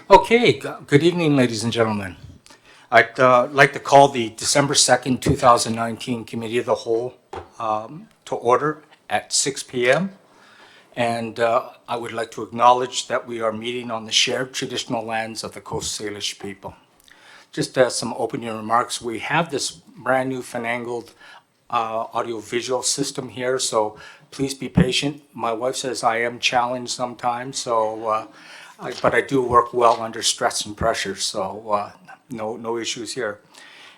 Okay, good evening, ladies and gentlemen. I'd like to call the December 2nd, 2019 Committee of the Whole to order at 6 p.m. And I would like to acknowledge that we are meeting on the shared traditional lands of the Coast Salish People. Just some opening remarks. We have this brand new finagled audio-visual system here, so please be patient. My wife says I am challenged sometimes, so but I do work well under stress and pressure, so no issues here.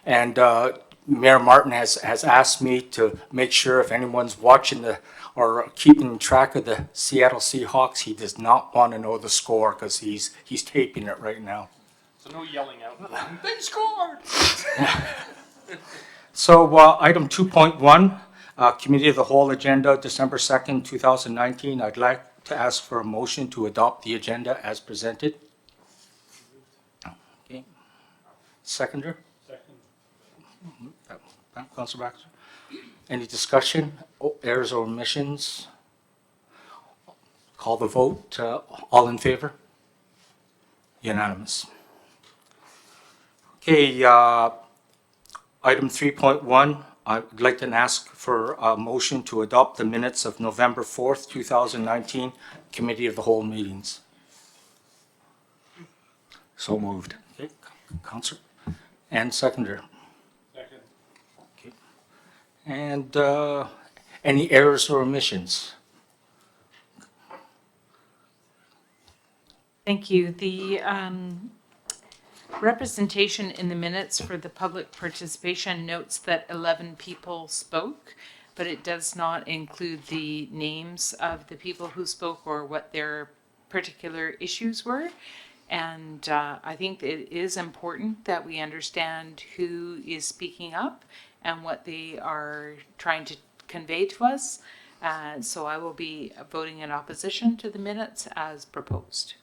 And Mayor Martin has asked me to make sure if anyone's watching or keeping track of the Seattle Seahawks, he does not want to know the score because he's taping it right now. So no yelling out. They scored! So item 2.1, Committee of the Whole Agenda, December 2nd, 2019. I'd like to ask for a motion to adopt the agenda as presented. Okay. Seconder? Second. Councilor Baxter? Any discussion, errors or omissions? Call the vote. All in favor? Unanimous. Okay, item 3.1, I'd like to ask for a motion to adopt the minutes of November 4th, 2019, Committee of the Whole meetings. So moved. Okay, Councilor. And seconder. Second. Okay. And any errors or omissions? Thank you. The representation in the minutes for the public participation notes that 11 people spoke, but it does not include the names of the people who spoke or what their particular issues were. And I think it is important that we understand who is speaking up and what they are trying to convey to us. So I will be voting in opposition to the minutes as proposed.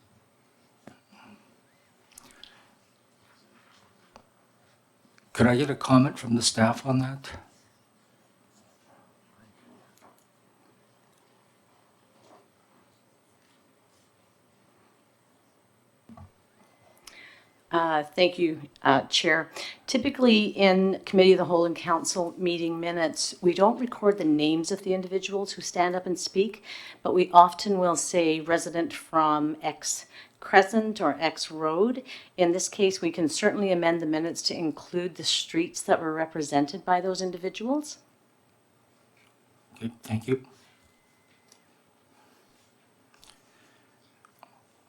Could I get a comment from the staff on that? Thank you, Chair. Typically in Committee of the Whole and Council meeting minutes, we don't record the names of the individuals who stand up and speak, but we often will say resident from X Crescent or X Road. In this case, we can certainly amend the minutes to include the streets that were represented by those individuals. Okay, thank you.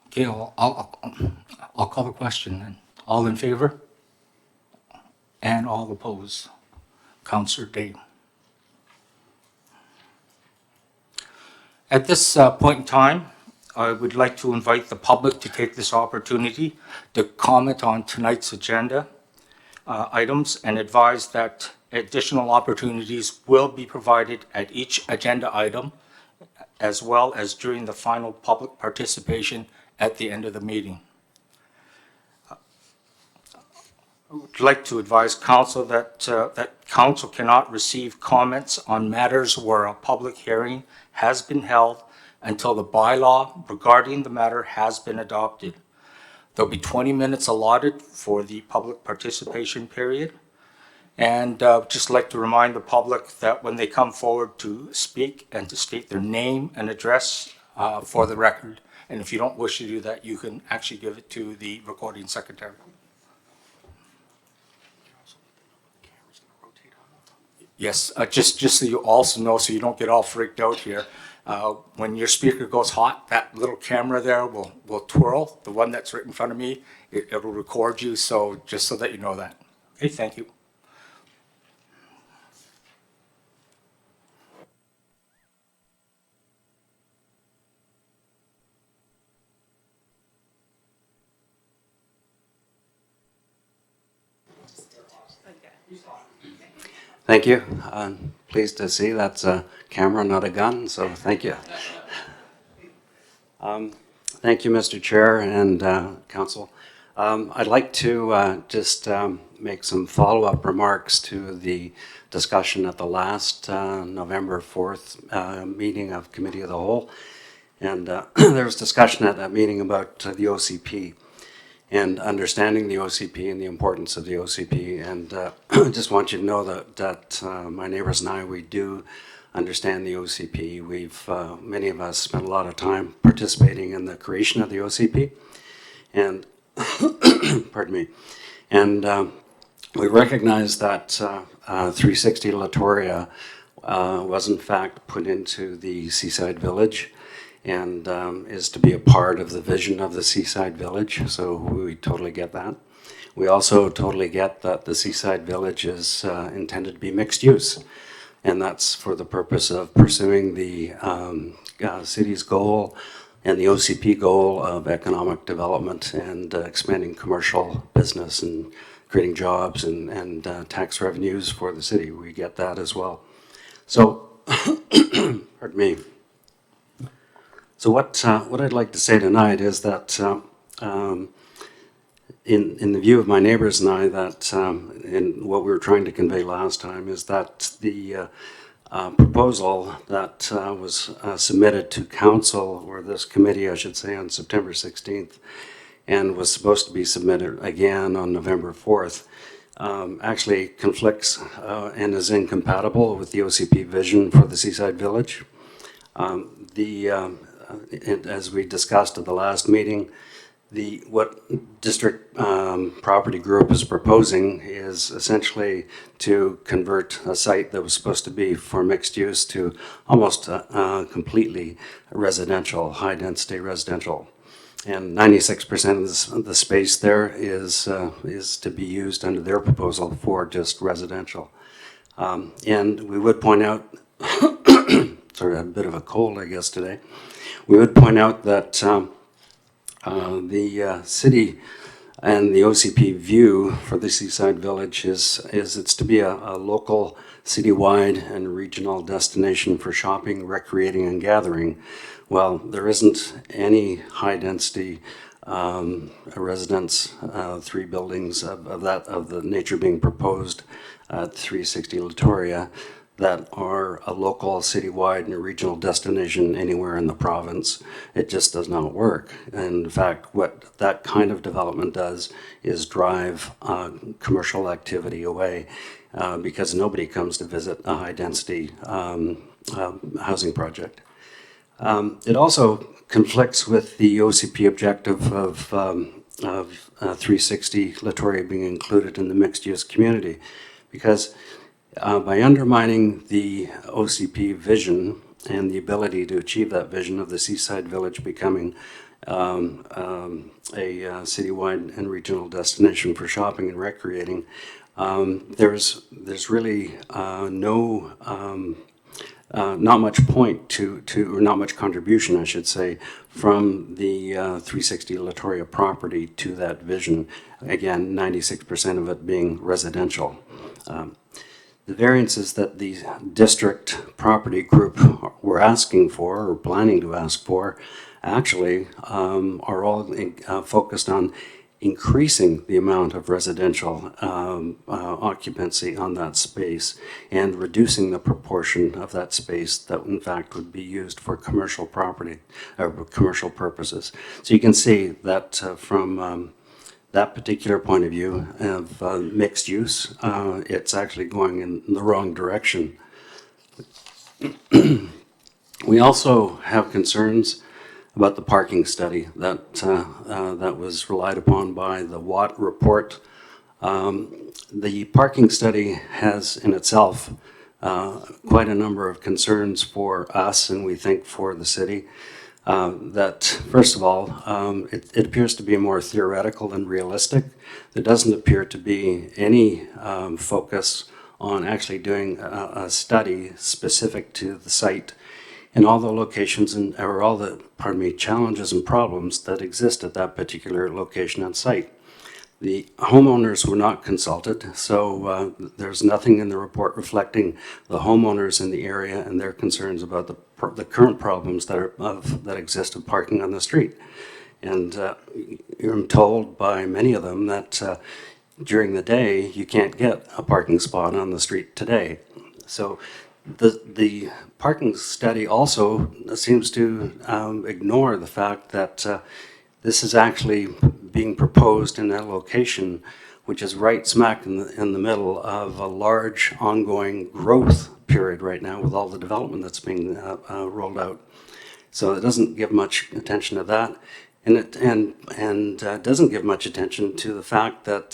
Okay, I'll call the question then. All in favor? And all opposed? Councillor Day. At this point in time, I would like to invite the public to take this opportunity to comment on tonight's agenda items and advise that additional opportunities will be provided at each agenda item, as well as during the final public participation at the end of the meeting. I would like to advise council that council cannot receive comments on matters where a public hearing has been held until the bylaw regarding the matter has been adopted. There'll be 20 minutes allotted for the public participation period. And just like to remind the public that when they come forward to speak and to state their name and address for the record. And if you don't wish to do that, you can actually give it to the recording secretary. Yes, just so you also know, so you don't get all freaked out here. When your speaker goes hot, that little camera there will twirl. The one that's right in front of me, it'll record you. So just so that you know that. Okay, thank you. Thank you. I'm pleased to see that's a camera, not a gun, so thank you. Thank you, Mr. Chair and Council. I'd like to just make some follow-up remarks to the discussion at the last November 4th meeting of Committee of the Whole. And there was discussion at that meeting about the OCP. and understanding the OCP and the importance of the OCP. And I just want you to know that my neighbors and I, we do understand the OCP. We've, many of us spent a lot of time participating in the creation of the OCP. And, pardon me, and we recognize that 360 Latoria was in fact put into the Seaside Village and is to be a part of the vision of the Seaside Village, so we totally get that. We also totally get that the Seaside Village is intended to be mixed use, and that's for the purpose of pursuing the city's goal and the OCP goal of economic development and expanding commercial business and creating jobs and tax revenues for the city. We get that as well. So, pardon me. So what I'd like to say tonight is that in the view of my neighbors and I, that in what we were trying to convey last time is that the proposal that was submitted to council, or this committee, I should say, on September 16th, and was supposed to be submitted again on November 4th, actually conflicts and is incompatible with the OCP vision for the Seaside Village. As we discussed at the last meeting, what district property group is proposing is essentially to convert a site that was supposed to be for mixed use to almost completely residential, high density residential. And 96% of the space there is to be used under their proposal for just residential. And we would point out, sorry, a bit of a cold, I guess, today. We would point out that the city and the OCP view for the Seaside Village is it's to be a local, citywide, and regional destination for shopping, recreating, and gathering. Well, there isn't any high-density residence, 3 buildings of the nature being proposed at 360 Latoria that are a local, citywide, and regional destination anywhere in the province. It just does not work. And in fact, what that kind of development does is drive commercial activity away because nobody comes to visit a high-density housing project. It also conflicts with the OCP objective of 360 Latoria being included in the mixed-use community, because by undermining the OCP vision and the ability to achieve that vision of the Seaside Village becoming a citywide and regional destination for shopping and recreating, there's really not much point to, or not much contribution, I should say, from the 360 Latoria property to that vision. Again, 96% of it being residential. The variances that the district property group were asking for, or planning to ask for, actually are all focused on increasing the amount of residential occupancy on that space and reducing the proportion of that space that in fact would be used for commercial property or commercial purposes. So you can see that from that particular point of view of mixed use, it's actually going in the wrong direction. We also have concerns about the parking study that was relied upon by the Watt report. The parking study has in itself quite a number of concerns for us, and we think for the city. That first of all, it appears to be more theoretical than realistic. There doesn't appear to be any focus on actually doing a study specific to the site and all the locations or all the, challenges and problems that exist at that particular location and site. The homeowners were not consulted, so there's nothing in the report reflecting the homeowners in the area and their concerns about the current problems that exist of parking on the street. And I'm told by many of them that during the day you can't get a parking spot on the street today. So the parking study also seems to ignore the fact that This is actually being proposed in a location which is right smack in the middle of a large ongoing growth period right now with all the development that's being rolled out. So it doesn't give much attention to that, and it doesn't give much attention to the fact that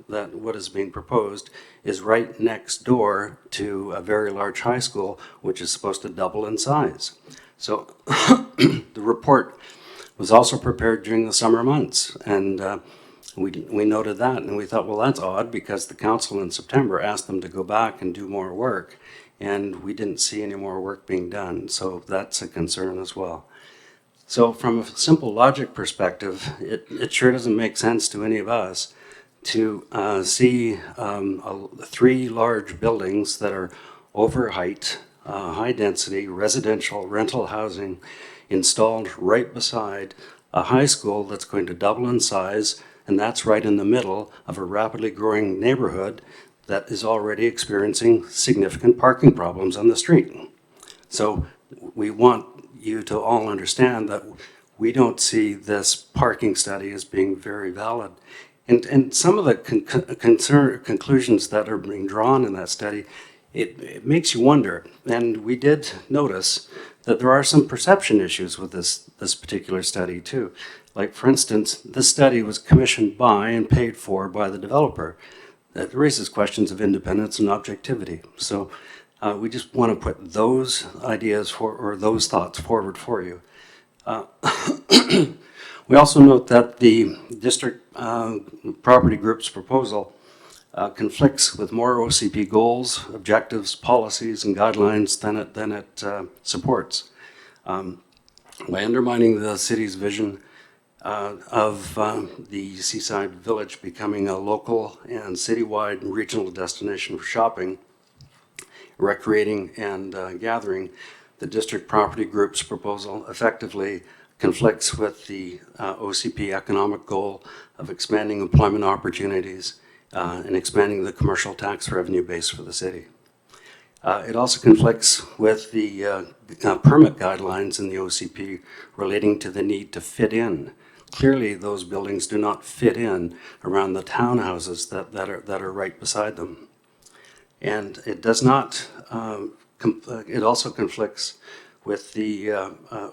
that what is being proposed is right next door to a very large high school, which is supposed to double in size. So the report was also prepared during the summer months, and we noted that, and we thought, well, that's odd, because the council in September asked them to go back and do more work, and we didn't see any more work being done, so that's a concern as well. So from a simple logic perspective, it sure doesn't make sense to any of us to see 3 large buildings that are over height, high density residential rental housing installed right beside a high school that's going to double in size, and that's right in the middle of a rapidly growing neighborhood that is already experiencing significant parking problems on the street. So we want you to all understand that we don't see this parking study as being very valid. And some of the conclusions that are being drawn in that study, it makes you wonder. And we did notice that there are some perception issues with this particular study too. Like, for instance, this study was commissioned by and paid for by the developer. That raises questions of independence and objectivity. So we just want to put those ideas or those thoughts forward for you. We also note that the district property group's proposal conflicts with more OCP goals, objectives, policies, and guidelines than it supports. By undermining the city's vision of the seaside village becoming a local and citywide and regional destination for shopping, recreating, and gathering, the district property group's proposal effectively conflicts with the OCP economic goal of expanding employment opportunities and expanding the commercial tax revenue base for the city. It also conflicts with the permit guidelines in the OCP relating to the need to fit in. Clearly, those buildings do not fit in around the townhouses that are right beside them. And it does not, it also conflicts with the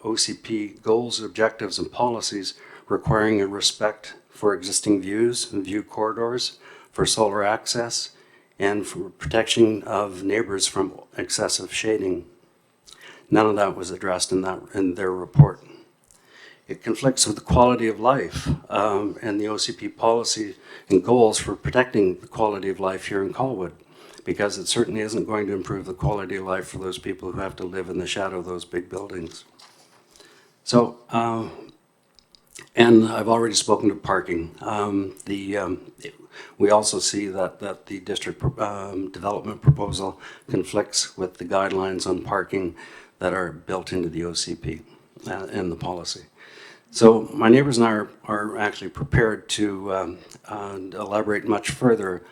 OCP goals, objectives, and policies requiring a respect for existing views and view corridors, for solar access, and for protection of neighbors from excessive shading. None of that was addressed in their report. It conflicts with the quality of life and the OCP policy and goals for protecting the quality of life here in Colwood, because it certainly isn't going to improve the quality of life for those people who have to live in the shadow of those big buildings. So, and I've already spoken to parking. We also see that the district development proposal conflicts with the guidelines on parking that are built into the OCP and the policy. So my neighbors and I are actually prepared to elaborate much further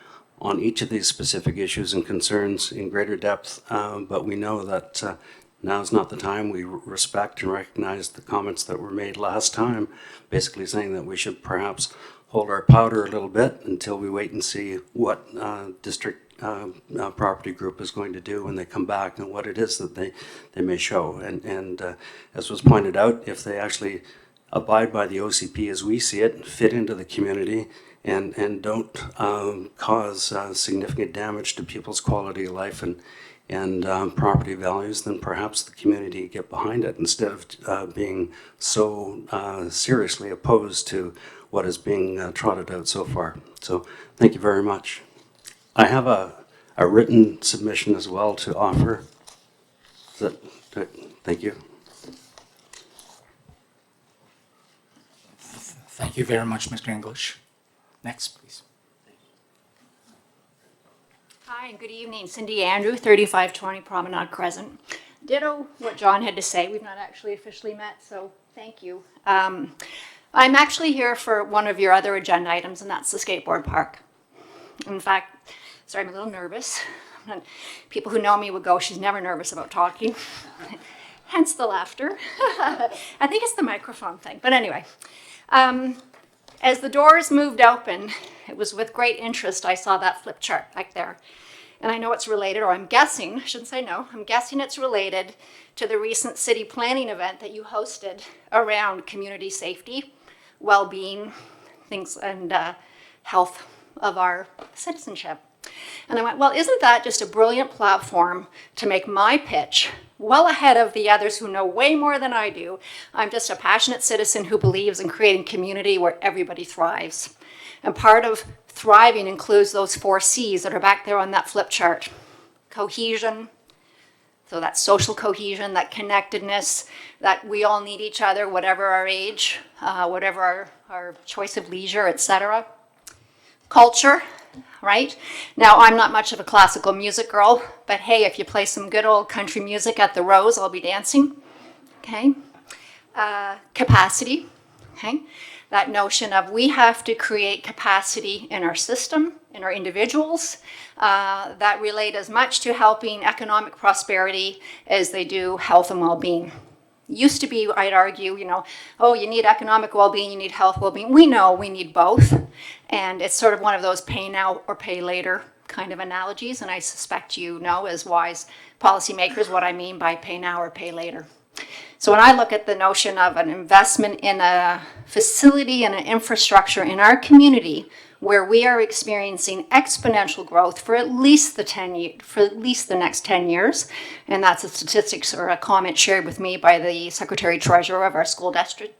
on each of these specific issues and concerns in greater depth, but we know that now's not the time. We respect and recognize the comments that were made last time, basically saying that we should perhaps hold our powder a little bit until we wait and see what district property group is going to do when they come back and what it is that they may show. And as was pointed out, if they actually abide by the OCP as we see it, fit into the community, and don't cause significant damage to people's quality of life and property values, then perhaps the community get behind it instead of being so seriously opposed to what is being trotted out so far. So thank you very much. I have a written submission as well to offer. Thank you. Thank you very much, Mr. English. Next, please. Hi, and good evening. Cindy Andrew, 3520 Promenade Crescent. Ditto what John had to say. We've not actually officially met, so thank you. I'm actually here for one of your other agenda items, and that's the skateboard park. In fact, sorry, I'm a little nervous. People who know me would go, she's never nervous about talking. Hence the laughter. I think it's the microphone thing. But anyway, As the doors moved open, it was with great interest I saw that flip chart back there. And I know it's related, or I'm guessing, I shouldn't say no, I'm guessing it's related to the recent city planning event that you hosted around community safety, well-being, things, and health of our citizenship. And I went, well, isn't that just a brilliant platform to make my pitch well ahead of the others who know way more than I do? I'm just a passionate citizen who believes in creating community where everybody thrives. And part of thriving includes those 4 C's that are back there on that flip chart. Cohesion, so that social cohesion, that connectedness, that we all need each other, whatever our age, whatever our choice of leisure, etc. Culture, right? Now, I'm not much of a classical music girl, but hey, if you play some good old country music at the Rose, I'll be dancing, okay? Capacity, okay? That notion of we have to create capacity in our system, in our individuals, that relate as much to helping economic prosperity as they do health and well-being. Used to be, I'd argue, you know, oh, you need economic well-being, you need health well-being. We know we need both. And it's sort of one of those pay now or pay later kind of analogies. And I suspect you know, as wise policymakers, what I mean by pay now or pay later. So when I look at the notion of an investment in a facility and an infrastructure in our community where we are experiencing exponential growth for at least the next 10 years, and that's a statistics or a comment shared with me by the Secretary Treasurer of our school district.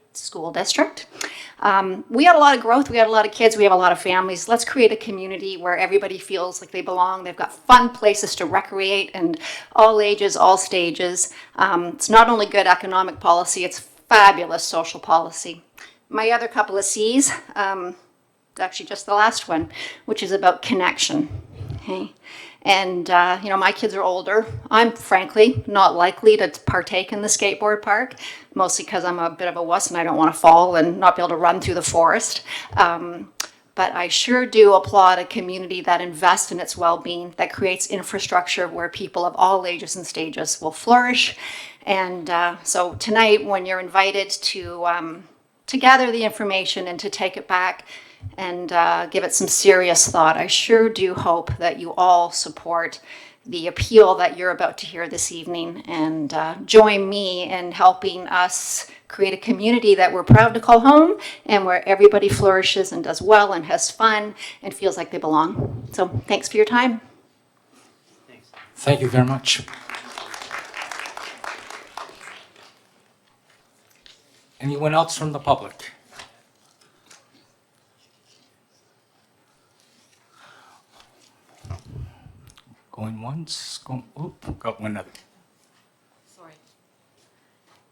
We had a lot of growth, we had a lot of kids, we have a lot of families. Let's create a community where everybody feels like they belong. They've got fun places to recreate and all ages, all stages. It's not only good economic policy, it's fabulous social policy. My other couple of C's, actually just the last one, which is about connection, okay? And, you know, my kids are older. I'm frankly not likely to partake in the skateboard park, mostly because I'm a bit of a wuss and I don't want to fall and not be able to run through the forest. But I sure do applaud a community that invests in its well-being, that creates infrastructure where people of all ages and stages will flourish. And so tonight, when you're invited to gather the information and to take it back, and give it some serious thought, I sure do hope that you all support the appeal that you're about to hear this evening and join me in helping us create a community that we're proud to call home and where everybody flourishes and does well and has fun and feels like they belong. So thanks for your time. Thank you very much. Anyone else from the public? Going once, going, got one other. Sorry.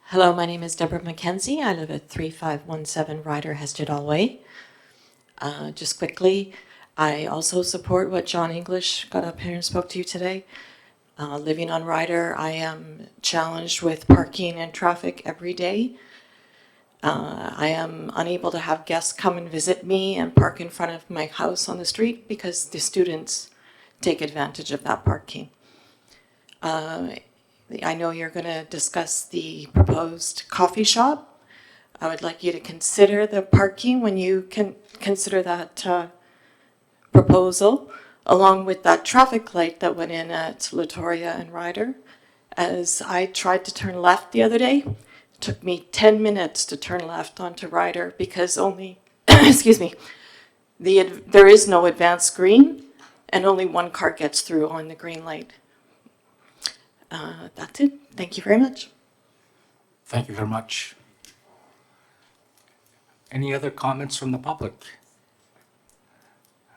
Hello, my name is Deborah McKenzie. I live at 3517 Ryder Hesjedal Way. Just quickly, I also support what John English got up here and spoke to you today. Living on Ryder, I am challenged with parking and traffic every day. I am unable to have guests come and visit me and park in front of my house on the street because the students take advantage of that parking. I know you're going to discuss the proposed coffee shop. I would like you to consider the parking when you can consider that proposal, along with that traffic light that went in at Latoria and Ryder. As I tried to turn left the other day, it took me 10 minutes to turn left onto Ryder because only, excuse me, there is no advanced green and only one car gets through on the green light. That's it. Thank you very much. Thank you very much. Any other comments from the public?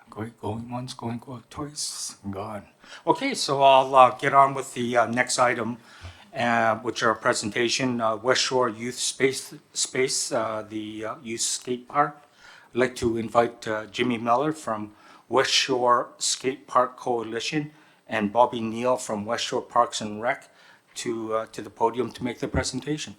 Going once, going twice, gone. Okay, so I'll get on with the next item, which are a presentation, Westshore Youth Space, the Youth Skatepark. I'd like to invite Jimmy Miller from Westshore Skatepark Coalition and Bobby Neal from Westshore Parks and Rec to the podium to make the presentation.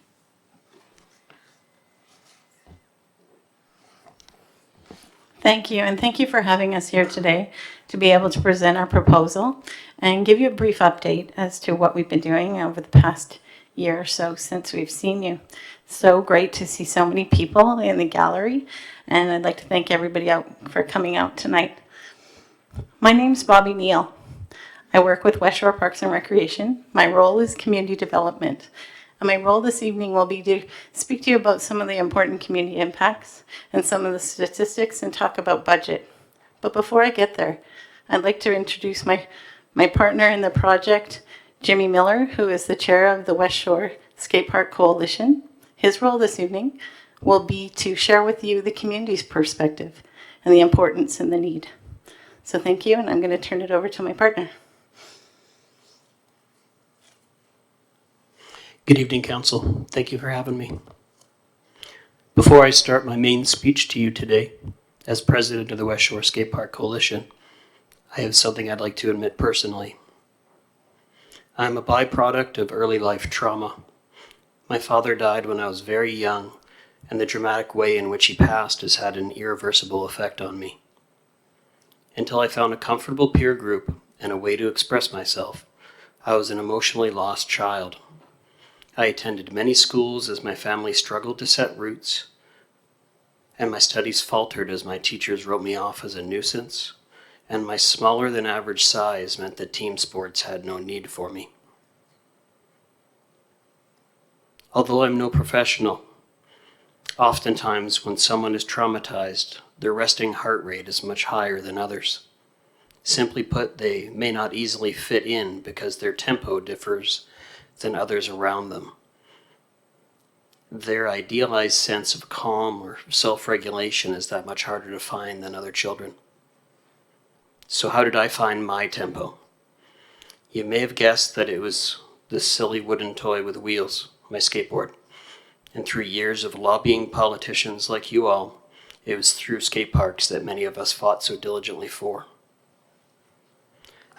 Thank you, and thank you for having us here today to be able to present our proposal and give you a brief update as to what we've been doing over the past year or so since we've seen you. So great to see so many people in the gallery, and I'd like to thank everybody out for coming out tonight. My name's Bobby Neal. I work with Westshore Parks and Recreation. My role is community development. And my role this evening will be to speak to you about some of the important community impacts and some of the statistics and talk about budget. But before I get there, I'd like to introduce my partner in the project, Jimmy Miller, who is the chair of the Westshore Skatepark Coalition. His role this evening will be to share with you the community's perspective and the importance and the need. So thank you, and I'm going to turn it over to my partner. Good evening, Council. Thank you for having me. Before I start my main speech to you today, as president of the Westshore Skatepark Coalition, I have something I'd like to admit personally. I'm a byproduct of early life trauma. My father died when I was very young, and the dramatic way in which he passed has had an irreversible effect on me. Until I found a comfortable peer group and a way to express myself, I was an emotionally lost child. I attended many schools as my family struggled to set roots, and my studies faltered as my teachers wrote me off as a nuisance, and my smaller than average size meant that team sports had no need for me. Although I'm no professional, oftentimes when someone is traumatized, their resting heart rate is much higher than others. Simply put, they may not easily fit in because their tempo differs than others around them. Their idealized sense of calm or self-regulation is that much harder to find than other children. So how did I find my tempo? You may have guessed that it was this silly wooden toy with wheels, my skateboard. And through years of lobbying politicians like you all, it was through skate parks that many of us fought so diligently for.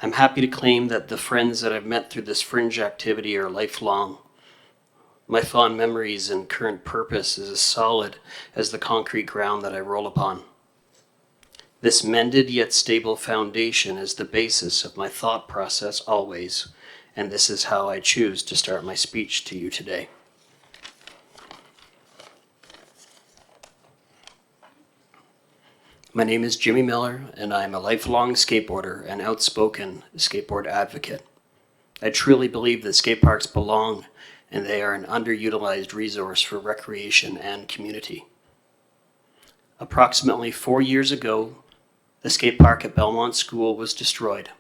I'm happy to claim that the friends that I've met through this fringe activity are lifelong. My fond memories and current purpose is as solid as the concrete ground that I roll upon. This mended yet stable foundation is the basis of my thought process always, and this is how I choose to start my speech to you today. My name is Jimmy Miller, and I'm a lifelong skateboarder and outspoken skateboard advocate. I truly believe that skate parks belong, and they are an underutilized resource for recreation and community. Approximately 4 years ago, the skate park at Belmont School was destroyed.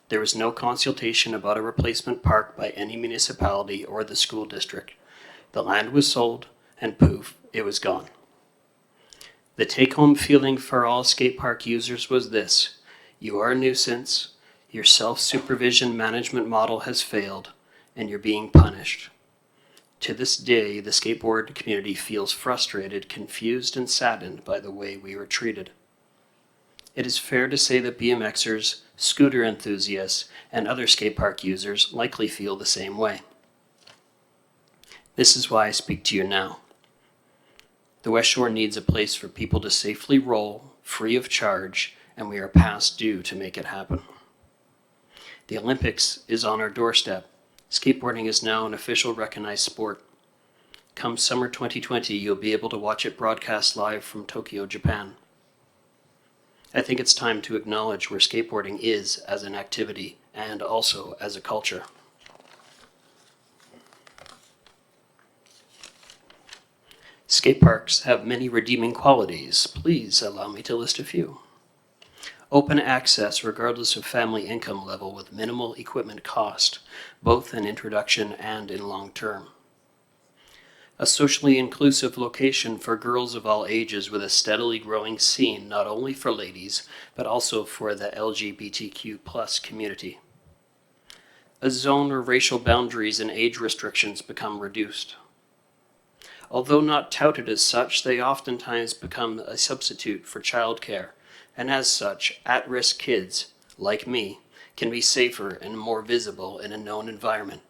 There was no consultation about a replacement park by any municipality or the school district. The land was sold, and poof, it was gone. The take-home feeling for all skate park users was this: you are a nuisance, your self-supervision management model has failed, and you're being punished. To this day, the skateboard community feels frustrated, confused, and saddened by the way we were treated. It is fair to say that BMXers, scooter enthusiasts, and other skate park users likely feel the same way. This is why I speak to you now. The Westshore needs a place for people to safely roll, free of charge, and we are past due to make it happen. The Olympics is on our doorstep. Skateboarding is now an official recognized sport. Come summer 2020, you'll be able to watch it broadcast live from Tokyo, Japan. I think it's time to acknowledge where skateboarding is as an activity and also as a culture. Skate parks have many redeeming qualities. Please allow me to list a few. Open access regardless of family income level with minimal equipment cost, both in introduction and in long term. A socially inclusive location for girls of all ages with a steadily growing scene not only for ladies, but also for the LGBTQ+ community. A zone where racial boundaries and age restrictions become reduced. Although not touted as such, they oftentimes become a substitute for childcare, and as such, at-risk kids, like me, can be safer and more visible in a known environment.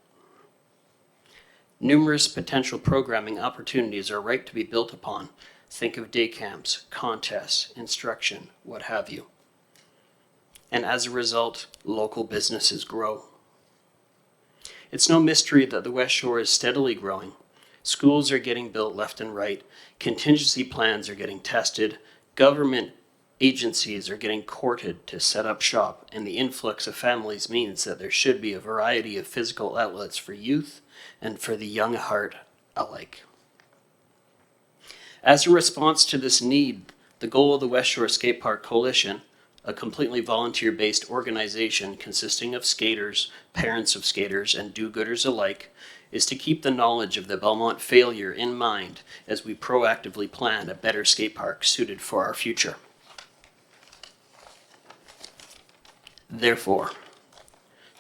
Numerous potential programming opportunities are ripe to be built upon. Think of day camps, contests, instruction, what have you. And as a result, local businesses grow. It's no mystery that the Westshore is steadily growing. Schools are getting built left and right, contingency plans are getting tested, government agencies are getting courted to set up shop, and the influx of families means that there should be a variety of physical outlets for youth and for the young heart alike. As a response to this need, the goal of the Westshore Skatepark Coalition, a completely volunteer-based organization consisting of skaters, parents of skaters, and do-gooders alike, is to keep the knowledge of the Belmont failure in mind as we proactively plan a better skatepark suited for our future. Therefore,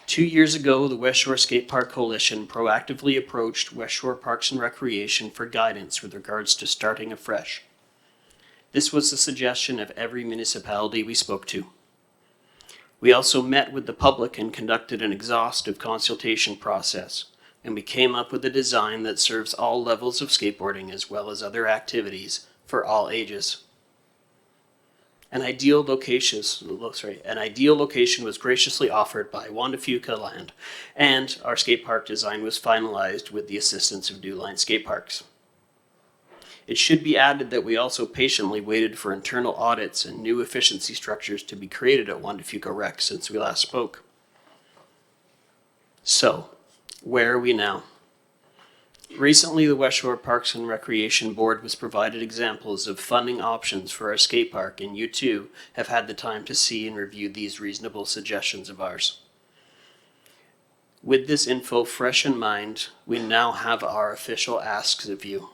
2 years ago, the Westshore Skatepark Coalition proactively approached Westshore Parks and Recreation for guidance with regards to starting afresh. This was the suggestion of every municipality we spoke to. We also met with the public and conducted an exhaustive consultation process, and we came up with a design that serves all levels of skateboarding as well as other activities for all ages. An ideal location was graciously offered by Wanda Fuca Land, and our skate park design was finalized with the assistance of New Line Skate Parks. It should be added that we also patiently waited for internal audits and new efficiency structures to be created at Wanda Fuca Rec since we last spoke. So, where are we now? Recently, the Westshore Parks and Recreation Board was provided examples of funding options for our skate park, and you too have had the time to see and review these reasonable suggestions of ours. With this info fresh in mind, we now have our official asks of you.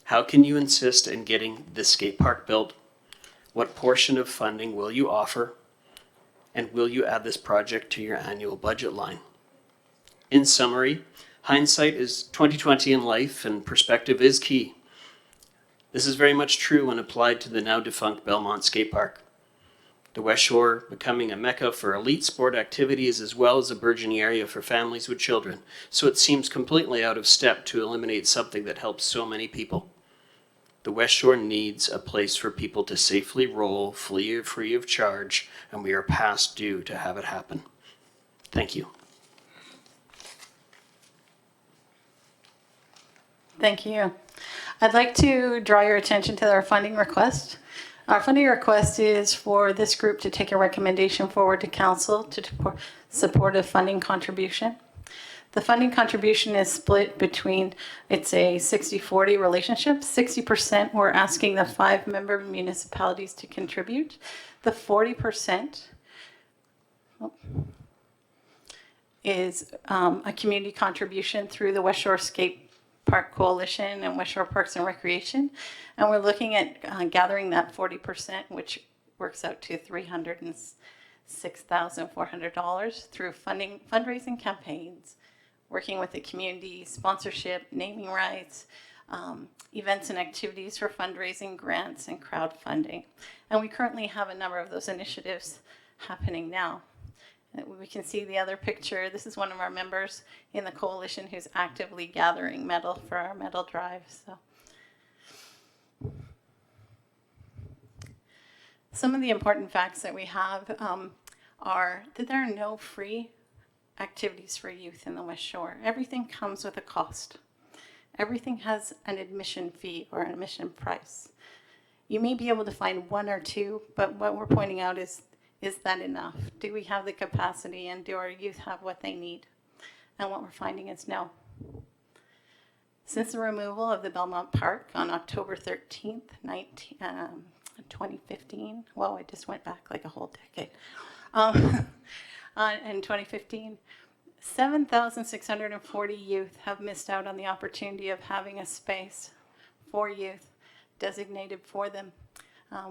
How can you insist in getting this skate park built? What portion of funding will you offer? And will you add this project to your annual budget line? In summary, hindsight is 20/20 in life, and perspective is key. This is very much true when applied to the now defunct Belmont Skate Park. The Westshore becoming a mecca for elite sport activities as well as a burgeoning area for families with children, so it seems completely out of step to eliminate something that helps so many people. The Westshore needs a place for people to safely roll free of charge, and we are past due to have it happen. Thank you. Thank you. I'd like to draw your attention to our funding request. Our funding request is for this group to take a recommendation forward to council to support a funding contribution. The funding contribution is split between, it's a 60-40 relationship. 60% we're asking the 5 member municipalities to contribute. The 40% is a community contribution through the Westshore Skatepark Coalition and Westshore Parks and Recreation. And we're looking at gathering that 40%, which works out to $306,400 through fundraising campaigns, working with the community, sponsorship, naming rights, events and activities for fundraising, grants, and crowdfunding. And we currently have a number of those initiatives happening now. We can see the other picture. This is one of our members in the coalition who's actively gathering metal for our metal drive. So, some of the important facts that we have are that there are no free activities for youth in the Westshore. Everything comes with a cost. Everything has an admission fee or an admission price. You may be able to find one or two, but what we're pointing out is that enough? Do we have the capacity, and do our youth have what they need? And what we're finding is no. Since the removal of the Belmont Park on October 13th, 2015, well, it just went back like a whole decade. In 2015, 7,640 youth have missed out on the opportunity of having a space for youth designated for them.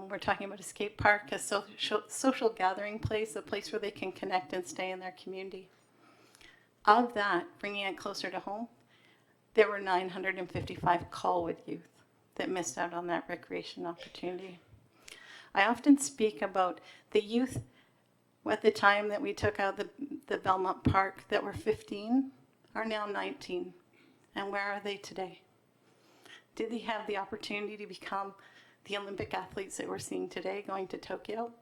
We're talking about a skate park, a social gathering place, a place where they can connect and stay in their community. Of that, bringing it closer to home, there were 955 Colwood youth that missed out on that recreation opportunity. I often speak about the youth at the time that we took out the Belmont Park that were 15 are now 19. And where are they today? Did they have the opportunity to become the Olympic athletes that we're seeing today going to Tokyo?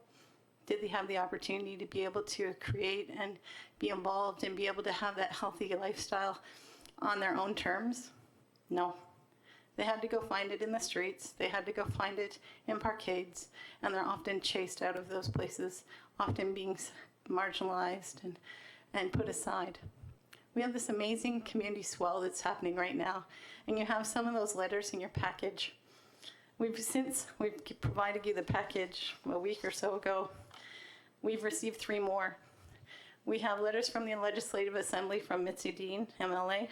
Did they have the opportunity to be able to create and be involved and be able to have that healthy lifestyle on their own terms? No. They had to go find it in the streets. They had to go find it in parkades, and they're often chased out of those places, often being marginalized and put aside. We have this amazing community swell that's happening right now, and you have some of those letters in your package. Since we've provided you the package a week or so ago, we've received 3 more. We have letters from the Legislative Assembly from Mitzi Dean, MLA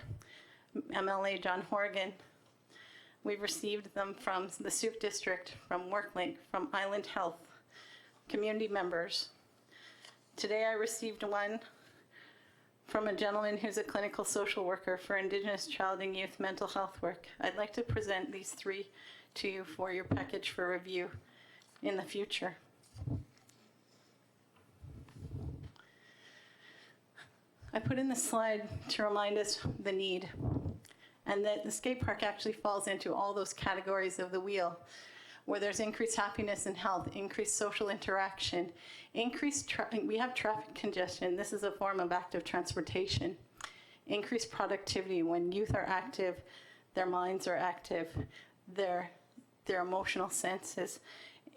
John Horgan. We've received them from the Souk District, from WorkLink, from Island Health, community members. Today I received one from a gentleman who's a clinical social worker for Indigenous child and youth mental health work. I'd like to present these 3 to you for your package for review in the future. I put in the slide to remind us the need, and that the skate park actually falls into all those categories of the wheel, where there's increased happiness and health, increased social interaction, we have traffic congestion. This is a form of active transportation. Increased productivity. When youth are active, their minds are active, their emotional sense is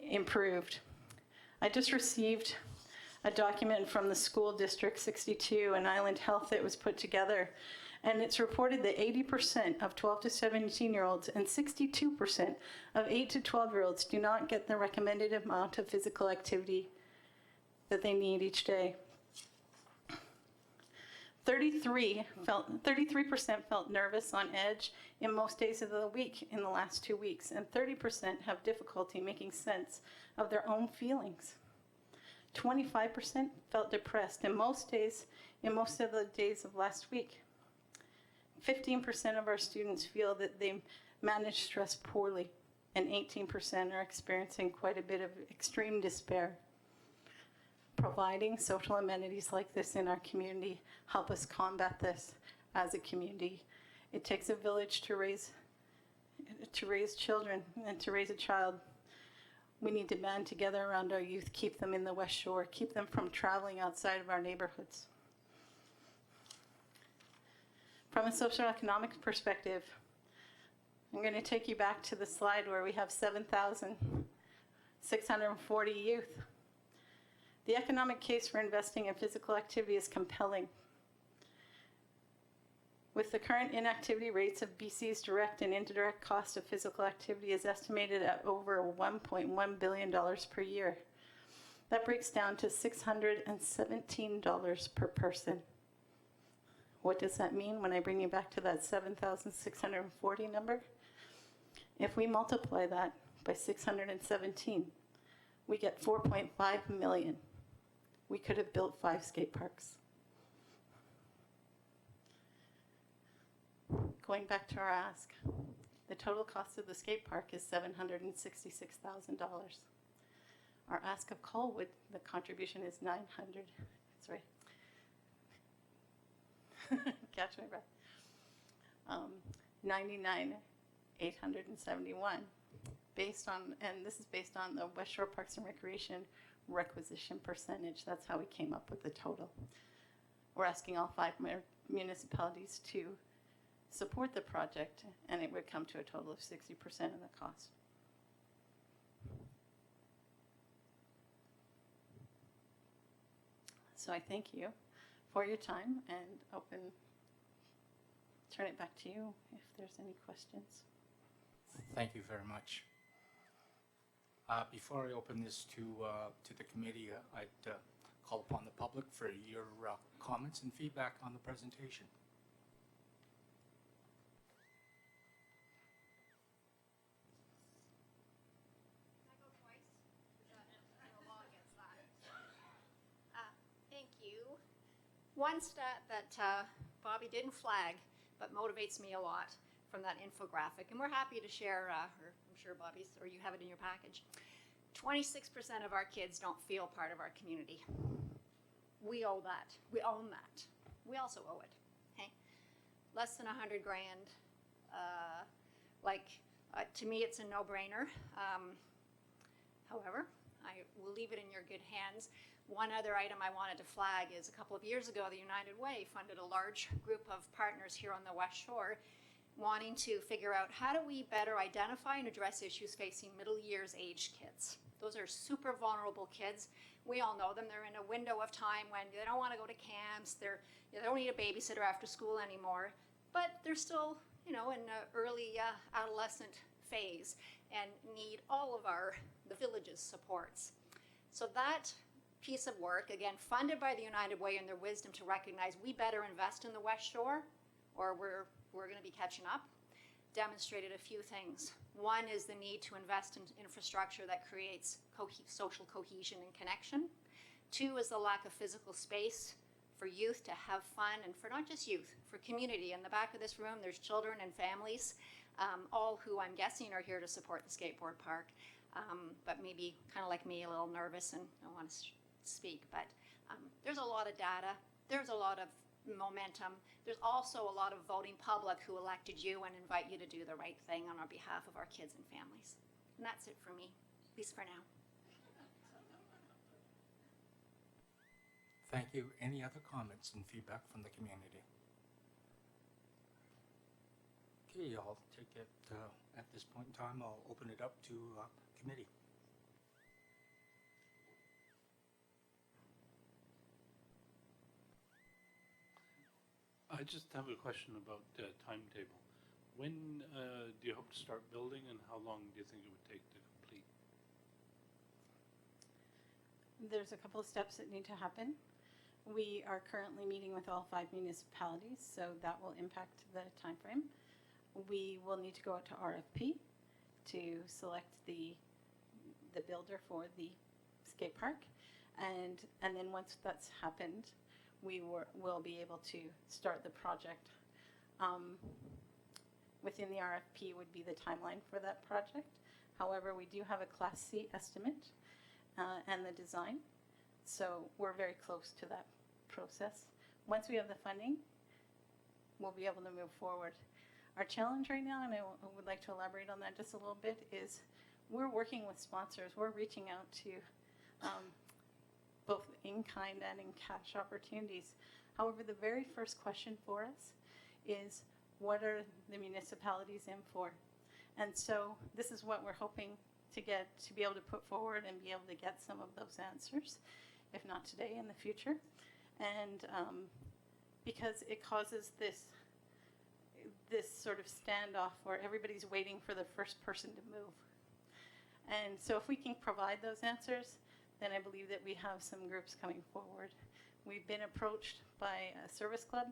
improved. I just received a document from the school district 62 and Island Health that was put together, and it's reported that 80% of 12 to 17-year-olds and 62% of 8 to 12-year-olds do not get the recommended amount of physical activity that they need each day. 33% felt nervous, on edge in most days of the week in the last 2 weeks, and 30% have difficulty making sense of their own feelings. 25% felt depressed in most days, in most of the days of last week. 15% of our students feel that they manage stress poorly, and 18% are experiencing quite a bit of extreme despair. Providing social amenities like this in our community help us combat this as a community. It takes a village to raise children and to raise a child. We need to band together around our youth, keep them in the Westshore, keep them from traveling outside of our neighborhoods. From a socioeconomic perspective, I'm going to take you back to the slide where we have 7,640 youth. The economic case for investing in physical activity is compelling. With the current inactivity rates of BC's direct and indirect cost of physical activity is estimated at over $1.1 billion per year. That breaks down to $617 per person. What does that mean when I bring you back to that 7,640 number? If we multiply that by 617, we get 4.5 million. We could have built 5 skate parks. Going back to our ask, the total cost of the skate park is $766,000. Our ask of Colwood, the contribution is $900. That's right. Catch my breath. 99,871, based on, and this is based on the Westshore Parks and Recreation requisition percentage. That's how we came up with the total. We're asking all 5 municipalities to support the project, and it would come to a total of 60% of the cost. So I thank you for your time and turn it back to you if there's any questions. Thank you very much. Before I open this to the committee, I'd call upon the public for your comments and feedback on the presentation. Thank you. One stat that Bobby didn't flag, but motivates me a lot from that infographic, and we're happy to share, or I'm sure Bobby's, or you have it in your package. 26% of our kids don't feel part of our community. We owe that. We own that. We also owe it. Okay? Less than $100,000. To me, it's a no-brainer. However, I will leave it in your good hands. One other item I wanted to flag is a couple of years ago, the United Way funded a large group of partners here on the West Shore wanting to figure out how do we better identify and address issues facing middle years aged kids. Those are super vulnerable kids. We all know them. They're in a window of time when they don't want to go to camps. They don't need a babysitter after school anymore, but they're still, in the early adolescent phase and need all of the village's supports. So that piece of work, again, funded by the United Way and their wisdom to recognize we better invest in the West Shore or we're going to be catching up, demonstrated a few things. One is the need to invest in infrastructure that creates social cohesion and connection. Two is the lack of physical space for youth to have fun, and for not just youth, for community. In the back of this room, there's children and families, all who I'm guessing are here to support the skateboard park, but maybe kind of like me, a little nervous and don't want to speak. But there's a lot of data. There's a lot of momentum. There's also a lot of voting public who elected you and invite you to do the right thing on our behalf of our kids and families. And that's it for me, at least for now. Thank you. Any other comments and feedback from the community? Okay, I'll take it at this point in time. I'll open it up to committee. I just have a question about timetable. When do you hope to start building, and how long do you think it would take to complete? There's a couple of steps that need to happen. We are currently meeting with all 5 municipalities, so that will impact the timeframe. We will need to go out to RFP to select the builder for the skate park, and then once that's happened, we will be able to start the project. Within the RFP would be the timeline for that project. However, we do have a Class C estimate and the design, so we're very close to that process. Once we have the funding, we'll be able to move forward. Our challenge right now, and I would like to elaborate on that just a little bit, is we're working with sponsors. We're reaching out to both in-kind and in-cash opportunities. However, the very first question for us is, what are the municipalities in for? And so this is what we're hoping to get, to be able to put forward and be able to get some of those answers, if not today, in the future. And because it causes this sort of standoff where everybody's waiting for the first person to move. And so if we can provide those answers, then I believe that we have some groups coming forward. We've been approached by a service club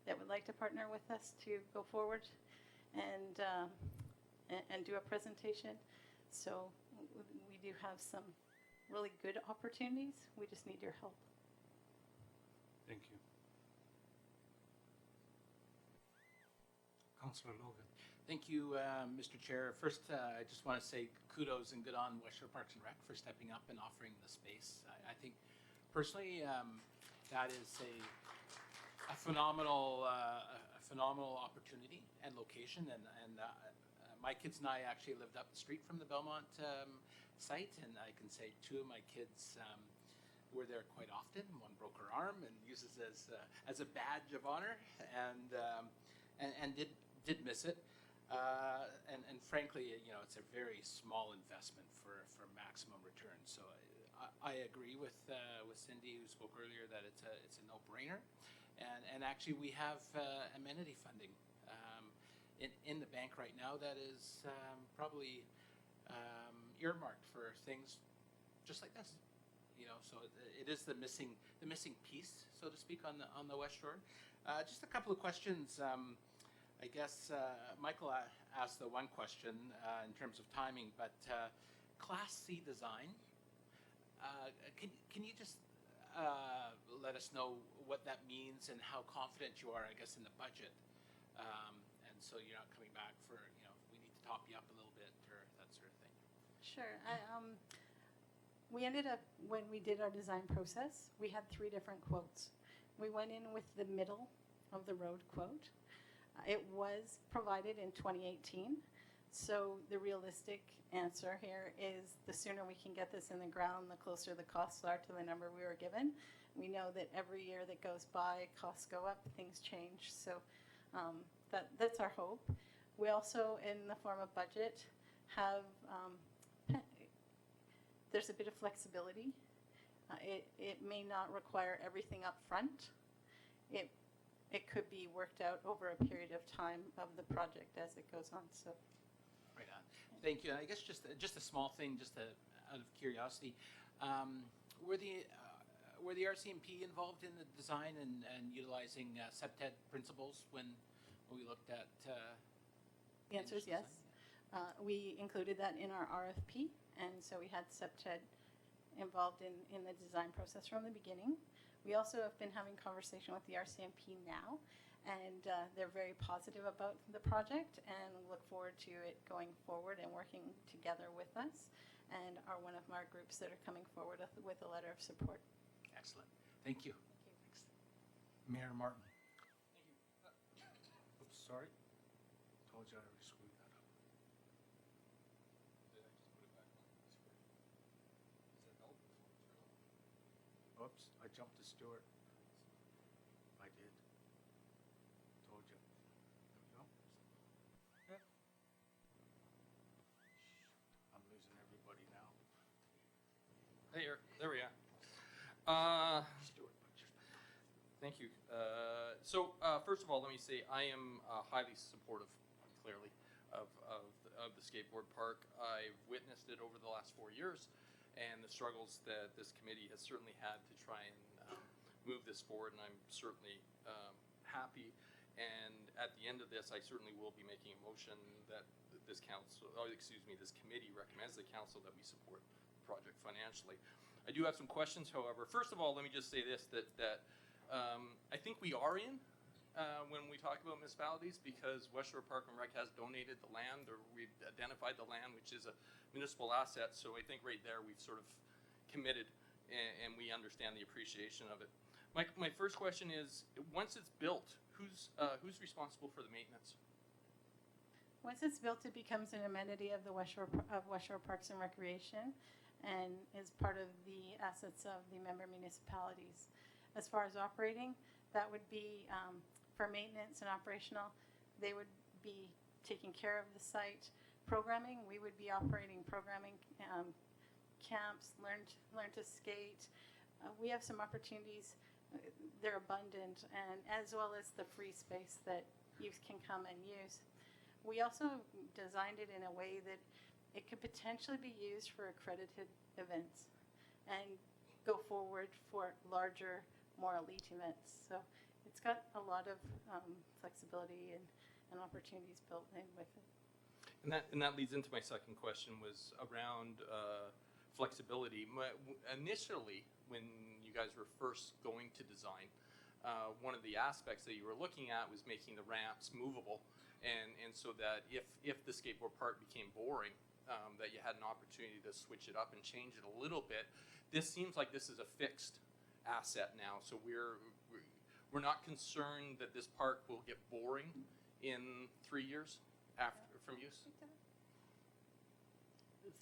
that would like to partner with us to go forward and do a presentation. So we do have some really good opportunities. We just need your help. Thank you. Councillor Logan. Thank you, Mr. Chair. First, I just want to say kudos and good on Westshore Parks and Rec for stepping up and offering the space. I think personally that is a phenomenal opportunity and location. And my kids and I actually lived up the street from the Belmont site, and I can say 2 of my kids were there quite often. One broke her arm and uses it as a badge of honor, and did miss it. And frankly, it's a very small investment for maximum return. So I agree with Cindy, who spoke earlier, that it's a no-brainer. And actually, we have amenity funding in the bank right now that is probably earmarked for things just like this. So it is the missing piece, so to speak, on the West Shore. Just a couple of questions. I guess Michael asked the one question in terms of timing, but Class C design, can you just let us know what that means and how confident you are, I guess, in the budget? And so you're not coming back for, we need to top you up a little bit or that sort of thing. Sure. We ended up, when we did our design process, we had 3 different quotes. We went in with the middle of the road quote. It was provided in 2018, So the realistic answer here is the sooner we can get this in the ground, the closer the costs are to the number we were given. We know that every year that goes by, costs go up, things change. So that's our hope. We also, in the form of budget, have there's a bit of flexibility. It may not require everything up front. It could be worked out over a period of time of the project as it goes on. So. Right on. Thank you. And I guess just a small thing, out of curiosity, were the RCMP involved in the design and utilizing SEPTED principles when we looked at? The answer is yes. We included that in our RFP, and so we had SEPTED involved in the design process from the beginning. We also have been having conversation with the RCMP now, and they're very positive about the project and look forward to it going forward and working together with us, and are one of our groups that are coming forward with a letter of support. Excellent. Thank you. Thanks. Mayor Martin. Oops, sorry. Told you I already screwed that up. Oops, I jumped to Stuart. I did. Told you. There we go. Yeah. I'm losing everybody now. There we are. Stuart, put your Thank you. First of all, let me say I am highly supportive, clearly, of the skateboard park. I've witnessed it over the last 4 years, and the struggles that this committee has certainly had to try and move this forward, and I'm certainly happy. And at the end of this, I certainly will be making a motion that this committee recommends the council that we support the project financially. I do have some questions, however. First of all, let me just say this, that I think we are in when we talk about municipalities, because Westshore Park and Rec has donated the land, or we've identified the land, which is a municipal asset. So I think right there we've sort of committed, and we understand the appreciation of it. My first question is, once it's built, who's responsible for the maintenance? Once it's built, it becomes an amenity of the Westshore Parks and Recreation, and is part of the assets of the member municipalities. As far as operating, that would be for maintenance and operational. They would be taking care of the site. Programming, we would be operating programming camps, learn to skate. We have some opportunities. They're abundant, and as well as the free space that youth can come and use. We also designed it in a way that it could potentially be used for accredited events and go forward for larger, more elite events. So it's got a lot of flexibility and opportunities built in with it. And that leads into my second question, was around flexibility. Initially, when you guys were first going to design, one of the aspects that you were looking at was making the ramps movable, and so that if the skateboard park became boring, that you had an opportunity to switch it up and change it a little bit. This seems like this is a fixed asset now, so we're not concerned that this park will get boring in 3 years from use.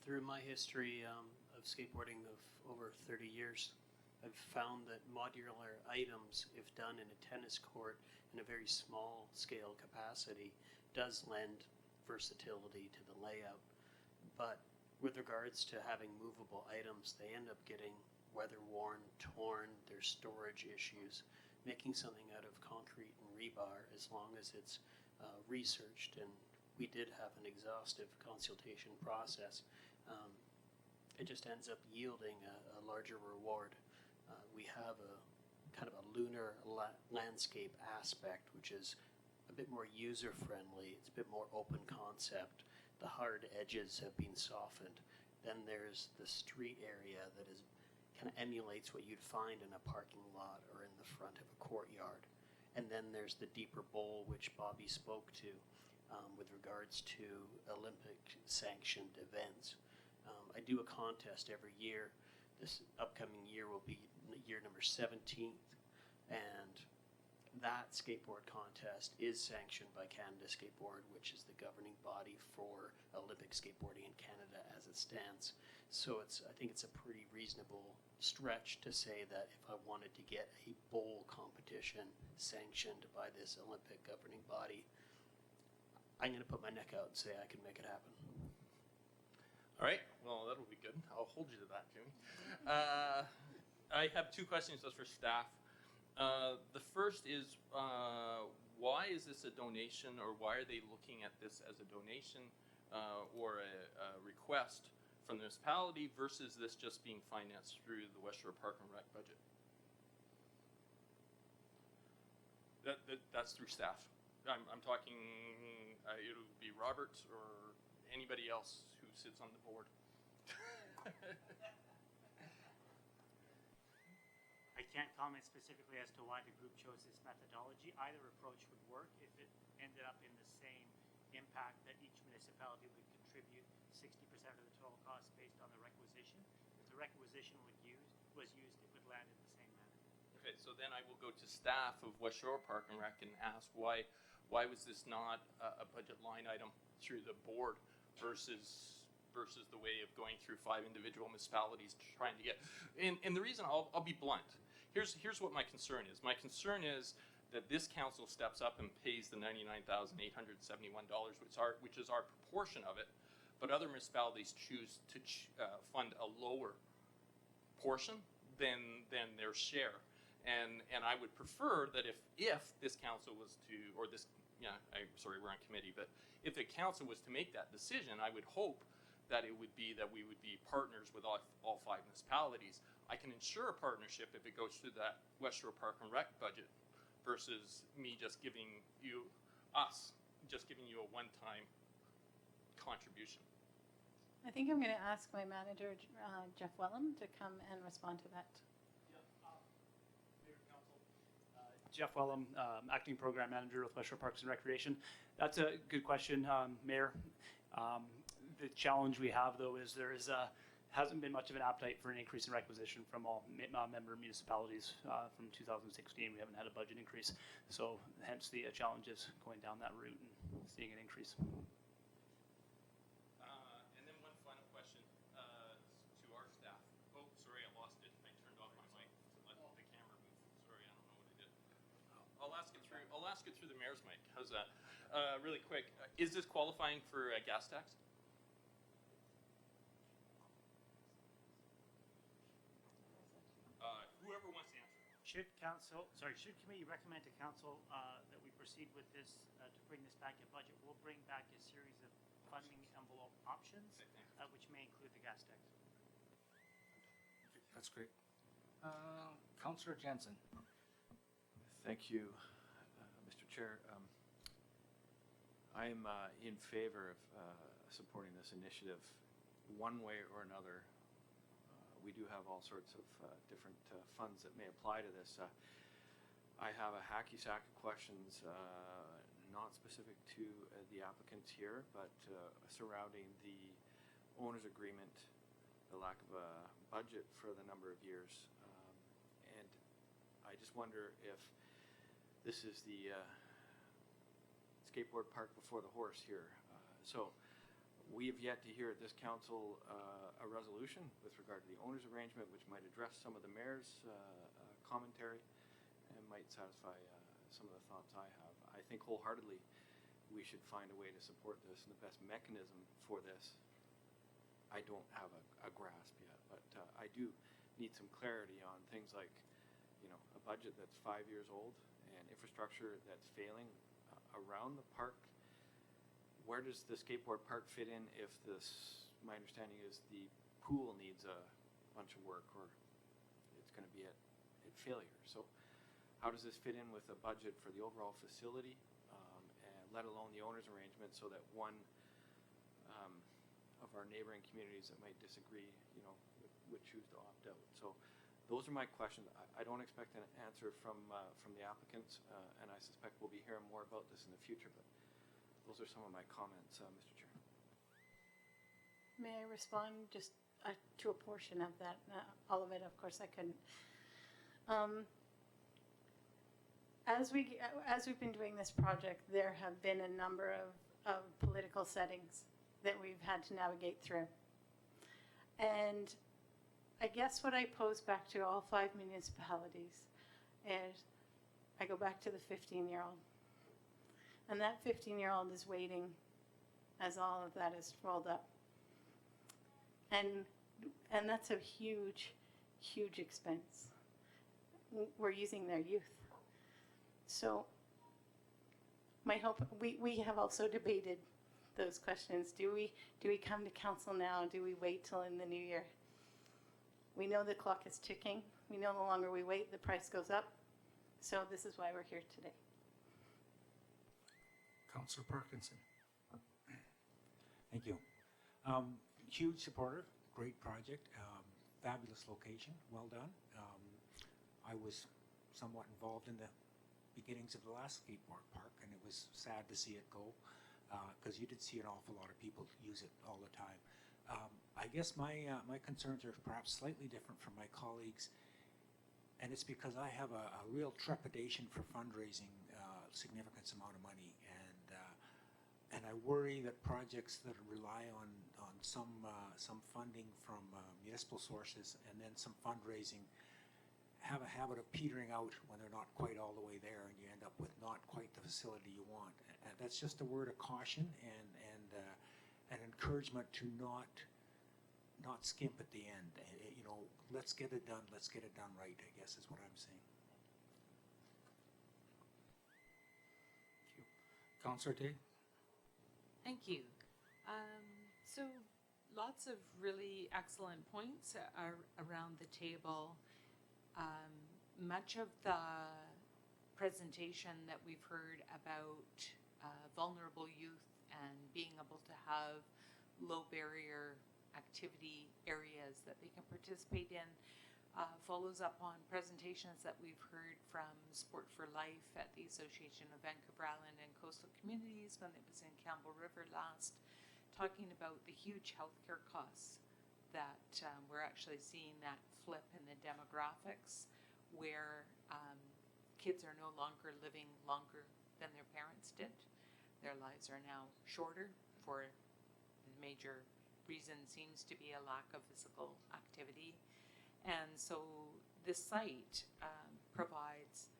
Through my history of skateboarding of over 30 years, I've found that modular items, if done in a tennis court in a very small scale capacity, does lend versatility to the layout. But with regards to having movable items, they end up getting weather worn, torn, there's storage issues. Making something out of concrete and rebar, as long as it's researched, and we did have an exhaustive consultation process, it just ends up yielding a larger reward. We have a kind of a lunar landscape aspect, which is a bit more user-friendly. It's a bit more open concept. The hard edges have been softened. Then there's the street area that is kind of emulates what you'd find in a parking lot or in the front of a courtyard. And then there's the deeper bowl, which Bobby spoke to, with regards to Olympic-sanctioned events. I do a contest every year. This upcoming year will be year number 17, and that skateboard contest is sanctioned by Canada Skateboard, which is the governing body for Olympic skateboarding in Canada as it stands. So I think it's a pretty reasonable stretch to say that if I wanted to get a bowl competition sanctioned by this Olympic governing body, I'm going to put my neck out and say I can make it happen. All right, well, that'll be good. I'll hold you to that, Jimmy. I have two questions just for staff. The first is, why is this a donation, or why are they looking at this as a donation or a request from the municipality versus this just being financed through the Westshore Park and Rec budget? That's through staff. I'm talking, it would be Robert or anybody else who sits on the board. I can't comment specifically as to why the group chose this methodology. Either approach would work if it ended up in the same impact that each municipality would contribute 60% of the total cost based on the requisition. If the requisition was used, it would land in the same manner. Okay, so then I will go to staff of Westshore Park and Rec and ask why was this not a budget line item through the board versus the way of going through 5 individual municipalities trying to get, and the reason I'll be blunt. Here's what my concern is. My concern is that this council steps up and pays the $99,871, which is our proportion of it, but other municipalities choose to fund a lower portion than their share. And I would prefer that if this council was to, or this, sorry, we're on committee, but if the council was to make that decision, I would hope that it would be that we would be partners with all 5 municipalities. I can ensure a partnership if it goes through that Westshore Park and Rec budget versus me just giving you a one-time contribution. I think I'm going to ask my manager, Jeff Wellham, to come and respond to that. Mayor, Council, Jeff Wellham, Acting Program Manager with Westshore Parks and Recreation. That's a good question, Mayor. The challenge we have, though, is there hasn't been much of an appetite for an increase in requisition from all member municipalities from 2016. We haven't had a budget increase, so hence the challenge is going down that route and seeing an increase. And then one final question to our staff. Oh, sorry, I lost it. I turned off my mic to let the camera move. Sorry, I don't know what I did. I'll ask it through the mayor's mic. How's that? Really quick. Is this qualifying for a gas tax? Whoever wants to answer. Should committee recommend to council that we proceed with this to bring this back in budget? We'll bring back a series of funding envelope options, which may include the gas tax. That's great. Councillor Jensen. Thank you, Mr. Chair. I am in favor of supporting this initiative one way or another. We do have all sorts of different funds that may apply to this. I have a hacky sack of questions, not specific to the applicants here, but surrounding the owner's agreement, the lack of a budget for the number of years. And I just wonder if this is the skateboard park before the horse here. So we have yet to hear at this council a resolution with regard to the owner's arrangement, which might address some of the mayor's commentary and might satisfy some of the thoughts I have. I think wholeheartedly we should find a way to support this, and the best mechanism for this, I don't have a grasp yet, but I do need some clarity on things like, a budget that's 5 years old and infrastructure that's failing around the park. Where does the skateboard park fit in if my understanding is the pool needs a bunch of work or it's going to be at failure? So how does this fit in with a budget for the overall facility, and let alone the owner's arrangement, so that one of our neighboring communities that might disagree, would choose to opt out? So those are my questions. I don't expect an answer from the applicants, and I suspect we'll be hearing more about this in the future, but those are some of my comments, Mr. Chair. May I respond just to a portion of that? All of it, of course, I couldn't. As we've been doing this project, there have been a number of political settings that we've had to navigate through. And I guess what I pose back to all 5 municipalities is I go back to the 15-year-old. And that 15-year-old is waiting as all of that is rolled up. And that's a huge, huge expense. We're using their youth. So my hope, we have also debated those questions. Do we come to council now? Do we wait till in the new year? We know the clock is ticking. We know the longer we wait, the price goes up. So this is why we're here today. Councillor Parkinson. Thank you. Huge supporter, great project, fabulous location, well done. I was somewhat involved in the beginnings of the last skateboard park, and it was sad to see it go, because you did see an awful lot of people use it all the time. I guess my concerns are perhaps slightly different from my colleagues, and it's because I have a real trepidation for fundraising significant amount of money, and I worry that projects that rely on some funding from municipal sources and then some fundraising have a habit of petering out when they're not quite all the way there, and you end up with not quite the facility you want. And that's just a word of caution and an encouragement to not skimp at the end. You know, let's get it done. Let's get it done right, I guess is what I'm saying. Thank you. Councillor Day. Thank you. So lots of really excellent points are around the table. Much of the presentation that we've heard about vulnerable youth and being able to have low barrier activity areas that they can participate in follows up on presentations that we've heard from Sport for Life at the Association of Vancouver Island and Coastal Communities when it was in Campbell River last, talking about the huge healthcare costs that we're actually seeing that flip in the demographics where kids are no longer living longer than their parents did. Their lives are now shorter for the major reason seems to be a lack of physical activity. And so this site provides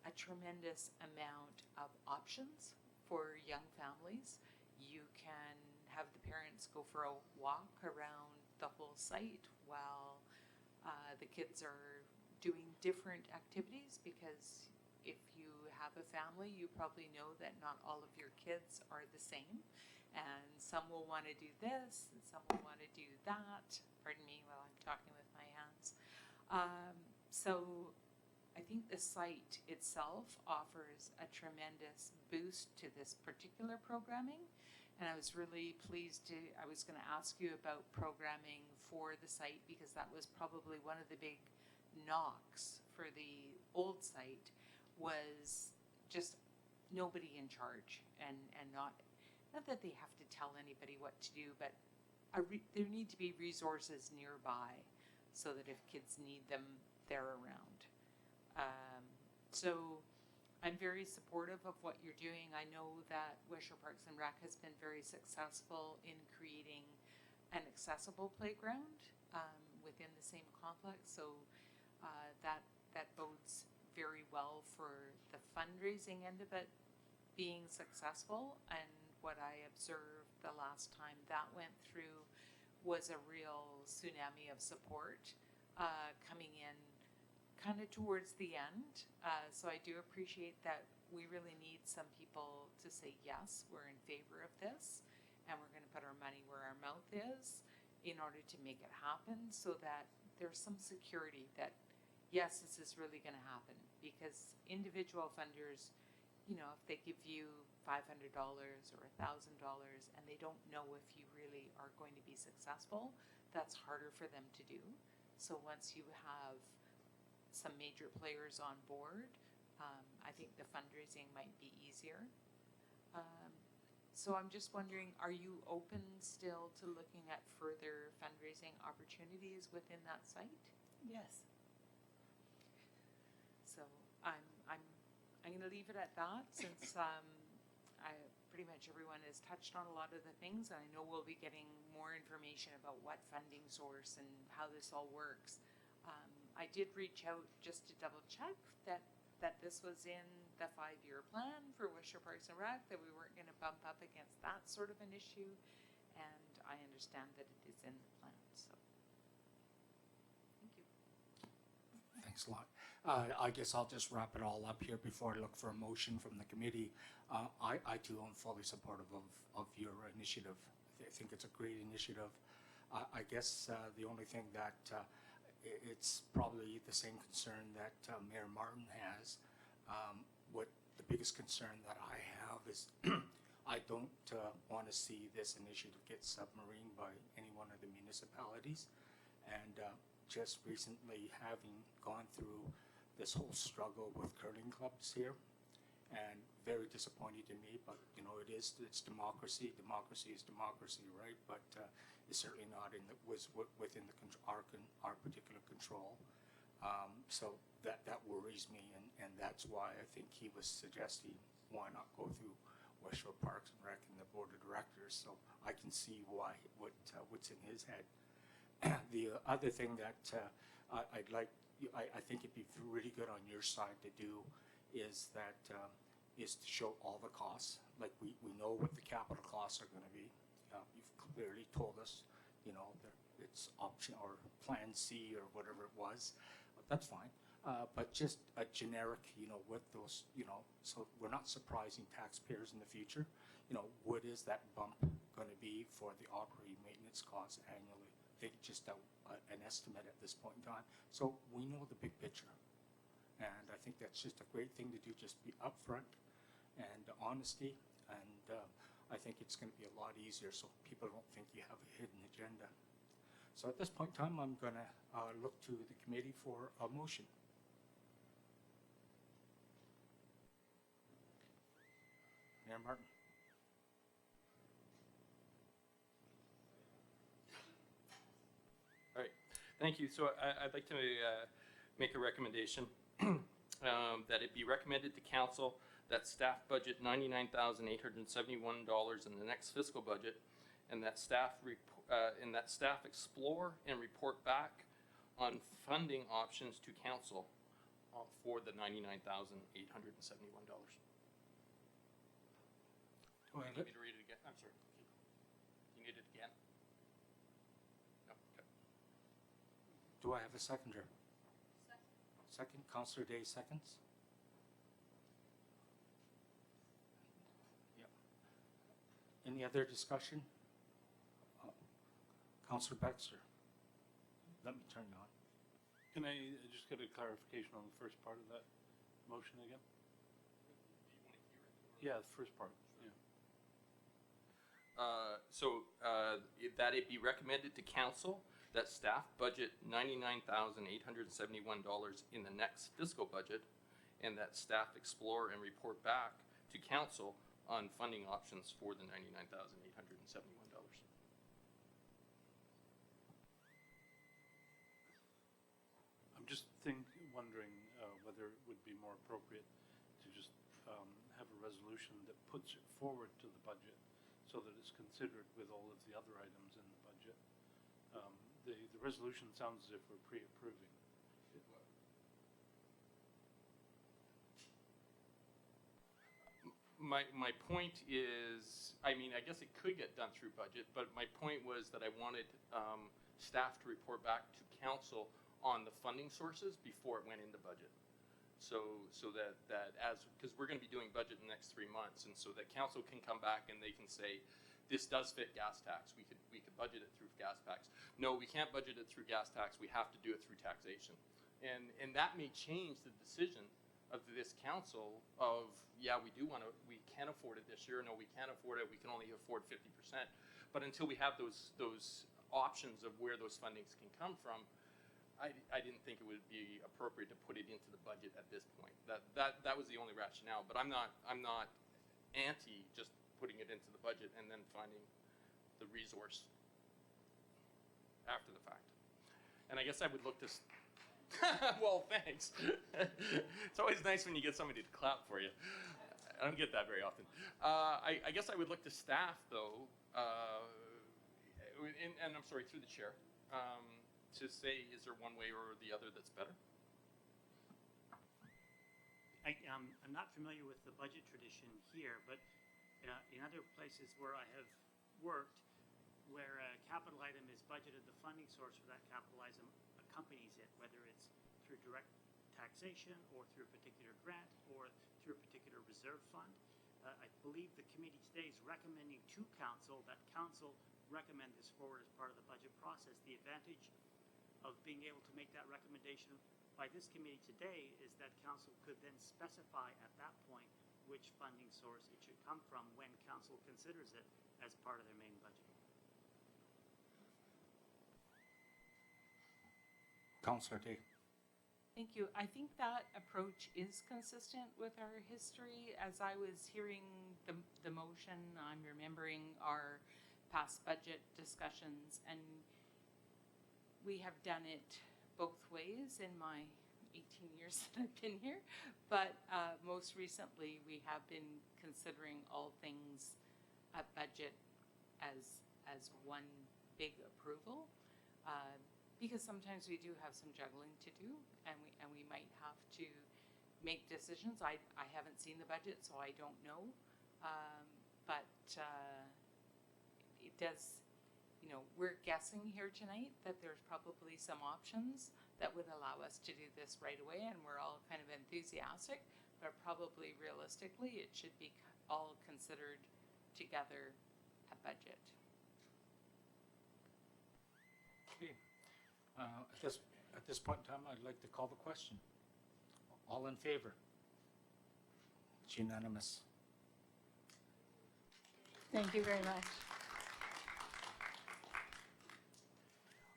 a tremendous amount of options for young families. You can have the parents go for a walk around the whole site while the kids are doing different activities, because if you have a family, you probably know that not all of your kids are the same, and some will want to do this and some will want to do that. Pardon me while I'm talking with my hands. So I think the site itself offers a tremendous boost to this particular programming. And I was really pleased I was going to ask you about programming for the site, because that was probably one of the big knocks for the old site, was just nobody in charge, and not that they have to tell anybody what to do, but there need to be resources nearby so that if kids need them, they're around. So I'm very supportive of what you're doing. I know that Westshore Parks and Rec has been very successful in creating an accessible playground within the same complex. So that bodes very well for the fundraising end of it being successful. And what I observed the last time that went through was a real tsunami of support coming in kind of towards the end. So I do appreciate that we really need some people to say, yes, we're in favor of this, and we're going to put our money where our mouth is in order to make it happen, so that there's some security that, yes, this is really going to happen. Because individual funders, you know, if they give you $500 or $1,000 and they don't know if you really are going to be successful, that's harder for them to do. So once you have some major players on board, I think the fundraising might be easier. So I'm just wondering, are you open still to looking at further fundraising opportunities within that site? Yes. So I'm I'm going to leave it at that since pretty much everyone has touched on a lot of the things. And I know we'll be getting more information about what funding source and how this all works. I did reach out just to double check that this was in the 5-year plan for Westshore Parks and Rec, that we weren't going to bump up against that sort of an issue. And I understand that it is in the plan. So thank you. Thanks a lot. I guess I'll just wrap it all up here before I look for a motion from the committee. I too am fully supportive of your initiative. I think it's a great initiative. I guess the only thing that it's probably the same concern that Mayor Martin has. What the biggest concern that I have is I don't want to see this initiative get submarined by any one of the municipalities. And just recently having gone through this whole struggle with curling clubs here, and very disappointed in me, but you know, it's democracy. Democracy is democracy, right? But it's certainly not within our particular control. So that worries me, and that's why I think he was suggesting why not go through Westshore Parks and Rec and the board of directors. So I can see what's in his head. The other thing that I think it'd be really good on your side to do is to show all the costs. Like we know what the capital costs are going to be. You've clearly told us, you know, it's option or plan C or whatever it was. That's fine. But just a generic, you know, with those, you know, so we're not surprising taxpayers in the future. You know, what is that bump going to be for the operating maintenance costs annually? I think just an estimate at this point in time. So we know the big picture. And I think that's just a great thing to do, just be upfront and honesty. And I think it's going to be a lot easier so people don't think you have a hidden agenda. So at this point in time, I'm going to look to the committee for a motion. Mayor Martin. All right, thank you. So I'd like to make a recommendation that it be recommended to council that staff budget $99,871 in the next fiscal budget, and that staff explore and report back on funding options to council for the $99,871. Do you need me to read it again? I'm sorry. You need it again? No. Okay. Do I have a seconder? Second. Councillor Day seconds. Yeah. Any other discussion? Councillor Baxter. Let me turn you on. Can I just get a clarification on the first part of that motion again? Do you want to hear it? Yeah, the first part. Yeah. That it be recommended to council that staff budget $99,871 in the next fiscal budget, and that staff explore and report back to council on funding options for the $99,871. I'm just wondering whether it would be more appropriate to just have a resolution that puts it forward to the budget so that it's considered with all of the other items in the budget. The resolution sounds as if we're pre-approving. My point is, I mean, I guess it could get done through budget, but my point was that I wanted staff to report back to council on the funding sources before it went into budget. So that because we're going to be doing budget in the next 3 months, and so that council can come back and they can say, this does fit gas tax. We could budget it through gas tax. No, we can't budget it through gas tax. We have to do it through taxation. And that may change the decision of this council of, yeah, we can afford it this year. No, we can't afford it. We can only afford 50%. But until we have those options of where those fundings can come from, I didn't think it would be appropriate to put it into the budget at this point. That was the only rationale. But I'm not anti just putting it into the budget and then finding the resource after the fact. And I guess I would look to Well, thanks. It's always nice when you get somebody to clap for you. I don't get that very often. I guess I would look to staff, though, and I'm sorry, through the chair, to say, is there one way or the other that's better? I'm not familiar with the budget tradition here, but in other places where I have worked, where a capital item is budgeted, the funding source for that capital item accompanies it, whether it's through direct taxation or through a particular grant or through a particular reserve fund. I believe the committee today is recommending to council that council recommend this forward as part of the budget process. The advantage of being able to make that recommendation by this committee today is that council could then specify at that point which funding source it should come from when council considers it as part of their main budget. Councillor Day. Thank you. I think that approach is consistent with our history. As I was hearing the motion, I'm remembering our past budget discussions, and we have done it both ways in my 18 years that I've been here. But most recently, we have been considering all things at budget as one big approval. Because sometimes we do have some juggling to do, and we might have to make decisions. I haven't seen the budget, so I don't know. But it does, we're guessing here tonight that there's probably some options that would allow us to do this right away, and we're all kind of enthusiastic, but probably realistically it should be all considered together at budget. Okay. At this point in time, I'd like to call the question. All in favor? It's unanimous. Thank you very much.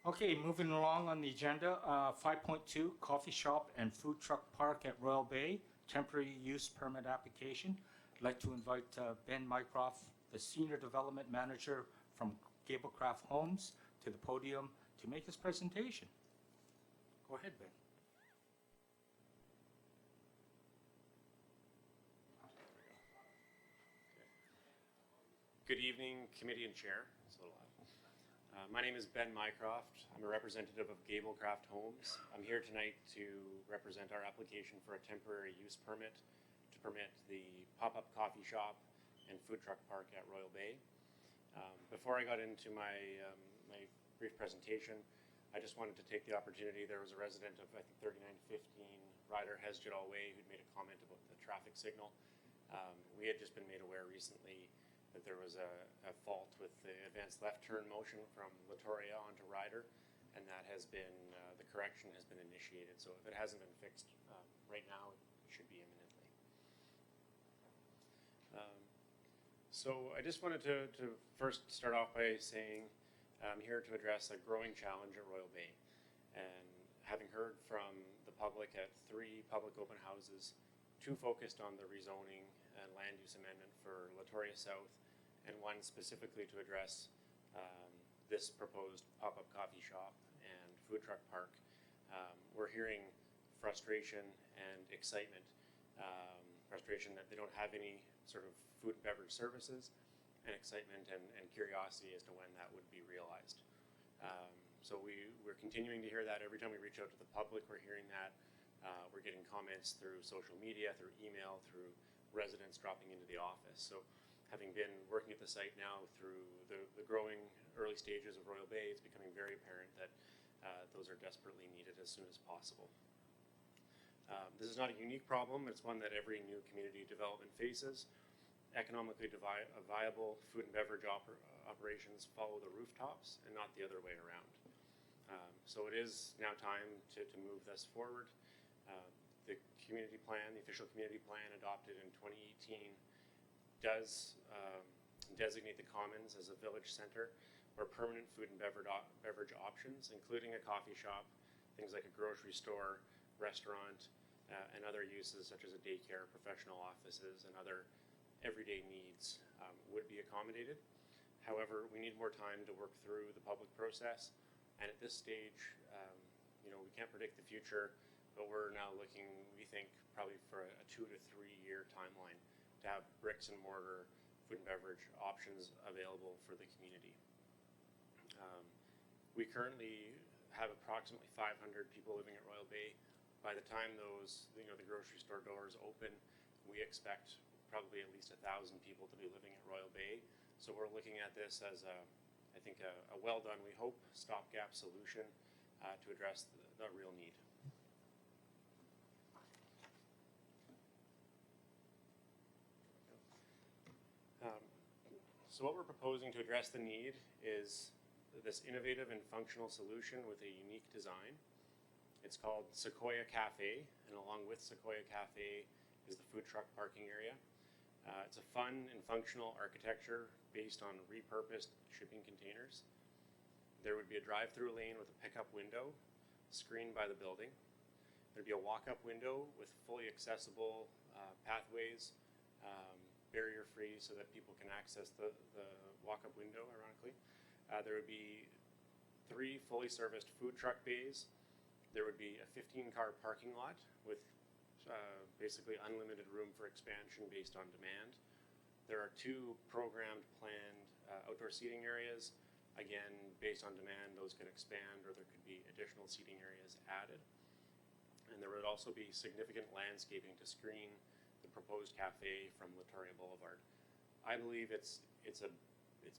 Okay, moving along on the agenda, 5.2, coffee shop and food truck park at Royal Bay, temporary use permit application. I'd like to invite Ben Mycroft, the Senior Development Manager from Gablecraft Homes, to the podium to make his presentation. Go ahead, Ben. Good evening, committee and chair. It's a little loud. My name is Ben Mycroft. I'm a representative of Gablecraft Homes. I'm here tonight to represent our application for a temporary use permit to permit the pop-up coffee shop and food truck park at Royal Bay. Before I got into my brief presentation, I just wanted to take the opportunity. There was a resident of, I think, 3915 Ryder Hesjedal Way who'd made a comment about the traffic signal. We had just been made aware recently that there was a fault with the advanced left turn motion from Latoria onto Ryder, and that has been, the correction has been initiated. So if it hasn't been fixed right now, it should be imminently. So I just wanted to first start off by saying I'm here to address a growing challenge at Royal Bay. And having heard from the public at 3 public open houses, 2 focused on the rezoning and land use amendment for Latoria South, and 1 specifically to address this proposed pop-up coffee shop and food truck park, we're hearing frustration and excitement. Frustration that they don't have any sort of food and beverage services, and excitement and curiosity as to when that would be realized. So we're continuing to hear that every time we reach out to the public. We're hearing that. We're getting comments through social media, through email, through residents dropping into the office. So having been working at the site now through the growing early stages of Royal Bay, it's becoming very apparent that those are desperately needed as soon as possible. This is not a unique problem. It's one that every new community development faces. Economically viable food and beverage operations follow the rooftops and not the other way around. So it is now time to move this forward. The community plan, the official community plan adopted in 2018 does designate the commons as a village center where permanent food and beverage options, including a coffee shop, things like a grocery store, restaurant, and other uses such as a daycare, professional offices, and other everyday needs would be accommodated. However, we need more time to work through the public process, and at this stage, we can't predict the future, but we're now looking, we think, probably for a 2 to 3 year timeline to have bricks and mortar food and beverage options available for the community. We currently have approximately 500 people living at Royal Bay. By the time those, the grocery store doors open, we expect probably at least 1,000 people to be living at Royal Bay. So we're looking at this as I think a well done, we hope, stopgap solution to address the real need. So what we're proposing to address the need is this innovative and functional solution with a unique design. It's called Sequoia Cafe, and along with Sequoia Cafe is the food truck parking area. It's a fun and functional architecture based on repurposed shipping containers. There would be a drive-through lane with a pickup window screened by the building. There'd be a walk-up window with fully accessible pathways, barrier-free so that people can access the walk-up window, ironically. There would be 3 fully serviced food truck bays. There would be a 15-car parking lot with basically unlimited room for expansion based on demand. There are 2 programmed, planned outdoor seating areas. Again, based on demand, those could expand or there could be additional seating areas added. And there would also be significant landscaping to screen the proposed cafe from Latoria Boulevard. I believe it's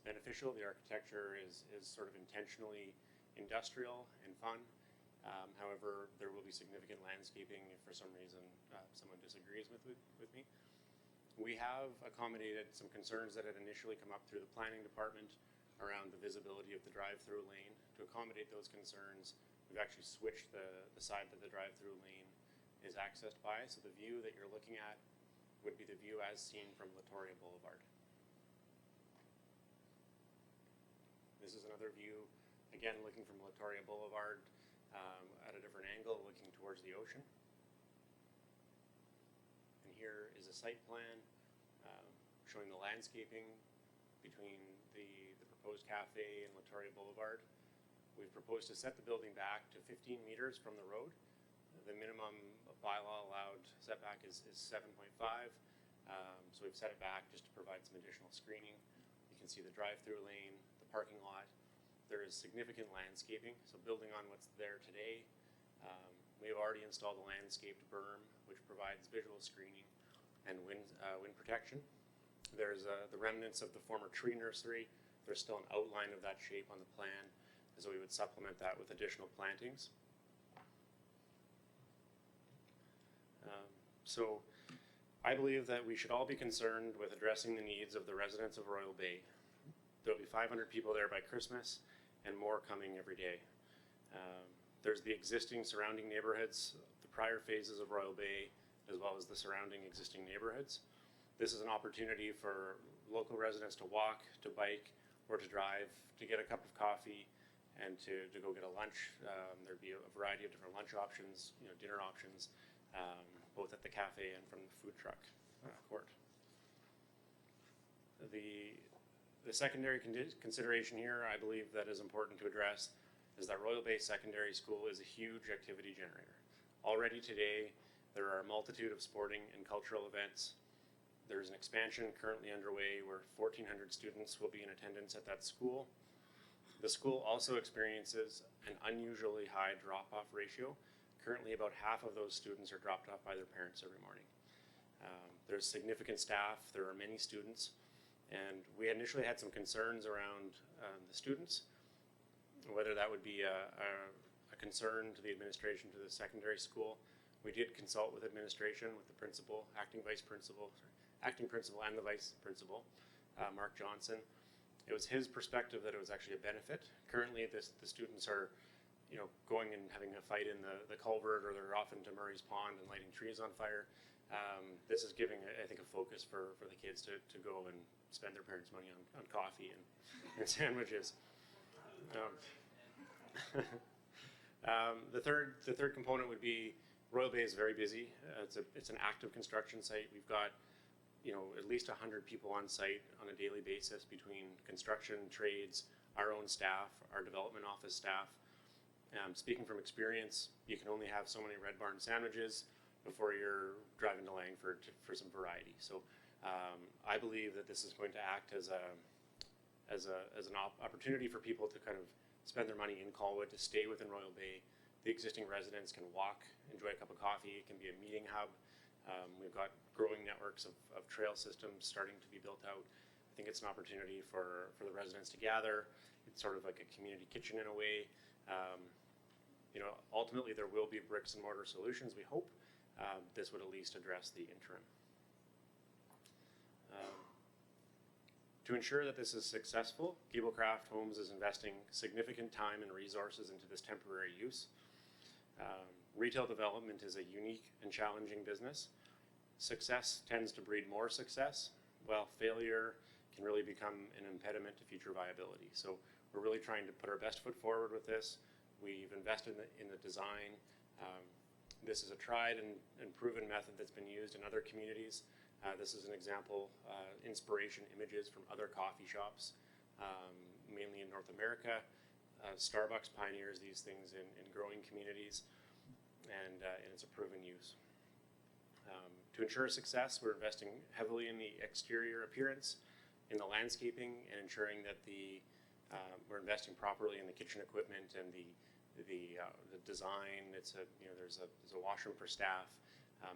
beneficial. The architecture is sort of intentionally industrial and fun. However, there will be significant landscaping if for some reason someone disagrees with me. We have accommodated some concerns that had initially come up through the planning department around the visibility of the drive-through lane. To accommodate those concerns, we've actually switched the side that the drive-through lane is accessed by. So the view that you're looking at would be the view as seen from Latoria Boulevard. This is another view, again looking from Latoria Boulevard at a different angle, looking towards the ocean. And here is a site plan showing the landscaping between the proposed cafe and Latoria Boulevard. We've proposed to set the building back to 15 meters from the road. The minimum bylaw allowed setback is 7.5, so we've set it back just to provide some additional screening. You can see the drive-through lane, the parking lot. There is significant landscaping, so building on what's there today, we have already installed a landscaped berm which provides visual screening and wind protection. There's the remnants of the former tree nursery. There's still an outline of that shape on the plan, so we would supplement that with additional plantings. So I believe that we should all be concerned with addressing the needs of the residents of Royal Bay. There'll be 500 people there by Christmas and more coming every day. There's the existing surrounding neighborhoods, the prior phases of Royal Bay, as well as the surrounding existing neighborhoods. This is an opportunity for local residents to walk, to bike, or to drive, to get a cup of coffee, and to go get a lunch. There'd be a variety of different lunch options, dinner options, both at the cafe and from the food truck court. The secondary consideration here, I believe, that is important to address is that Royal Bay Secondary School is a huge activity generator. Already today, there are a multitude of sporting and cultural events. There's an expansion currently underway where 1,400 students will be in attendance at that school. The school also experiences an unusually high drop-off ratio. Currently, about half of those students are dropped off by their parents every morning. There's significant staff, there are many students, and we initially had some concerns around the students, whether that would be a concern to the administration, to the secondary school. We did consult with administration, with the principal, acting principal, and the vice principal, Mark Johnson. It was his perspective that it was actually a benefit. Currently, the students are going and having a fight in the culvert, or they're off into Murray's Pond and lighting trees on fire. This is giving, I think, a focus for the kids to go and spend their parents' money on coffee and sandwiches. The third component would be Royal Bay is very busy. It's an active construction site. We've got at least 100 people on site on a daily basis between construction, trades, our own staff, our development office staff. Speaking from experience, you can only have so many Red Barn sandwiches before you're driving to Langford for some variety. So I believe that this is going to act as an opportunity for people to kind of spend their money in Colwood, to stay within Royal Bay. The existing residents can walk, enjoy a cup of coffee. It can be a meeting hub. We've got growing networks of trail systems starting to be built out. I think it's an opportunity for the residents to gather. It's sort of like a community kitchen in a way. You know, ultimately there will be bricks and mortar solutions, we hope. This would at least address the interim. To ensure that this is successful, Gablecraft Homes is investing significant time and resources into this temporary use. Retail development is a unique and challenging business. Success tends to breed more success, while failure can really become an impediment to future viability. So we're really trying to put our best foot forward with this. We've invested in the design. This is a tried and proven method that's been used in other communities. This is an example, inspiration images from other coffee shops, mainly in North America. Starbucks pioneers these things in growing communities, and it's a proven use. To ensure success, we're investing heavily in the exterior appearance, in the landscaping, and ensuring that we're investing properly in the kitchen equipment and the design. It's there's a washroom for staff.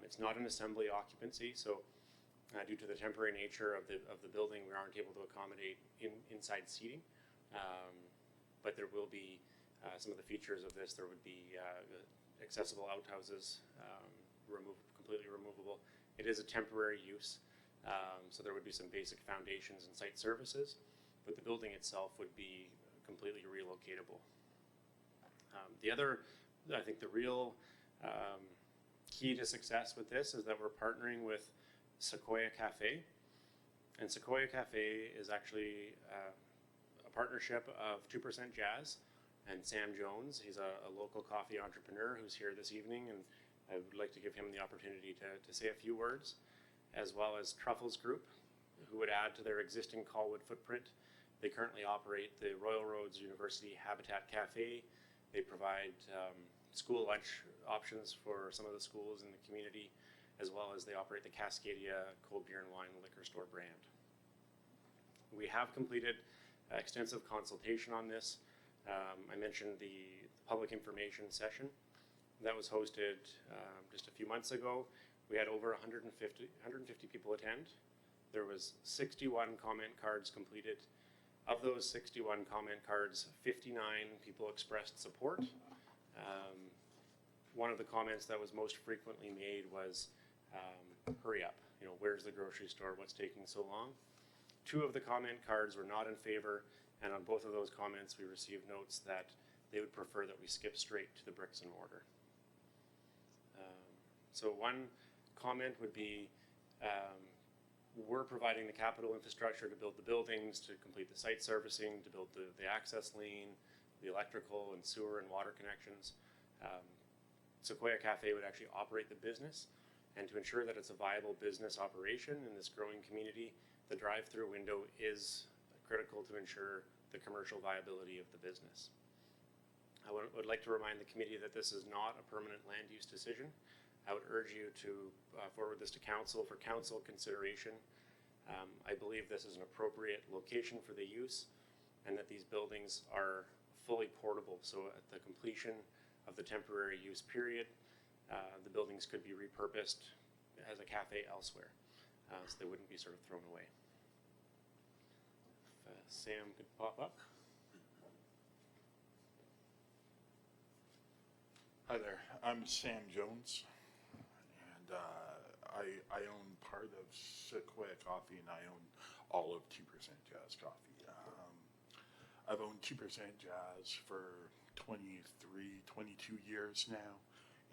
It's not an assembly occupancy, so due to the temporary nature of the building, we aren't able to accommodate inside seating. But there will be some of the features of this. There would be accessible outhouses, completely removable. It is a temporary use, so there would be some basic foundations and site services, but the building itself would be completely relocatable. I think the real key to success with this is that we're partnering with Sequoia Cafe, and Sequoia Cafe is actually a partnership of 2% Jazz and Sam Jones. He's a local coffee entrepreneur who's here this evening, and I would like to give him the opportunity to say a few words, as well as Truffles Group, who would add to their existing Colwood footprint. They currently operate the Royal Roads University Habitat Cafe. They provide school lunch options for some of the schools in the community, as well as they operate the Cascadia Cold Beer and Wine Liquor Store brand. We have completed extensive consultation on this. I mentioned the public information session that was hosted just a few months ago. We had over 150 people attend. There was 61 comment cards completed. Of those 61 comment cards, 59 people expressed support. One of the comments that was most frequently made was, hurry up, where's the grocery store, what's taking so long? 2 of the comment cards were not in favor, and on both of those comments we received notes that they would prefer that we skip straight to the bricks and mortar. So one comment would be, we're providing the capital infrastructure to build the buildings, to complete the site servicing, to build the access lane, the electrical and sewer and water connections. Sequoia Cafe would actually operate the business, and to ensure that it's a viable business operation in this growing community, the drive-through window is critical to ensure the commercial viability of the business. I would like to remind the committee that this is not a permanent land use decision. I would urge you to forward this to council for council consideration. I believe this is an appropriate location for the use, and that these buildings are fully portable. So at the completion of the temporary use period, the buildings could be repurposed as a cafe elsewhere, so they wouldn't be sort of thrown away. If Sam could pop up. Hi there, I'm Sam Jones, and I own part of Sequoia Coffee, and I own all of 2% Jazz Coffee. I've owned 2% Jazz for 22 years now,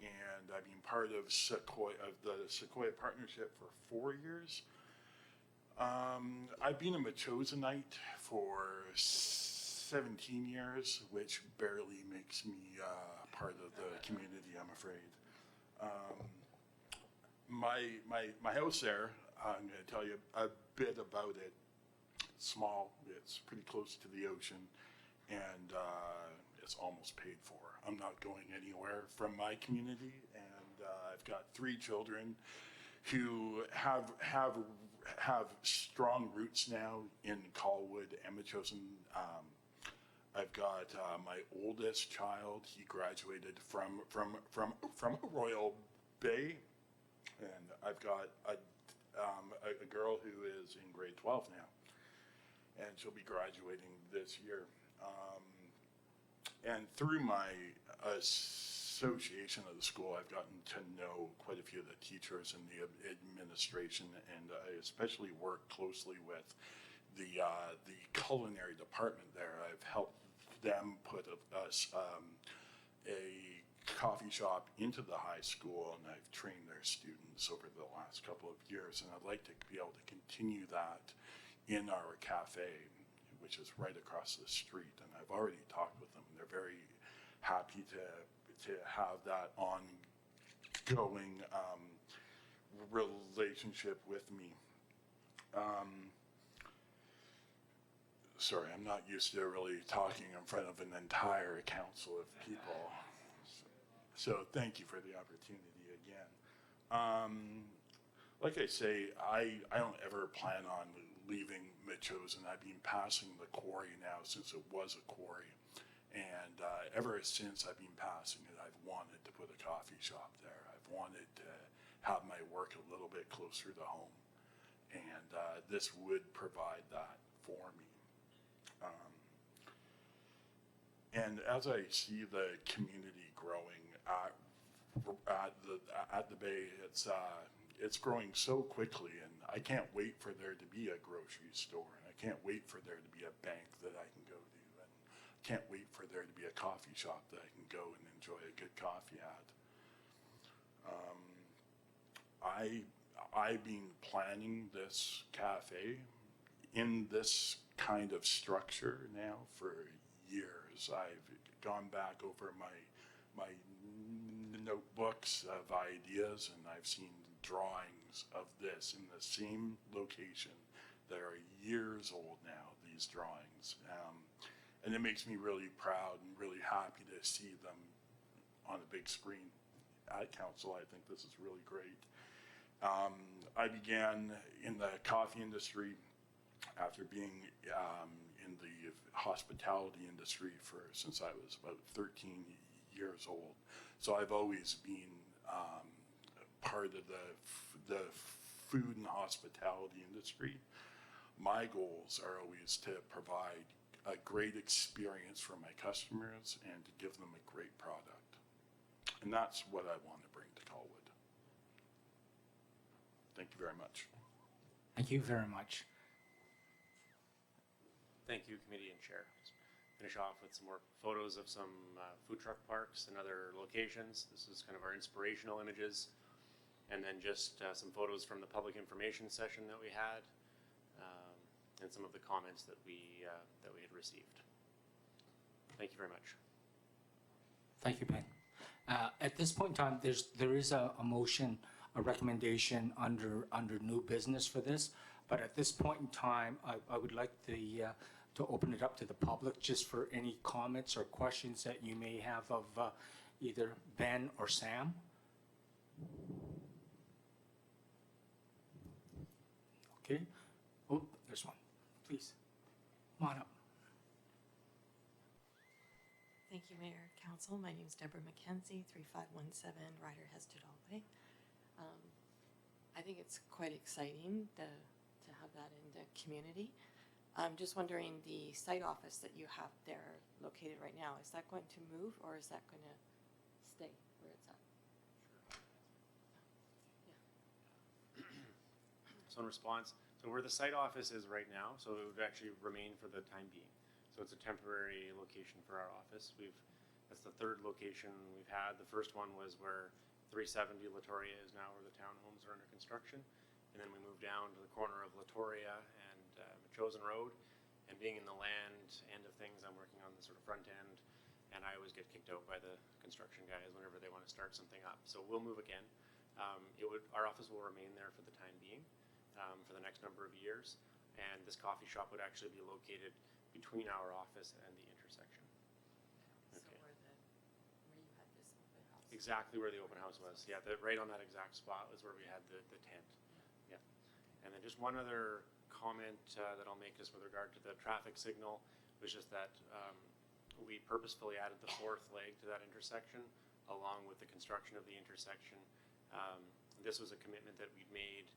and I've been part of the Sequoia partnership for 4 years. I've been a Machosonite for 17 years, which barely makes me part of the community, I'm afraid. My house there, I'm going to tell you a bit about it. It's small, it's pretty close to the ocean, and is almost paid for. I'm not going anywhere from my community, and I've got 3 children who have strong roots now in Colwood and Metchosin. I've got my oldest child. He graduated from Royal Bay, and I've got a girl who is in grade 12 now, and she'll be graduating this year. And through my association of the school, I've gotten to know quite a few of the teachers and the administration, and I especially work closely with the culinary department there. I've helped them put a coffee shop into the high school, and I've trained their students over the last couple of years, and I'd like to be able to continue that in our cafe, which is right across the street. And I've already talked with them. They're very happy to have that ongoing relationship with me. Sorry, I'm not used to really talking in front of an entire council of people. So thank you for the opportunity again. Like I say, I don't ever plan on leaving Metchosin. I've been passing the quarry now since it was a quarry. And ever since I've been passing it, I've wanted to put a coffee shop there. I've wanted to have my work a little bit closer to home. And this would provide that for me. And as I see the community growing at the Bay, it's growing so quickly, and I can't wait for there to be a grocery store, and I can't wait for there to be a bank that I can go to, and I can't wait for there to be a coffee shop that I can go and enjoy a good coffee at. I've been planning this cafe in this kind of structure now for years. I've gone back over my notebooks of ideas, and I've seen drawings of this in the same location that are years old now, these drawings. And it makes me really proud and really happy to see them on a big screen at council. I think this is really great. I began in the coffee industry after being in the hospitality industry since I was about 13 years old. So I've always been part of the food and hospitality industry. My goals are always to provide a great experience for my customers and to give them a great product. And that's what I want to bring to Colwood. Thank you very much. Thank you very much. Thank you, committee and chair. Let's finish off with some more photos of some food truck parks and other locations. This is kind of our inspirational images. And then just some photos from the public information session that we had, and some of the comments that we had received. Thank you very much. Thank you, Ben. At this point in time, there is a motion, a recommendation under new business for this. But at this point in time, I would like to open it up to the public just for any comments or questions that you may have of either Ben or Sam. Okay. Oh, there's one. Please, come on up. Thank you, Mayor, Council. My name is Deborah McKenzie, 3517 Ryder Hested Allway. I think it's quite exciting to have that in the community. I'm just wondering, the site office that you have there located right now, is that going to move or is that going to stay where it's at? So in response, so where the site office is right now, so it would actually remain for the time being. So it's a temporary location for our office. That's the third location we've had. The first one was where 370 Latoria is now, where the townhomes are under construction. And then we moved down to the corner of Latoria and Metchosin Road. And being in the land end of things, I'm working on the sort of front end, and I always get kicked out by the construction guys whenever they want to start something up. So we'll move again. Our office will remain there for the time being, for the next number of years. And this coffee shop would actually be located between our office and the intersection. Exactly where the open house was. Yeah, right on that exact spot was where we had the tent. Yeah. And then just one other comment that I'll make is with regard to the traffic signal, was just that we purposefully added the fourth leg to that intersection along with the construction of the intersection. This was a commitment that we'd made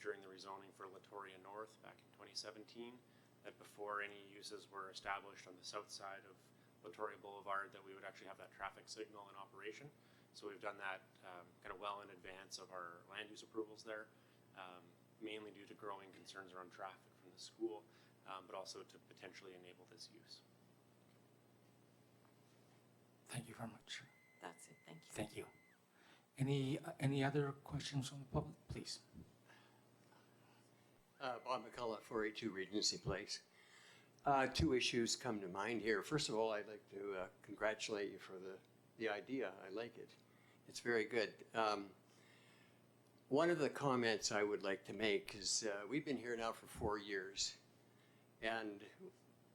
during the rezoning for Latoria North back in 2017, that before any uses were established on the south side of Latoria Boulevard, that we would actually have that traffic signal in operation. So we've done that kind of well in advance of our land use approvals there, mainly due to growing concerns around traffic from the school, but also to potentially enable this use. Thank you very much. That's it, thank you. Thank you. Any other questions from the public, please? Bob McCullough, 482 Regency Place. Two issues come to mind here. First of all, I'd like to congratulate you for the idea. I like it. It's very good. One of the comments I would like to make is we've been here now for 4 years, and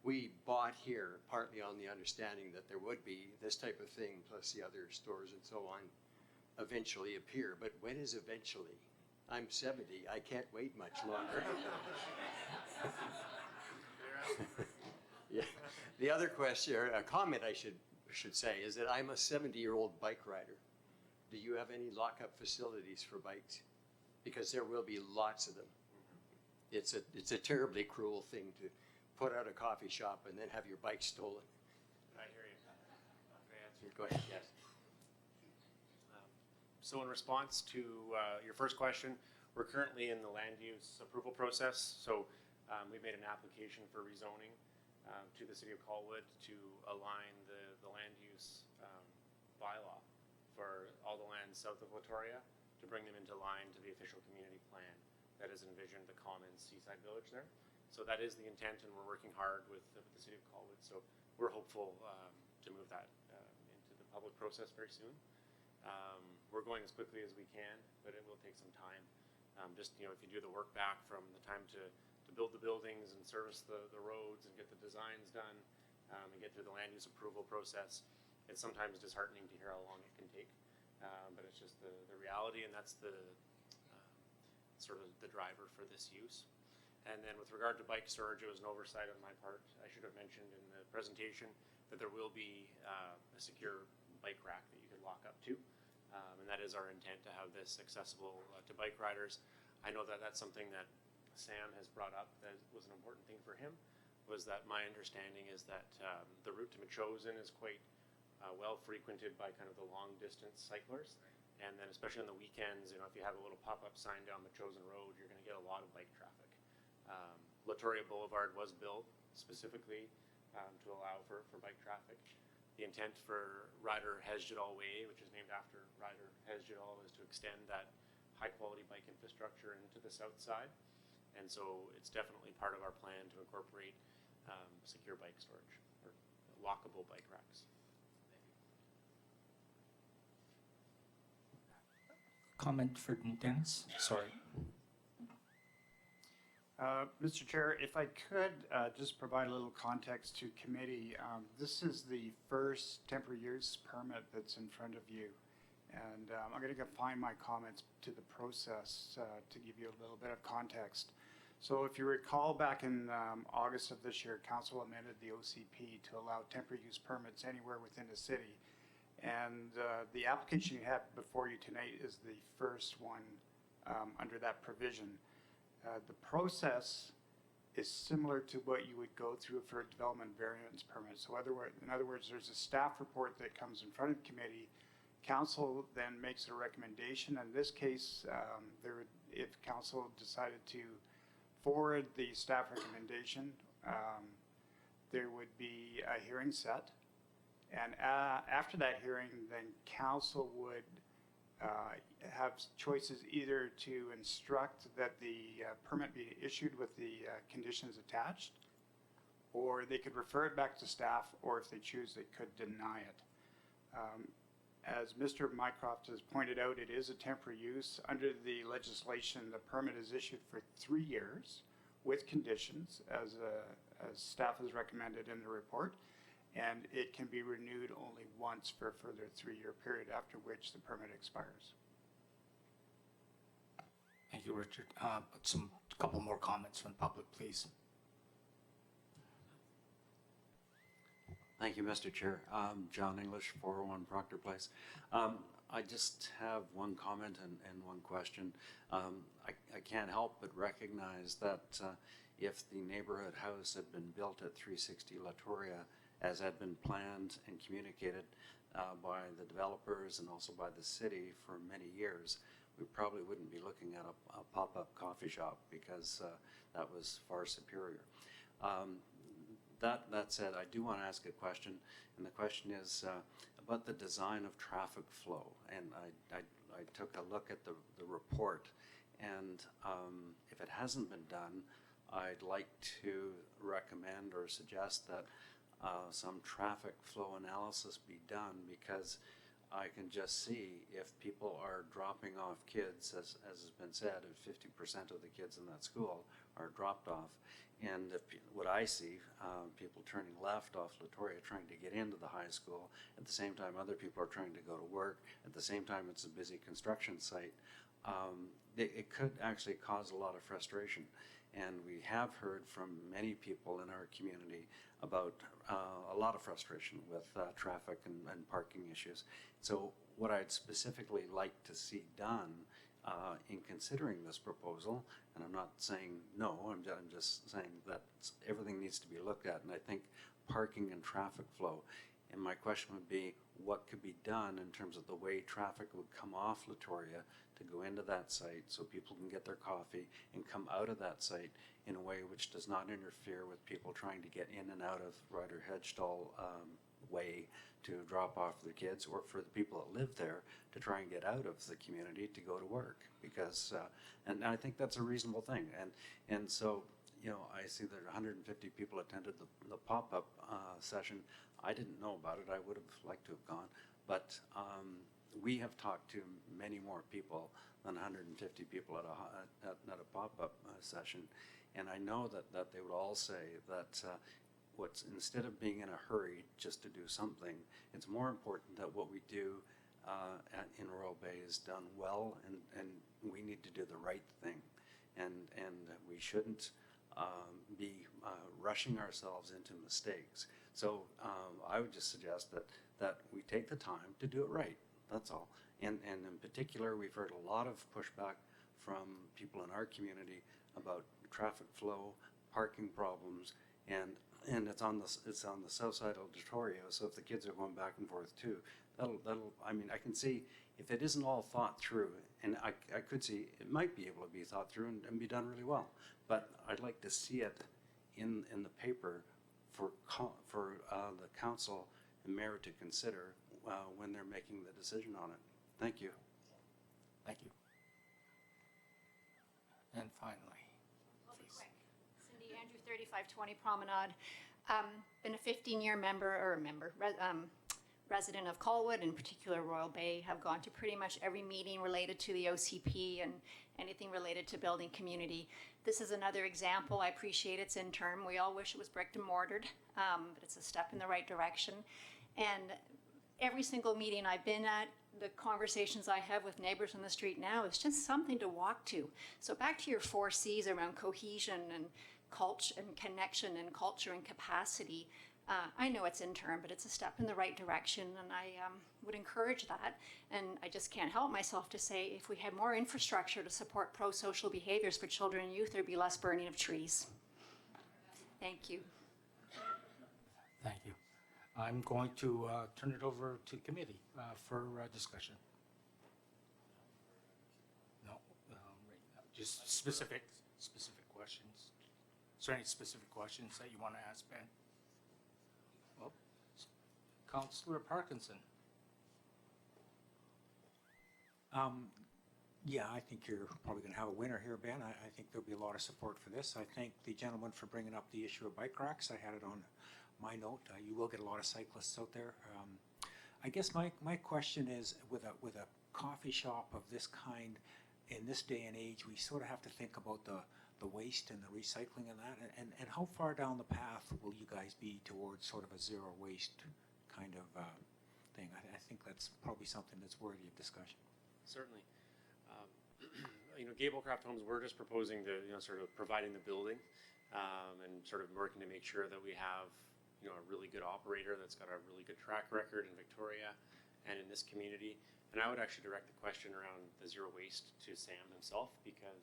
we bought here partly on the understanding that there would be this type of thing, plus the other stores and so on, eventually appear. But when is eventually? I'm 70. I can't wait much longer. Yeah. The other question, or a comment I should say, is that I'm a 70-year-old bike rider. Do you have any lockup facilities for bikes? Because there will be lots of them. It's a terribly cruel thing to put out a coffee shop and then have your bike stolen. I hear you. Okay, answer. Go ahead. Yes. So in response to your first question, we're currently in the land use approval process. So we made an application for rezoning to the City of Colwood to align the land use bylaw for all the lands south of Latoria, to bring them into line to the official community plan that has envisioned the Commons Seaside Village there. So that is the intent, and we're working hard with the City of Colwood. So we're hopeful to move that into the public process very soon. We're going as quickly as we can, but it will take some time. Just, if you do the work back from the time to build the buildings and service the roads and get the designs done and get through the land use approval process, it's sometimes disheartening to hear how long it can take. But it's just the reality, and that's the sort of the driver for this use. And then with regard to bike storage, it was an oversight on my part. I should have mentioned in the presentation that there will be a secure bike rack that you can lock up to. And that is our intent, to have this accessible to bike riders. I know that that's something that Sam has brought up that was an important thing for him, was that my understanding is that the route to Machosen is quite well frequented by kind of the long distance cyclers. And then especially on the weekends, if you have a little pop-up sign down Machosen Road, you're going to get a lot of bike traffic. Latoria Boulevard was built specifically to allow for bike traffic. The intent for Ryder Hesjedal Way, which is named after Ryder Hesjedal, is to extend that high-quality bike infrastructure into the south side. And so it's definitely part of our plan to incorporate secure bike storage, or lockable bike racks. Comment for Dennis? Sorry. Mr. Chair, if I could just provide a little context to committee. This is the first temporary use permit that's in front of you. And I'm going to confine my comments to the process to give you a little bit of context. So if you recall, back in August of this year, Council amended the OCP to allow temporary use permits anywhere within the city. And the application you have before you tonight is the first one under that provision. The process is similar to what you would go through for a development variance permit. So in other words, there's a staff report that comes in front of the committee. Council then makes a recommendation. In this case, if council decided to forward the staff recommendation, there would be a hearing set. And after that hearing, then council would have choices either to instruct that the permit be issued with the conditions attached, or they could refer it back to staff, or if they choose, they could deny it. As Mr. Mycroft has pointed out, it is a temporary use. Under the legislation, the permit is issued for 3 years with conditions, as staff has recommended in the report. and it can be renewed only once for a further 3-year period, after which the permit expires. Thank you, Richard. A couple more comments from the public, please. Thank you, Mr. Chair. John English, 401 Proctor Place. I just have one comment and one question. I can't help but recognize that if the neighborhood house had been built at 360 Latoria, as had been planned and communicated by the developers and also by the city for many years, we probably wouldn't be looking at a pop-up coffee shop, because that was far superior. That said, I do want to ask a question, and the question is about the design of traffic flow. And I took a look at the report, and if it hasn't been done, I'd like to recommend or suggest that some traffic flow analysis be done, because I can just see if people are dropping off kids, as has been said, if 50% of the kids in that school are dropped off, and if what I see, people turning left off Latoria trying to get into the high school, at the same time other people are trying to go to work, at the same time it's a busy construction site, it could actually cause a lot of frustration. And we have heard from many people in our community about a lot of frustration with traffic and parking issues. So what I'd specifically like to see done in considering this proposal, and I'm not saying no, I'm just saying that everything needs to be looked at, and I think parking and traffic flow. And my question would be, what could be done in terms of the way traffic would come off Latoria to go into that site, so people can get their coffee and come out of that site in a way which does not interfere with people trying to get in and out of Ryder Hedgestall way to drop off their kids, or for the people that live there to try and get out of the community to go to work. Because, and I think that's a reasonable thing. And so, you know, I see that 150 people attended the pop-up session. I didn't know about it. I would have liked to have gone. But we have talked to many more people than 150 people at a pop-up session. And I know that they would all say that instead of being in a hurry just to do something, it's more important that what we do in Royal Bay is done well, and we need to do the right thing. And we shouldn't be rushing ourselves into mistakes. So I would just suggest that we take the time to do it right. That's all. And in particular, we've heard a lot of pushback from people in our community about traffic flow, parking problems, and it's on the south side of Latoria. So if the kids are going back and forth too, that'll I mean, I can see if it isn't all thought through, and I could see it might be able to be thought through and be done really well. But I'd like to see it in the paper for the council and mayor to consider when they're making the decision on it. Thank you. Thank you. And finally, I'll be quick. Cindy Andrew, 3520 Promenade. Been a 15-year resident of Colwood, in particular Royal Bay. Have gone to pretty much every meeting related to the OCP and anything related to building community. This is another example. I appreciate it's in term. We all wish it was brick and mortared, but it's a step in the right direction. And every single meeting I've been at, the conversations I have with neighbors on the street now, is just something to walk to. So back to your 4 C's around cohesion and culture and connection and culture and capacity. I know it's in term, but it's a step in the right direction, and I would encourage that. And I just can't help myself to say, if we had more infrastructure to support pro-social behaviors for children and youth, there'd be less burning of trees. Thank you. thank you. I'm going to turn it over to committee for discussion. No, right now, just specific questions. Is there any specific questions that you want to ask, Ben? Well, Councillor Parkinson. Yeah, I think you're probably going to have a winner here, Ben. I think there'll be a lot of support for this. I thank the gentleman for bringing up the issue of bike racks. I had it on my note. You will get a lot of cyclists out there. I guess my question is, with a coffee shop of this kind, in this day and age, we sort of have to think about the the waste and the recycling of that? And how far down the path will you guys be towards sort of a zero waste kind of thing? I think that's probably something that's worthy of discussion. Certainly. Gablecraft Homes, we're just proposing to, sort of providing the building and sort of working to make sure that we have, a really good operator that's got a really good track record in Victoria and in this community. And I would actually direct the question around the zero waste to Sam himself, because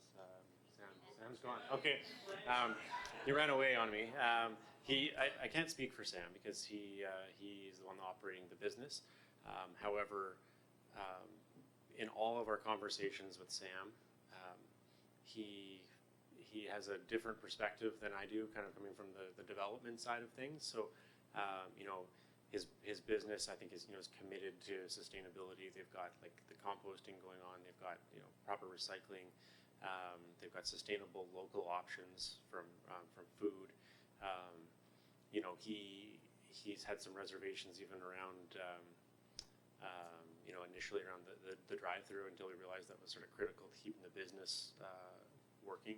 Sam's gone. Okay, he ran away on me. I can't speak for Sam because he's the one operating the business. However, in all of our conversations with Sam, he has a different perspective than I do, kind of coming from the development side of things. So, his business, I think, is committed to sustainability. They've got like the composting going on. They've got proper recycling. They've got sustainable local options from food. He's had some reservations even around initially around the drive-through, until we realized that was sort of critical to keeping the business working.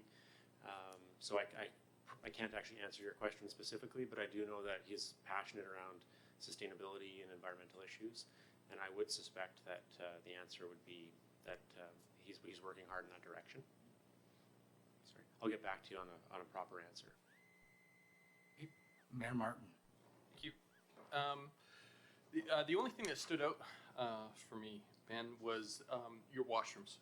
So I can't actually answer your question specifically, but I do know that he's passionate around sustainability and environmental issues, and I would suspect that the answer would be that he's working hard in that direction. Sorry, I'll get back to you on a proper answer. Mayor Martin. Thank you. The only thing that stood out for me, Ben, was your washrooms.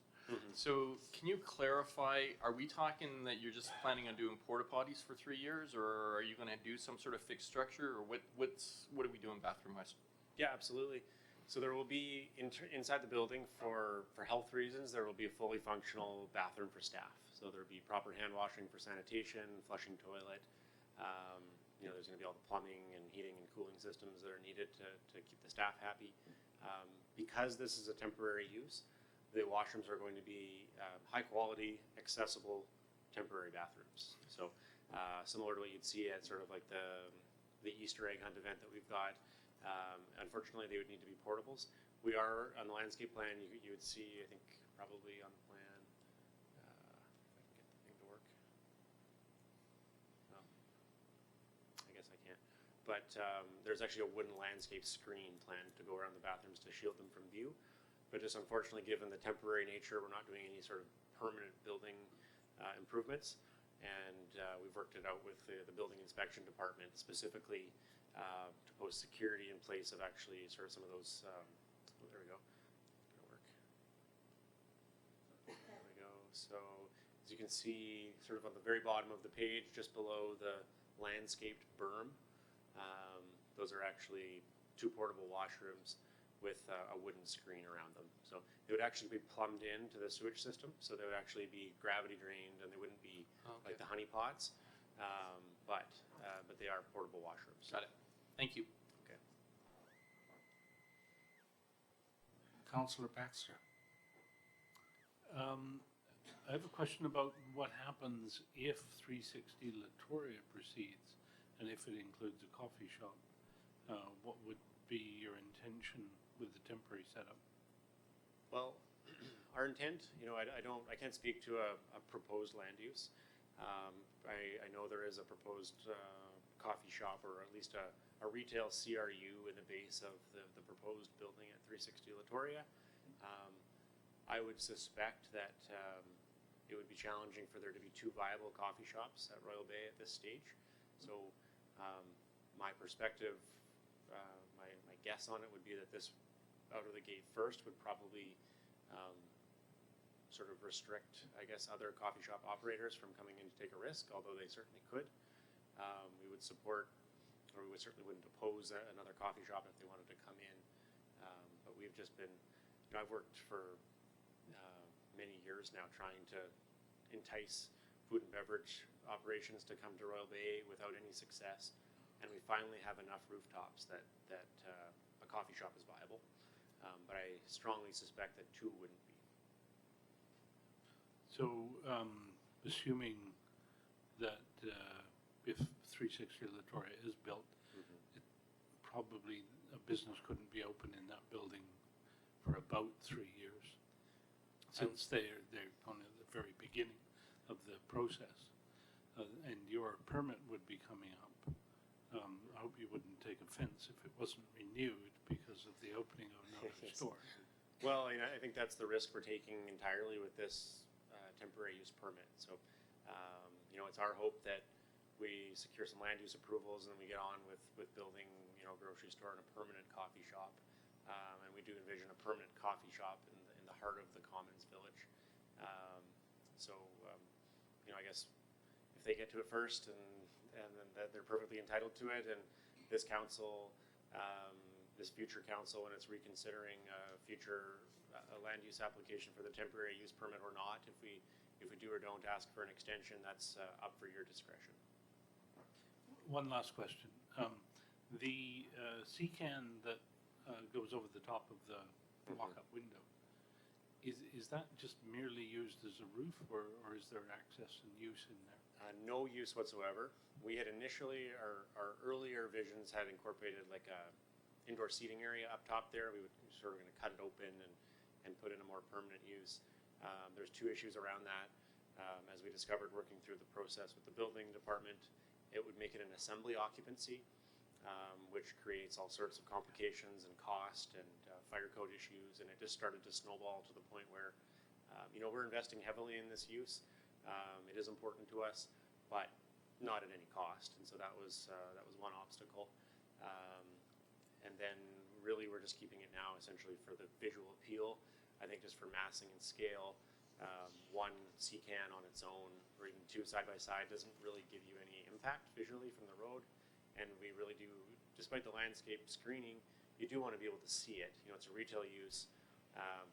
So can you clarify, are we talking that you're just planning on doing porta potties for 3 years, or are you going to do some sort of fixed structure, or what are we doing bathroom wise? Yeah, absolutely. So there will be inside the building for health reasons, there will be a fully functional bathroom for staff. So there'll be proper hand washing for sanitation, flushing toilet. There's going to be all the plumbing and heating and cooling systems that are needed to keep the staff happy. Because this is a temporary use, the washrooms are going to be high quality, accessible, temporary bathrooms. So similar to what you'd see at sort of like the Easter egg hunt event that we've got. Unfortunately, they would need to be portables. We are on the landscape plan. You would see, I think, probably on the plan. If I can get the thing to work. No, I guess I can't. But there's actually a wooden landscape screen planned to go around the bathrooms to shield them from view. But just unfortunately, given the temporary nature, we're not doing any sort of permanent building improvements. And we've worked it out with the building inspection department specifically to post security in place of actually sort of some of those. There we go. It's gonna work. There we go. So as you can see, sort of on the very bottom of the page, just below the landscaped berm, those are actually 2 portable washrooms with a wooden screen around them. So they would actually be plumbed into the sewage system. So they would actually be gravity drained, and they wouldn't be like the honey pots. But they are portable washrooms. Got it. Thank you. Okay. Councillor Baxter. I have a question about what happens if 360 Latoria proceeds, and if it includes a coffee shop. What would be your intention with the temporary setup? Well, our intent, I can't speak to a proposed land use. I know there is a proposed coffee shop, or at least a retail CRU in the base of the proposed building at 360 Latoria. I would suspect that it would be challenging for there to be 2 viable coffee shops at Royal Bay at this stage. So my perspective, my guess on it would be that this out of the gate first would probably sort of restrict, I guess, other coffee shop operators from coming in to take a risk, although they certainly could. We would support, or we certainly wouldn't oppose another coffee shop if they wanted to come in. But we've just been, I've worked for many years now trying to entice food and beverage operations to come to Royal Bay without any success. And we finally have enough rooftops that a coffee shop is viable. But I strongly suspect that 2 wouldn't be. So, assuming that if 360 Latoria is built, probably a business couldn't be open in that building for about 3 years, since they're on at the very beginning. of the process. And your permit would be coming up. I hope you wouldn't take offense if it wasn't renewed because of the opening of another store. Well, I think that's the risk we're taking entirely with this temporary use permit. So, it's our hope that we secure some land use approvals and then we get on with building, a grocery store and a permanent coffee shop. And we do envision a permanent coffee shop in the heart of the Commons Village. I guess if they get to it first and then that they're perfectly entitled to it, and this council, this future council, when it's reconsidering a future land use application for the temporary use permit or not, if we do or don't ask for an extension, that's up for your discretion. One last question. The C-can that goes over the top of the walk-up window, is that just merely used as a roof, or is there access and use in there? No use whatsoever. We had initially, our earlier visions had incorporated like a indoor seating area up top there. We were sort of going to cut it open and put in a more permanent use. There's two issues around that. As we discovered working through the process with the building department, it would make it an assembly occupancy, which creates all sorts of complications and cost and fire code issues, and it just started to snowball to the point where, we're investing heavily in this use. It is important to us, but not at any cost, and so that was one obstacle. And then really we're just keeping it now essentially for the visual appeal. I think just for massing and scale, one C-can on its own or even two side by side doesn't really give you any impact visually from the road. And we really do, despite the landscape screening, you do want to be able to see it. It's a retail use.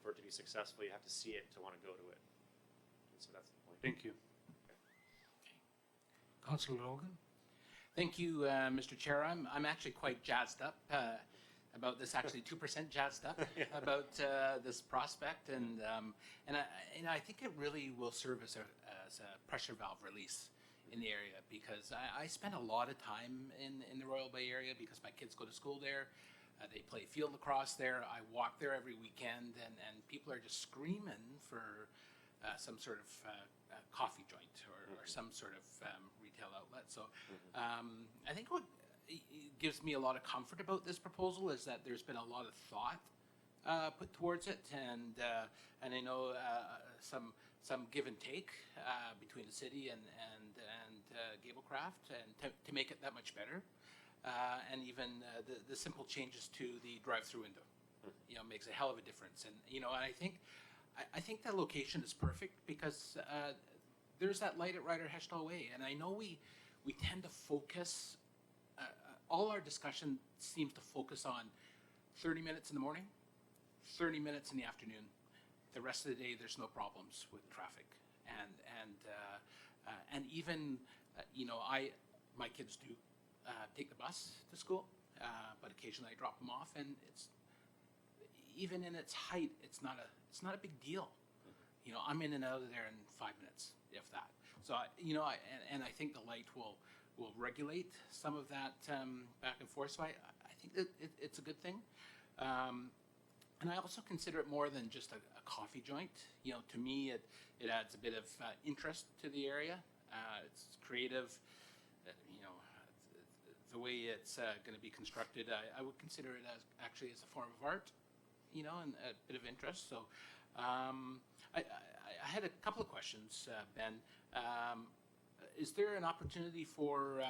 For it to be successful, you have to see it to want to go to it. And so that's the point. Thank you. Councillor Logan? Thank you, Mr. Chair. I'm actually quite jazzed up about this. Actually, 2% jazzed up about this prospect, and I think it really will serve as a pressure valve release in the area, because I spend a lot of time in the Royal Bay area because my kids go to school there. They play field lacrosse there. I walk there every weekend, and people are just screaming for some sort of coffee joint or some sort of retail outlet. So I think what gives me a lot of comfort about this proposal is that there's been a lot of thought put towards it, and I know some give and take between the city and Gablecraft, and to make it that much better. And even the simple changes to the drive-through window, makes a hell of a difference. And and I think the location is perfect because there's that light at Ryder Heshtall Way, and I know we tend to focus. All our discussion seems to focus on 30 minutes in the morning, 30 minutes in the afternoon. The rest of the day, there's no problems with traffic, and even my kids do take the bus to school, but occasionally I drop them off, and it's even in its height, it's not a big deal. I'm in and out of there in 5 minutes, if that. So I think the light will regulate some of that back and forth. So I think that it's a good thing. And I also consider it more than just a coffee joint. To me, it adds a bit of interest to the area. It's creative. The way it's going to be constructed, I would consider it as actually as a form of art, and a bit of interest. So I had a couple of questions, Ben. Is there an opportunity for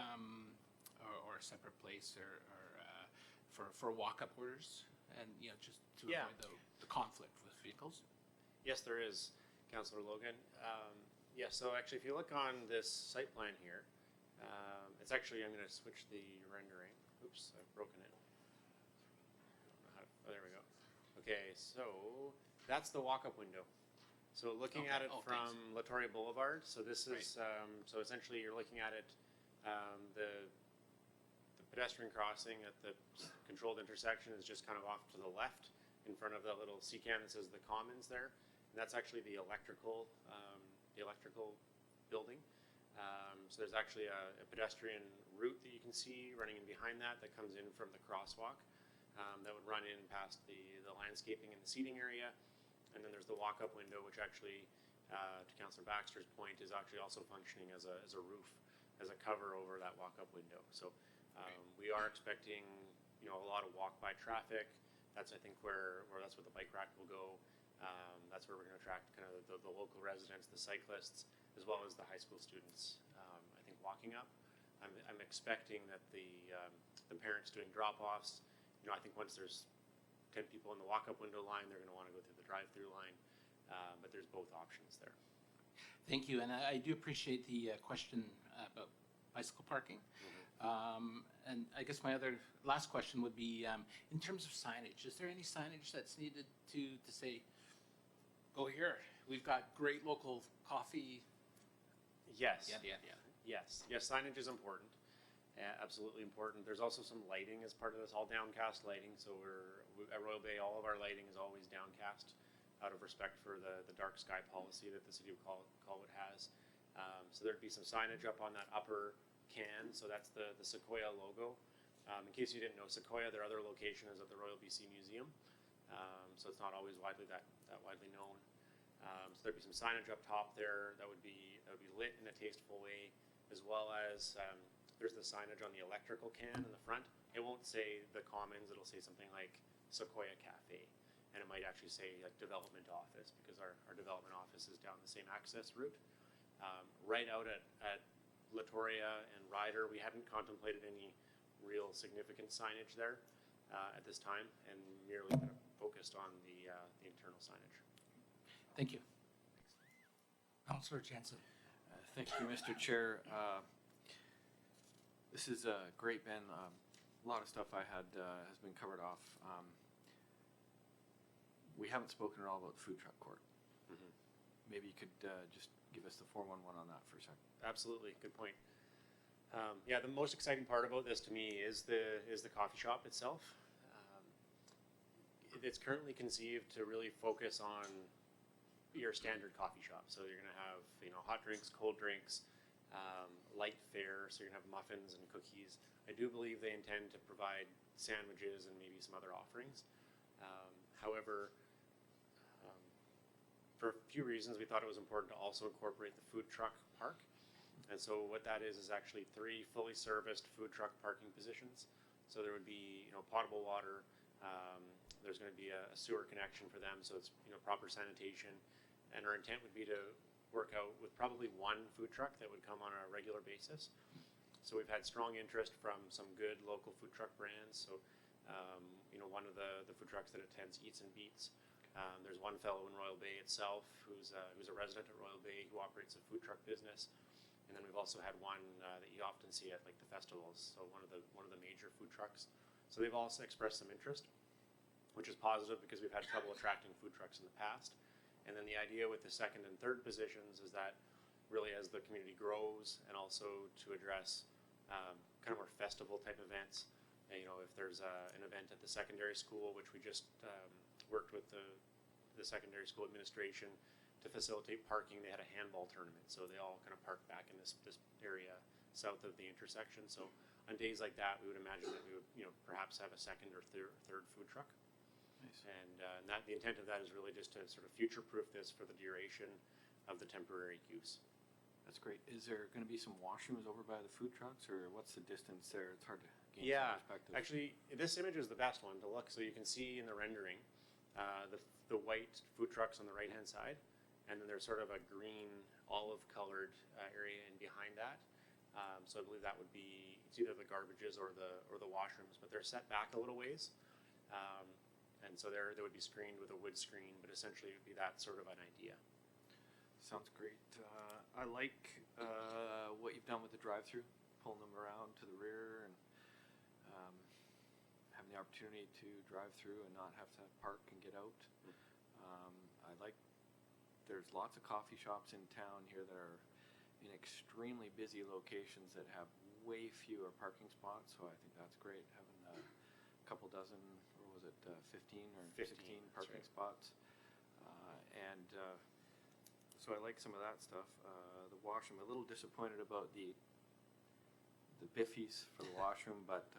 or a separate place or for walk-up orders, and just to avoid the conflict with vehicles? Yes, there is, Councillor Logan. So actually, if you look on this site plan here, it's actually, I'm going to switch the rendering. Oops, I've broken it. Oh, there we go. Okay, so that's the walk-up window. So looking at it from Latoria Boulevard, so this is, so essentially you're looking at it, the pedestrian crossing at the controlled intersection is just kind of off to the left in front of that little C-can that says the Commons there. And that's actually the electrical building. So there's actually a pedestrian route that you can see running in behind that comes in from the crosswalk that would run in past the landscaping and the seating area. And then there's the walk-up window, which actually to Councillor Baxter's point, is actually also functioning as a roof, as a cover over that walk-up window. So we are expecting, a lot of walk-by traffic. That's, I think, where that's where the bike rack will go. That's where we're going to attract kind of the local residents, the cyclists, as well as the high school students. I think walking up. I'm expecting that the parents doing drop-offs, I think once there's 10 people in the walk-up window line, they're going to want to go through the drive-through line. But there's both options there. Thank you, and I do appreciate the question about bicycle parking. And I guess my other last question would be, in terms of signage, is there any signage that's needed to say, go here, we've got great local coffee? Yes. Yeah. Yes, signage is important. Absolutely important. There's also some lighting as part of this, all downcast lighting. So at Royal Bay, all of our lighting is always downcast out of respect for the dark sky policy that the city of Colwood has. So there'd be some signage up on that upper can. So that's the Sequoia logo. In case you didn't know, Sequoia, their other location is at the Royal BC Museum. So it's not always that widely known. So there'd be some signage up top there that would be lit in a tasteful way, as well as there's the signage on the electrical can in the front. It won't say the Commons, it'll say something like Sequoia Cafe. And it might actually say like Development Office, because our development office is down the same access route. Right out at Latoria and Ryder, we haven't contemplated any real significant signage there at this time, and merely kind of focused on the internal signage. Thank you. Councillor Jensen. Thank you, Mr. Chair. This is great, Ben. A lot of stuff I had has been covered off. We haven't spoken at all about the food truck court. Mm-hmm. Maybe you could just give us the 411 on that for a second. Absolutely, good point. The most exciting part about this to me is the coffee shop itself. It's currently conceived to really focus on your standard coffee shop. So you're going to have hot drinks, cold drinks, light fare. So you're going to have muffins and cookies. I do believe they intend to provide sandwiches and maybe some other offerings. However, for a few reasons, we thought it was important to also incorporate the food truck park. And so what that is actually 3 fully serviced food truck parking positions. So there would be, potable water. There's going to be a sewer connection for them, so it's proper sanitation. And our intent would be to work out with probably 1 food truck that would come on a regular basis. So we've had strong interest from some good local food truck brands. So one of the food trucks that attends Eats and Beats. There's one fellow in Royal Bay itself who's a resident at Royal Bay who operates a food truck business. And then we've also had one that you often see at like the festivals. So one of the major food trucks. So they've also expressed some interest, which is positive because we've had trouble attracting food trucks in the past. And then the idea with the 2nd and 3rd positions is that really as the community grows, and also to address kind of more festival type events. If there's an event at the secondary school, which we just worked with the secondary school administration to facilitate parking. They had a handball tournament, so they all kind of parked back in this area south of the intersection. So on days like that, we would imagine that we would perhaps have a 2nd or 3rd food truck. Nice. And the intent of that is really just to sort of future-proof this for the duration of the temporary use. That's great. Is there going to be some washrooms over by the food trucks, or what's the distance there? It's hard to gain some perspective. Actually, this image is the best one to look. So you can see in the rendering the white food trucks on the right-hand side, and then there's sort of a green olive-colored area in behind that. So I believe that would be it's either the garbages or the washrooms, but they're set back a little ways. And so they would be screened with a wood screen, but essentially it would be that sort of an idea. Sounds great. I like what you've done with the drive-through, pulling them around to the rear and having the opportunity to drive through and not have to park and get out. I like there's lots of coffee shops in town here that are in extremely busy locations that have way fewer parking spots, so I think that's great, having a couple dozen, or was it 15 or 16 parking spots. So I like some of that stuff. The washroom, a little disappointed about the biffies for the washroom, but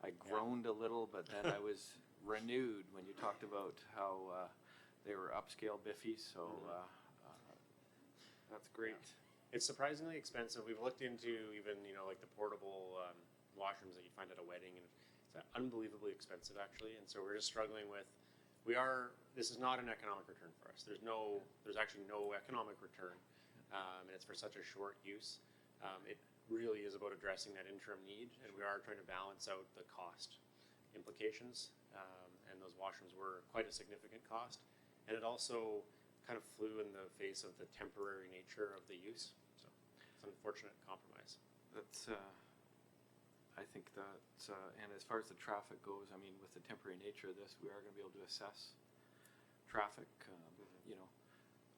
I groaned a little, but then I was renewed when you talked about how they were upscale biffies, so That's great. It's surprisingly expensive. We've looked into even, like the portable washrooms that you find at a wedding, and it's unbelievably expensive actually. And so we're just struggling with, this is not an economic return for us. There's actually no economic return, and it's for such a short use. It really is about addressing that interim need, and we are trying to balance out the cost implications. And those washrooms were quite a significant cost, and it also kind of flew in the face of the temporary nature of the use. So it's an unfortunate compromise. That's, I think that, and as far as the traffic goes, I mean, with the temporary nature of this, we are going to be able to assess traffic.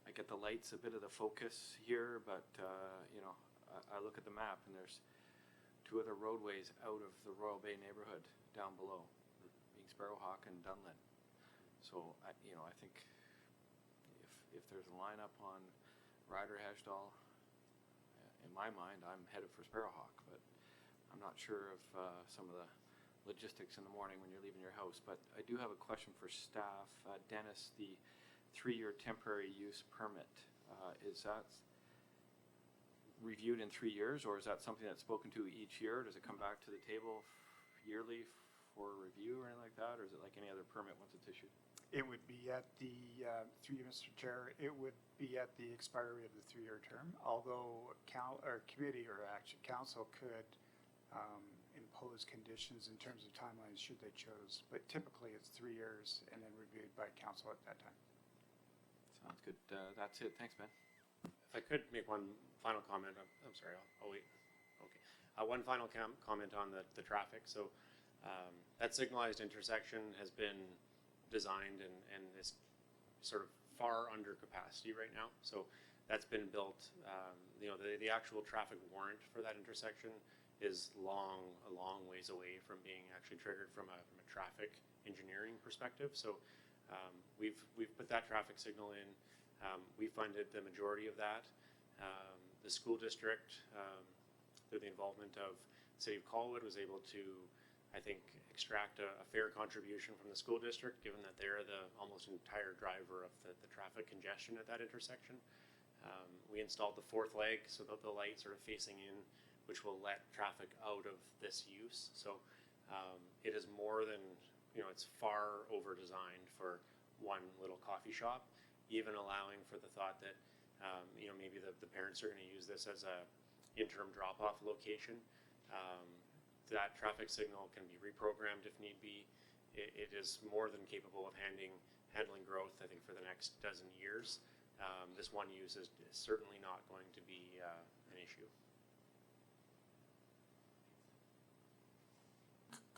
I get the lights, a bit of the focus here, but, I look at the map and there's 2 other roadways out of the Royal Bay neighborhood down below, being Sparrowhawk and Dunlin. So, I think if there's a lineup on Ryder Hesjedal, in my mind, I'm headed for Sparrowhawk, but I'm not sure of some of the logistics in the morning when you're leaving your house. But I do have a question for staff. Dennis, the 3-year temporary use permit, is that reviewed in 3 years, or is that something that's spoken to each year? Does it come back to the table yearly for review or anything like that, or is it like any other permit once it's issued? It would be at the, through you, Mr. Chair, it would be at the expiry of the 3-year term, although committee or actually council could impose conditions in terms of timelines should they choose. But typically it's 3 years and then reviewed by council at that time. Sounds good. That's it. Thanks, Ben. If I could make one final comment, I'm sorry, I'll wait. Okay. One final comment on the traffic. So that signalized intersection has been designed and is sort of far under capacity right now. So that's been built. The actual traffic warrant for that intersection is a long ways away from being actually triggered from a traffic engineering perspective. So we've put that traffic signal in. We funded the majority of that. The school district, through the involvement of the City of Colwood, was able to, I think, extract a fair contribution from the school district, given that they're the almost entire driver of the traffic congestion at that intersection. We installed the 4th leg so that the lights are facing in, which will let traffic out of this use. So it is more than, it's far over designed for one little coffee shop, even allowing for the thought that, maybe the parents are going to use this as a interim drop-off location. That traffic signal can be reprogrammed if need be. It is more than capable of handling growth, I think, for the next dozen years. This one use is certainly not going to be an issue.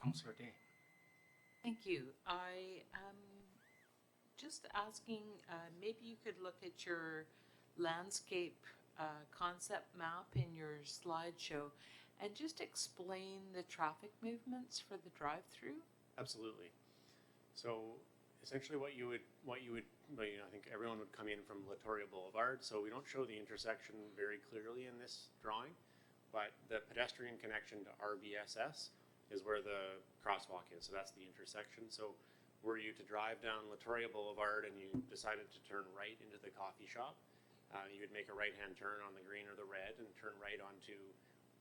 Councillor Day. Thank you. I am just asking, maybe you could look at your landscape concept map in your slideshow and just explain the traffic movements for the drive-through? Absolutely. So essentially what you would, I think everyone would come in from Latoria Boulevard, so we don't show the intersection very clearly in this drawing, but the pedestrian connection to RBSS is where the crosswalk is, so that's the intersection. So were you to drive down Latoria Boulevard and you decided to turn right into the coffee shop, you would make a right-hand turn on the green or the red and turn right onto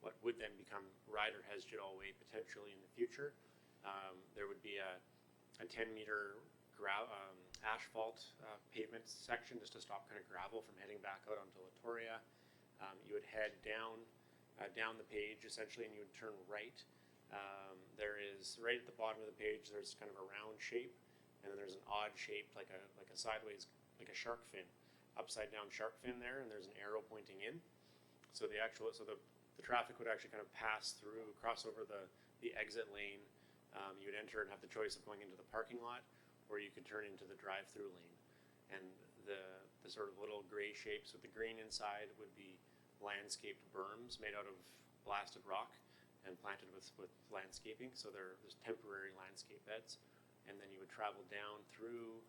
what would then become Ryder Hesjedal Way potentially in the future. There would be a 10-meter asphalt pavement section just to stop kind of gravel from heading back out onto Latoria. You would head down the page essentially, and you would turn right. There is right at the bottom of the page. There's kind of a round shape, and then there's an odd shape like a sideways, like a shark fin, upside down shark fin there, and there's an arrow pointing in. So the traffic would actually kind of pass through, cross over the exit lane. You would enter and have the choice of going into the parking lot, or you could turn into the drive-through lane. And the sort of little gray shapes with the green inside would be landscaped berms made out of blasted rock and planted with landscaping. So there's temporary landscape beds. And then you would travel down through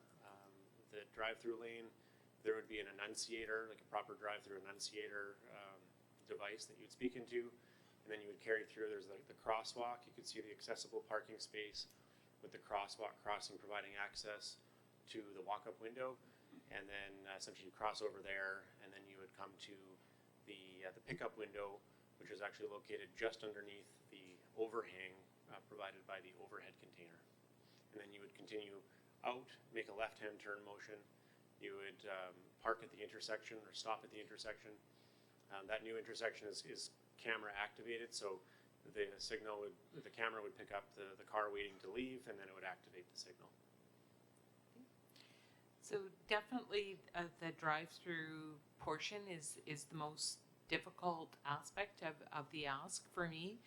the drive-through lane. There would be an enunciator, like a proper drive-through enunciator device that you'd speak into. And then you would carry through, there's like the crosswalk. You could see the accessible parking space with the crosswalk crossing providing access to the walk-up window. and then essentially you cross over there, and then you would come to the pickup window, which is actually located just underneath the overhang provided by the overhead container. And then you would continue out, make a left-hand turn motion. You would park at the intersection or stop at the intersection. That new intersection is camera activated, so the camera would pick up the car waiting to leave, and then it would activate the signal. So definitely the drive-through portion is the most difficult aspect of the ask for me.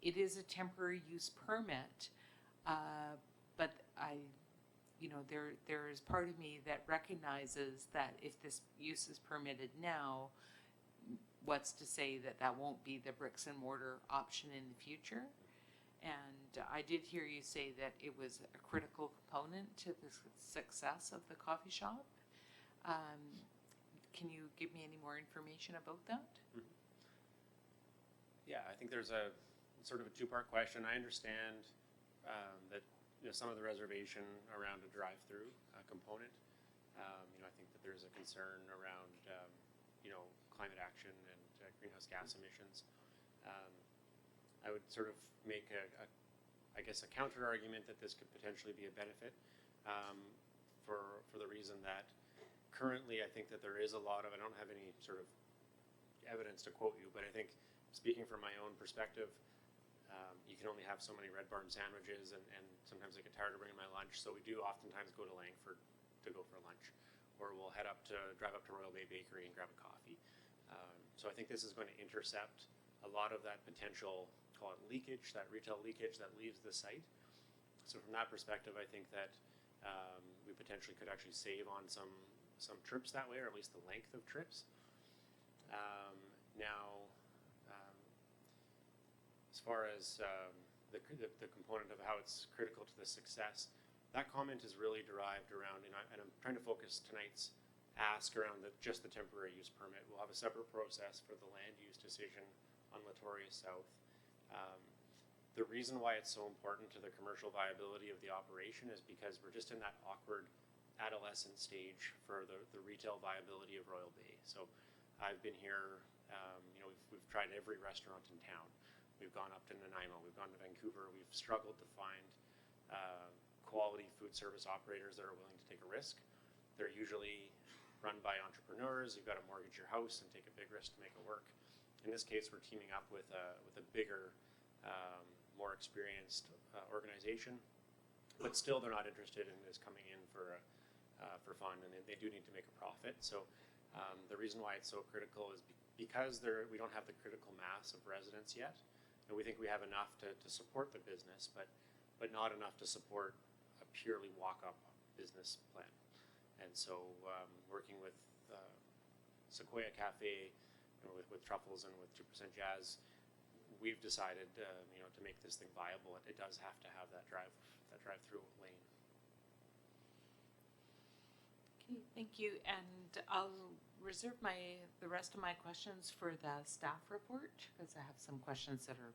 It is a temporary use permit, but there is part of me that recognizes that if this use is permitted now, what's to say that that won't be the bricks and mortar option in the future? And I did hear you say that it was a critical component to the success of the coffee shop. Can you give me any more information about that? Mm-hmm. Yeah, I think there's a sort of a two-part question. I understand that some of the reservation around a drive-through component. I think that there's a concern around climate action and greenhouse gas emissions. I would sort of make I guess a counter argument that this could potentially be a benefit for the reason that currently I think that there is a lot of, I don't have any sort of evidence to quote you, but I think speaking from my own perspective, you can only have so many Red Barn sandwiches, and sometimes I get tired of bringing my lunch, so we do oftentimes go to Langford to go for lunch, or we'll drive up to Royal Bay Bakery and grab a coffee. So I think this is going to intercept a lot of that potential, call it leakage, that retail leakage that leaves the site. So from that perspective, I think that we potentially could actually save on some trips that way, or at least the length of trips. Now, as far as the component of how it's critical to the success, that comment is really derived around, and I'm trying to focus tonight's ask around just the temporary use permit. We'll have a separate process for the land use decision on Latoria South. The reason why it's so important to the commercial viability of the operation is because we're just in that awkward adolescent stage for the retail viability of Royal Bay. So I've been here, we've tried every restaurant in town. We've gone up to Nanaimo, we've gone to Vancouver, we've struggled to find quality food service operators that are willing to take a risk. They're usually run by entrepreneurs. You've got to mortgage your house and take a big risk to make it work. In this case, we're teaming up with a bigger, more experienced organization, but still they're not interested in this coming in for fun, and they do need to make a profit. So the reason why it's so critical is because we don't have the critical mass of residents yet, and we think we have enough to support the business, but not enough to support a purely walk-up business plan. And so working with Sequoia Cafe, with Truffles and with 2% Jazz, we've decided to make this thing viable. It does have to have that drive-through lane. Okay, thank you. And I'll reserve the rest of my questions for the staff report, because I have some questions that are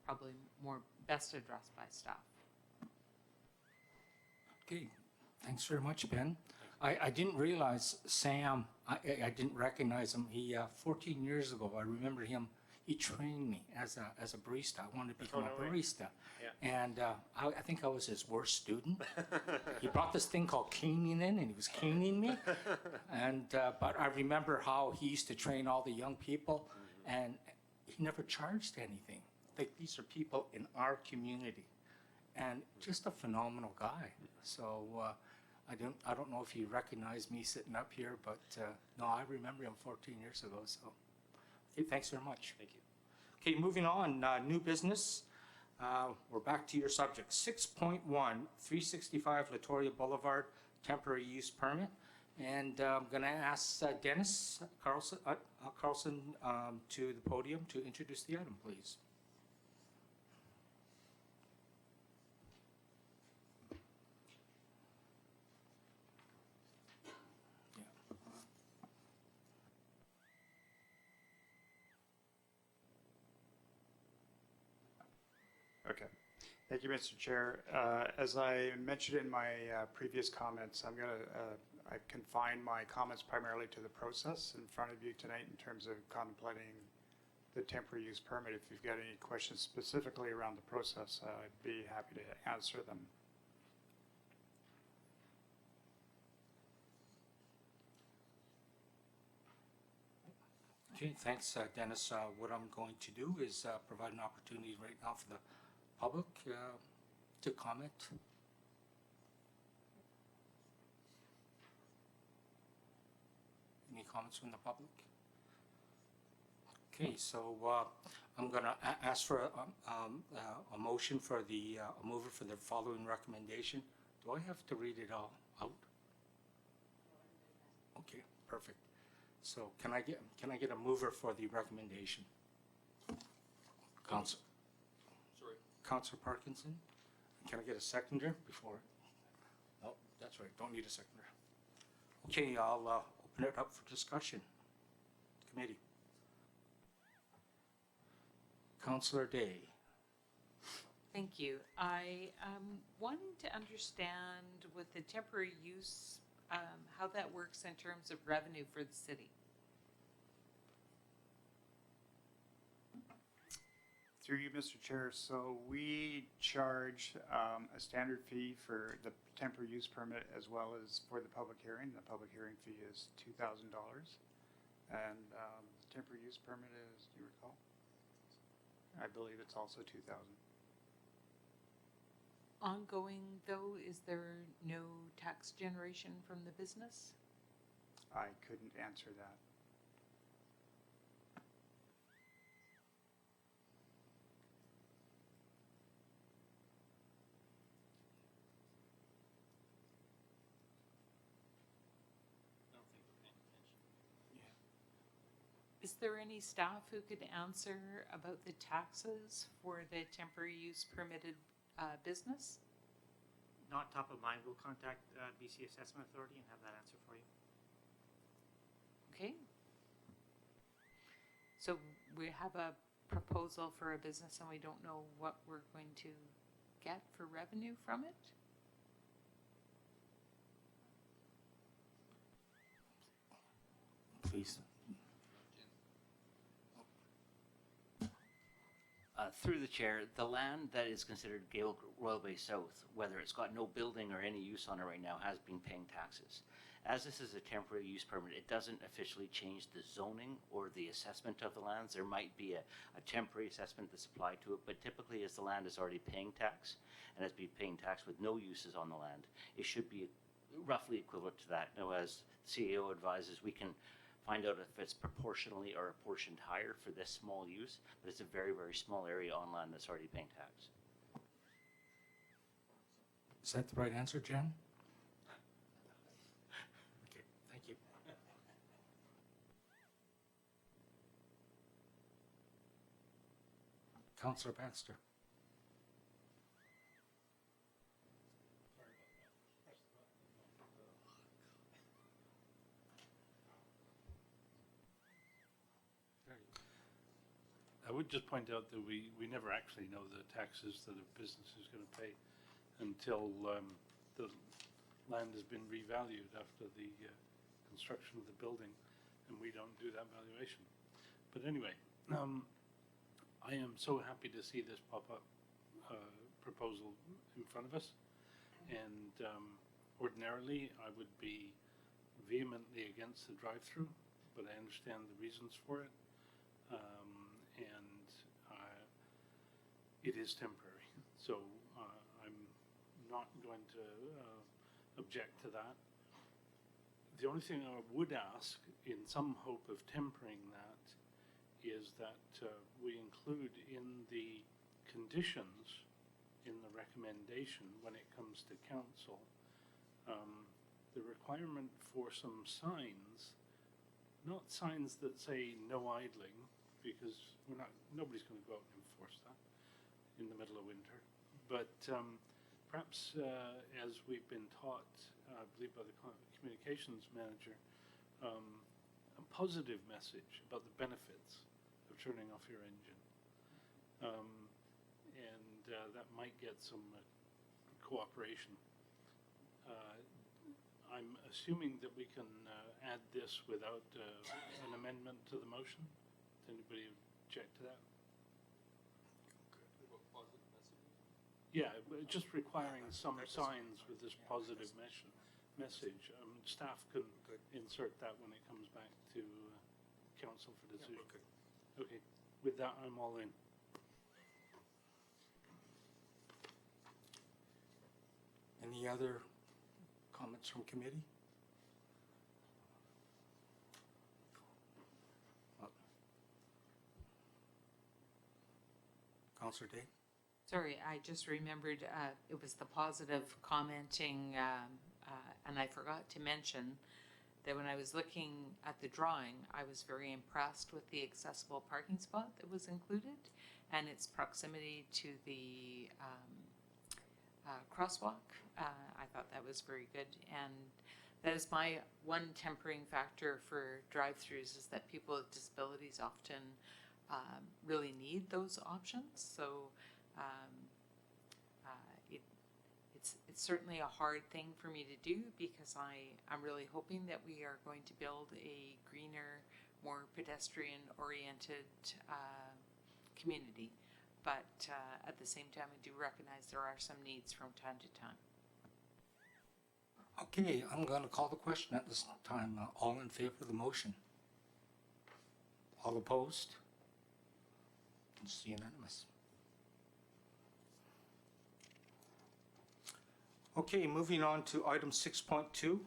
probably more best addressed by staff. Okay, thanks very much, Ben. I didn't realize Sam, I didn't recognize him. 14 years ago, I remember him, he trained me as a barista. I wanted to become a barista. Yeah. And I think I was his worst student. He brought this thing called caning in, and he was caning me. And but I remember how he used to train all the young people, and he never charged anything. Like, these are people in our community, and just a phenomenal guy. So I don't know if you recognize me sitting up here, but no, I remember him 14 years ago. So okay, thanks very much. Thank you. Okay, moving on, new business. We're back to your subject. 6.1, 365 Latoria Boulevard, temporary use permit. And I'm going to ask Dennis Carlson to the podium to introduce the item, please. Okay. Thank you, Mr. Chair. As I mentioned in my previous comments, I confine my comments primarily to the process in front of you tonight in terms of contemplating the temporary use permit. If you've got any questions specifically around the process, I'd be happy to answer them. Okay, thanks, Dennis. What I'm going to do is provide an opportunity right now for the public to comment. Any comments from the public? Okay, so I'm going to ask for a motion for a mover for the following recommendation. Do I have to read it all out? Okay, perfect. So can I get a mover for the recommendation? Council. Sorry. Councilor Parkinson. Can I get a seconder before? No, that's right. Don't need a seconder. Okay, I'll open it up for discussion. Committee. Councilor Day. Thank you. I wanted to understand with the temporary use, how that works in terms of revenue for the city. Through you, Mr. Chair, so we charge a standard fee for the temporary use permit as well as for the public hearing. The public hearing fee is $2,000. And the temporary use permit is, do you recall? I believe it's also $2,000. Ongoing, though, is there no tax generation from the business? I couldn't answer that. Is there any staff who could answer about the taxes for the temporary use permitted business? Not top of mind, we'll contact BC Assessment Authority and have that answer for you. Okay. So we have a proposal for a business and we don't know what we're going to get for revenue from it? Please. Through the chair, the land that is considered Gale Royal Bay South, whether it's got no building or any use on it right now, has been paying taxes. As this is a temporary use permit, it doesn't officially change the zoning or the assessment of the lands. There might be a temporary assessment that's applied to it, but typically as the land is already paying tax and has been paying tax with no uses on the land, it should be roughly equivalent to that. Now, as the CEO advises, we can find out if it's proportionally or apportioned higher for this small use, but it's a very, very small area on land that's already paying tax. Is that the right answer, Jen? Okay, thank you. Councillor Baxter. I would just point out that we never actually know the taxes that a business is going to pay until the land has been revalued after the construction of the building, and we don't do that valuation. But anyway, I am so happy to see this pop-up proposal in front of us, and ordinarily I would be vehemently against the drive-through, but I understand the reasons for it. And it is temporary, so I'm not going to object to that. The only thing I would ask, in some hope of tempering that, is that we include in the conditions in the recommendation when it comes to council the requirement for some signs, not signs that say no idling, because nobody's going to go out and enforce that in the middle of winter. But perhaps, as we've been taught, I believe by the communications manager, a positive message about the benefits of turning off your engine. And that might get some cooperation. I'm assuming that we can add this without an amendment to the motion. Does anybody object to that? Yeah, but just requiring some signs with this positive message. Staff can insert that when it comes back to council for decision. Okay, with that, I'm all in. Any other comments from committee? Councillor Day? Sorry, I just remembered it was the positive commenting, and I forgot to mention that when I was looking at the drawing, I was very impressed with the accessible parking spot that was included and its proximity to the crosswalk. I thought that was very good, and that is my one tempering factor for drive-throughs, is that people with disabilities often really need those options. So it's certainly a hard thing for me to do, because I'm really hoping that we are going to build a greener, more pedestrian-oriented community. But at the same time, I do recognize there are some needs from time to time. Okay, I'm going to call the question at this time. All in favor of the motion? All opposed? It's unanimous. Okay, moving on to item 6.2,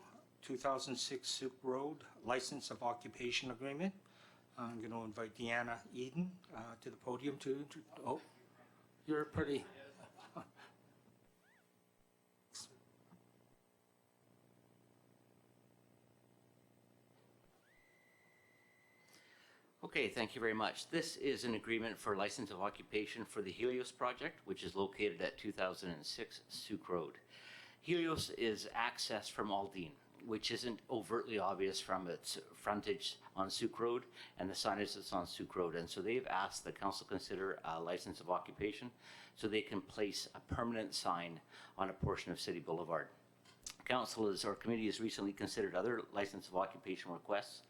2006 Sioux Road License of Occupation Agreement. I'm going to invite Deanna Eden to the podium to, oh, you're pretty. Okay, thank you very much. This is an agreement for license of occupation for the Helios project, which is located at 2006 Sioux Road. Helios is accessed from Aldine, which isn't overtly obvious from its frontage on Sioux Road and the signage that's on Sioux Road. And so they've asked the council consider a license of occupation so they can place a permanent sign on a portion of City Boulevard. Council or committee has recently considered other license of occupation requests.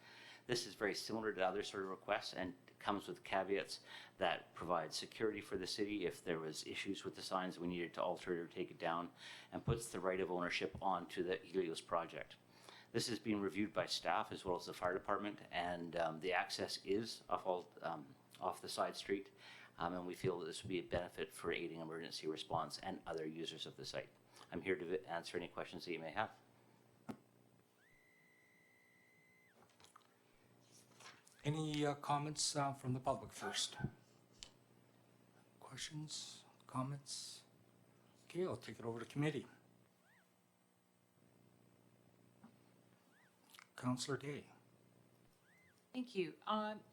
This is very similar to other sort of requests and comes with caveats that provide security for the city if there was issues with the signs, we needed to alter it or take it down, and puts the right of ownership onto the Helios project. This is being reviewed by staff as well as the fire department, and the access is off the side street, and we feel that this would be a benefit for aiding emergency response and other users of the site. I'm here to answer any questions that you may have. Any comments from the public first? Questions, comments? Okay, I'll take it over to committee. Councillor Day. Thank you.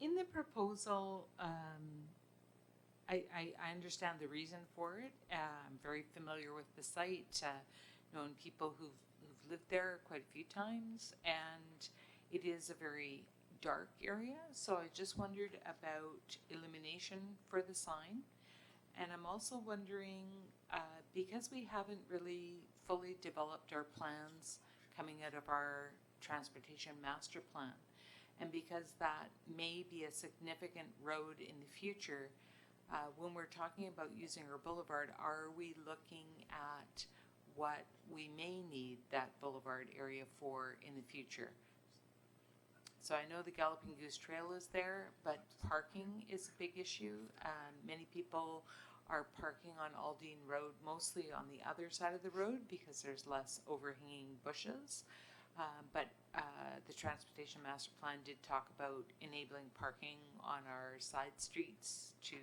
In the proposal, I understand the reason for it. I'm very familiar with the site, known people who've lived there quite a few times, and it is a very dark area, so I just wondered about illumination for the sign. And I'm also wondering, because we haven't really fully developed our plans coming out of our transportation master plan, and because that may be a significant road in the future, when we're talking about using our boulevard, are we looking at what we may need that boulevard area for in the future? So I know the Galloping Goose Trail is there, but parking is a big issue. Many people are parking on Aldine Road, mostly on the other side of the road because there's less overhanging bushes. But the Transportation Master Plan did talk about enabling parking on our side streets to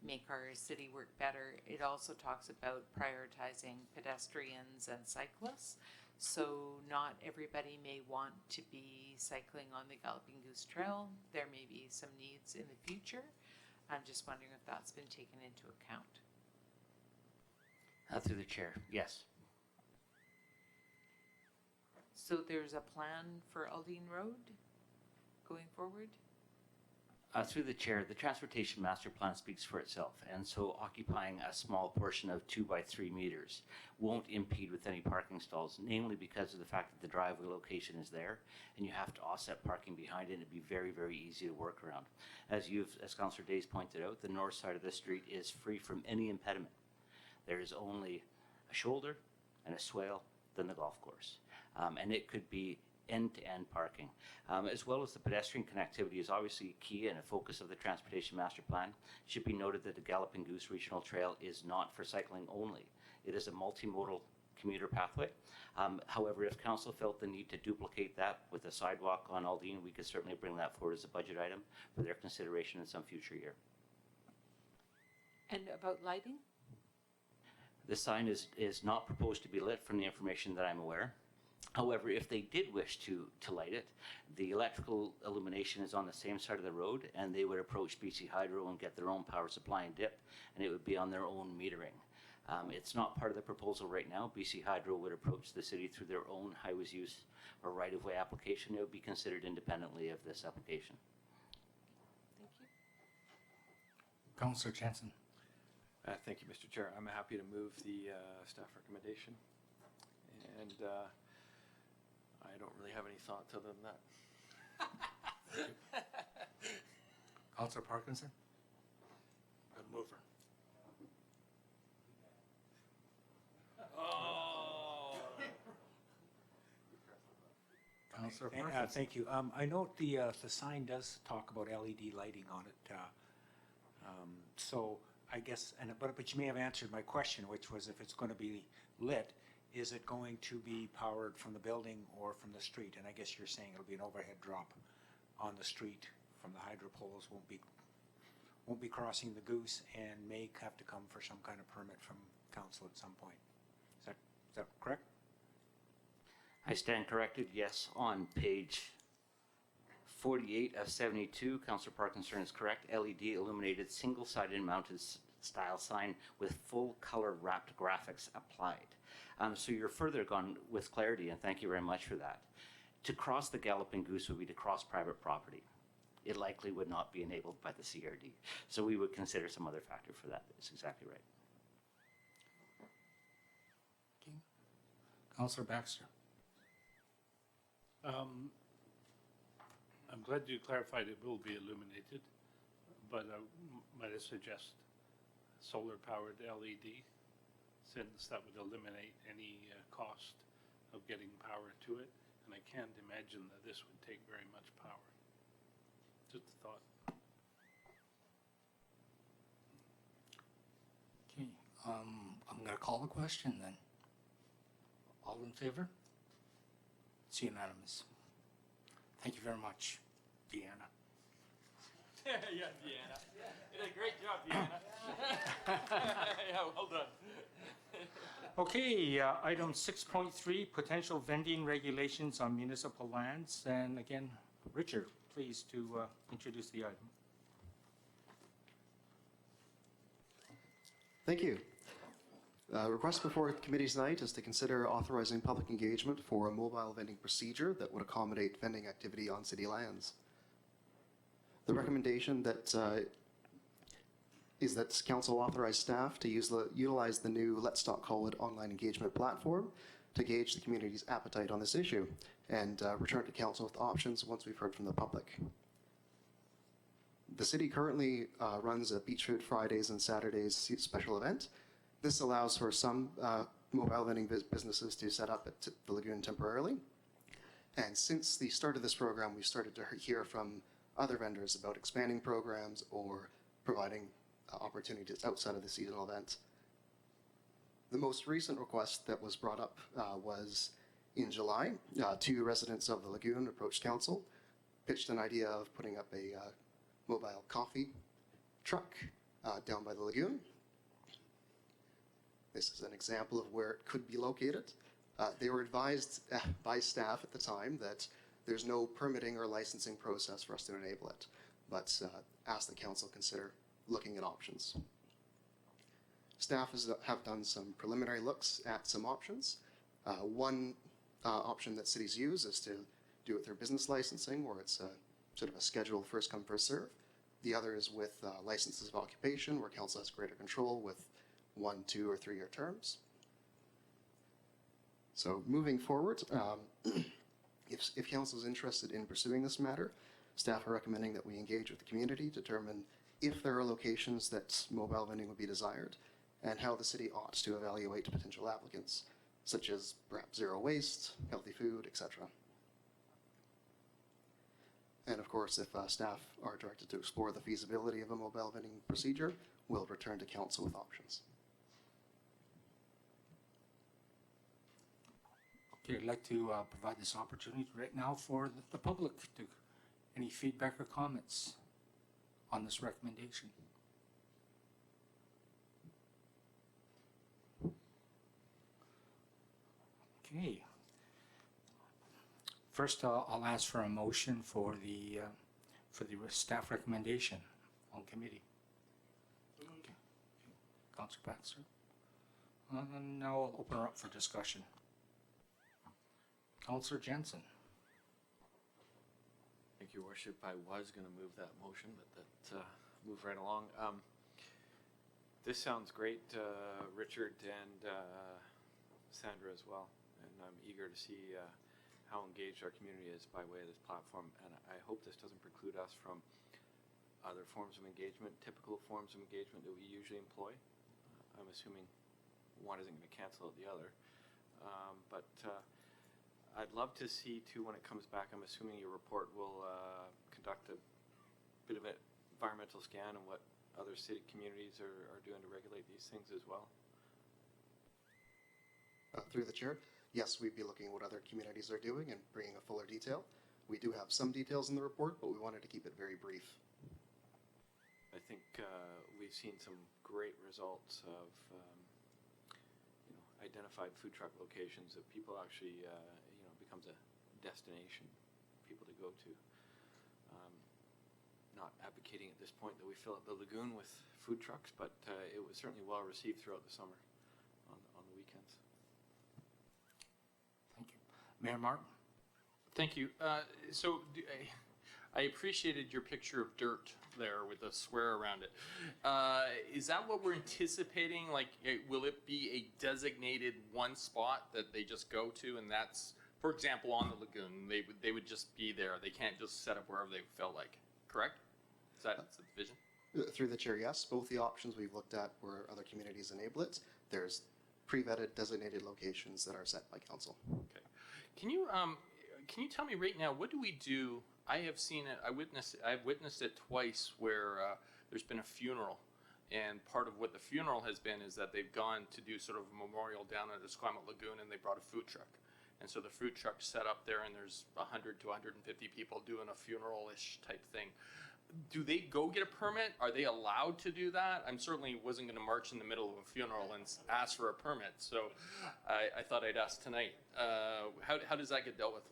make our city work better. It also talks about prioritizing pedestrians and cyclists. So not everybody may want to be cycling on the Galloping Goose Trail. There may be some needs in the future. I'm just wondering if that's been taken into account. Through the chair, yes. So there's a plan for Aldine Road going forward? Through the chair, the transportation master plan speaks for itself, and so occupying a small portion of 2 by 3 meters won't impede with any parking stalls, namely because of the fact that the driveway location is there, and you have to offset parking behind it, and it'd be very, very easy to work around. As Councillor Days pointed out, the north side of the street is free from any impediment. There is only a shoulder and a swale, then the golf course, and it could be end-to-end parking, as well as the pedestrian connectivity is obviously key and a focus of the transportation master plan. It should be noted that the Galloping Goose Regional Trail is not for cycling only. It is a multimodal commuter pathway. However, if council felt the need to duplicate that with a sidewalk on Aldine, we could certainly bring that forward as a budget item for their consideration in some future year. And about lighting? The sign is not proposed to be lit from the information that I'm aware. However, if they did wish to light it, the electrical illumination is on the same side of the road, and they would approach BC Hydro and get their own power supply and dip, and it would be on their own metering. It's not part of the proposal right now. BC Hydro would approach the city through their own highways use or right-of-way application. It would be considered independently of this application. Thank you. Councillor Jensen. Thank you, Mr. Chair. I'm happy to move the staff recommendation. And I don't really have any thoughts other than that. Councillor Parkinson? Good mover. Oh. Councillor Parkinson. Thank you. I note the sign does talk about LED lighting on it. So I guess, but you may have answered my question, which was if it's going to be lit, is it going to be powered from the building or from the street? And I guess you're saying it'll be an overhead drop on the street from the hydro poles, won't be crossing the Goose, and may have to come for some kind of permit from council at some point. Is that correct? I stand corrected, yes, on page 48 of 72, Councillor Parkinson is correct. LED illuminated single-sided mounted style sign with full color wrapped graphics applied. So you're further gone with clarity, and thank you very much for that. To cross the Galloping Goose would be to cross private property. It likely would not be enabled by the CRD. So we would consider some other factor for that. That's exactly right. Okay. Councillor Baxter. I'm glad you clarified it will be illuminated, but might I suggest solar-powered LED, since that would eliminate any cost of getting power to it, and I can't imagine that this would take very much power. Just a thought. Okay, I'm going to call the question then. All in favor? It's unanimous. Thank you very much, Deanna. Yeah, Deanna. You did a great job, Deanna. Yeah, well done. Okay, item 6.3, potential vending regulations on municipal lands. And again, Richard, please to introduce the item. Thank you. Request before committee tonight is to consider authorizing public engagement for a mobile vending procedure that would accommodate vending activity on city lands. The recommendation that is that council authorize staff to utilize the new Let's Not Call It online engagement platform to gauge the community's appetite on this issue and return to council with options once we've heard from the public. The city currently runs a Beach Food Fridays and Saturdays special event. This allows for some mobile vending businesses to set up at the lagoon temporarily. And since the start of this program, we started to hear from other vendors about expanding programs or providing opportunities outside of the seasonal event. The most recent request that was brought up was in July. 2 residents of the lagoon approached council, pitched an idea of putting up a mobile coffee truck down by the lagoon. This is an example of where it could be located. They were advised by staff at the time that there's no permitting or licensing process for us to enable it, but asked the council consider looking at options. Staff have done some preliminary looks at some options. One option that cities use is to do it through business licensing, where it's sort of a scheduled first come, first serve. The other is with licenses of occupation, where council has greater control with 1, 2, or 3-year terms. So moving forward, if council is interested in pursuing this matter, staff are recommending that we engage with the community, determine if there are locations that mobile vending would be desired, and how the city ought to evaluate potential applicants, such as perhaps zero waste, healthy food, etc. And of course, if staff are directed to explore the feasibility of a mobile vending procedure, we'll return to council with options. Okay, I'd like to provide this opportunity right now for the public to, any feedback or comments on this recommendation. Okay. First, I'll ask for a motion for the staff recommendation on committee. Okay. Councillor Baxter. And now I'll open her up for discussion. Councillor Jensen. Thank you, Worship. I was going to move that motion, but that moved right along. This sounds great, Richard and Sandra as well, and I'm eager to see how engaged our community is by way of this platform, and I hope this doesn't preclude us from other forms of engagement, typical forms of engagement that we usually employ. I'm assuming one isn't going to cancel out the other, but I'd love to see too when it comes back. I'm assuming your report will conduct a bit of an environmental scan on what other city communities are doing to regulate these things as well. Through the chair, yes, we'd be looking at what other communities are doing and bringing a fuller detail. We do have some details in the report, but we wanted to keep it very brief. I think we've seen some great results of identified food truck locations that people actually becomes a destination for people to go to. Not advocating at this point that we fill up the lagoon with food trucks, but it was certainly well received throughout the summer on the weekends. Thank you. Mayor Martin. Thank you. I appreciated your picture of dirt there with the square around it. Is that what we're anticipating? Like, will it be a designated one spot that they just go to, and that's, for example, on the lagoon, they would just be there. They can't just set up wherever they felt like, correct? Is that the vision? Through the chair, yes. Both the options we've looked at where other communities enable it. There's pre-vetted designated locations that are set by council. Okay. Can you tell me right now, what do we do? I have seen it, I've witnessed it twice where there's been a funeral, and part of what the funeral has been is that they've gone to do sort of a memorial down at the Esquimalt Lagoon, and they brought a food truck. And so the food truck's set up there, and there's 100 to 150 people doing a funeral-ish type thing. Do they go get a permit? Are they allowed to do that? I certainly wasn't going to march in the middle of a funeral and ask for a permit, so I thought I'd ask tonight. How does that get dealt with?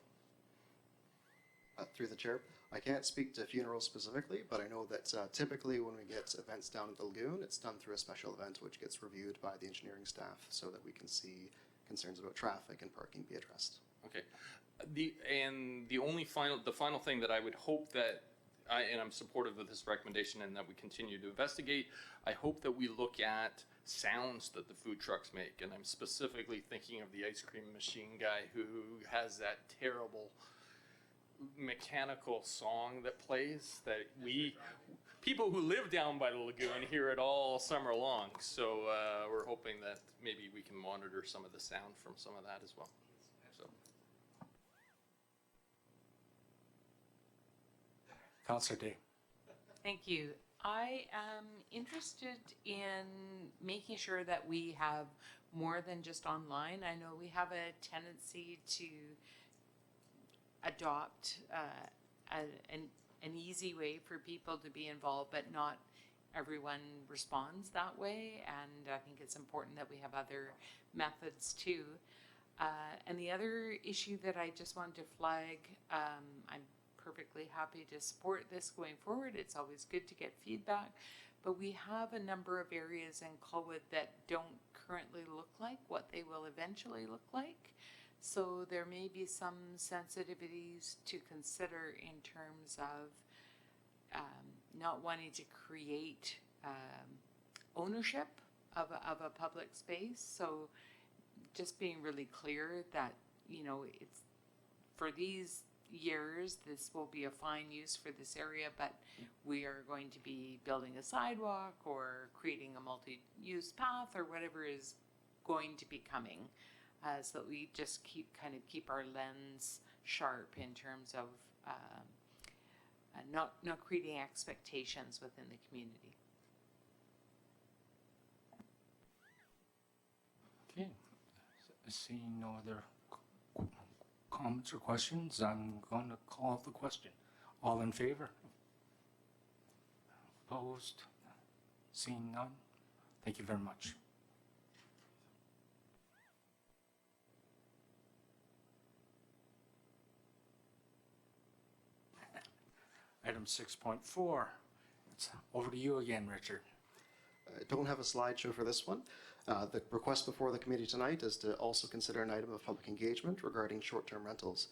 Through the chair, I can't speak to funerals specifically, but I know that typically when we get events down at the lagoon, it's done through a special event which gets reviewed by the engineering staff so that we can see concerns about traffic and parking be addressed. Okay. The final thing that I would hope that, and I'm supportive of this recommendation and that we continue to investigate, I hope that we look at sounds that the food trucks make, and I'm specifically thinking of the ice cream machine guy who has that terrible mechanical song that plays that people who live down by the lagoon hear it all summer long. So we're hoping that maybe we can monitor some of the sound from some of that as well. So. Councillor Day. Thank you. I am interested in making sure that we have more than just online. I know we have a tendency to adopt an easy way for people to be involved, but not everyone responds that way, and I think it's important that we have other methods too. And the other issue that I just wanted to flag, I'm perfectly happy to support this going forward. It's always good to get feedback, but we have a number of areas in Colwood that don't currently look like what they will eventually look like. So there may be some sensitivities to consider in terms of not wanting to create ownership of a public space. So just being really clear that, you know, it's for these years, this will be a fine use for this area, but we are going to be building a sidewalk or creating a multi-use path or whatever is going to be coming, so that we just keep our lens sharp in terms of not creating expectations within the community. Okay, seeing no other comments or questions, I'm going to call the question. All in favor? Opposed? Seeing none? Thank you very much. Item 6.4. It's over to you again, Richard. I don't have a slideshow for this one. The request before the committee tonight is to also consider an item of public engagement regarding short-term rentals.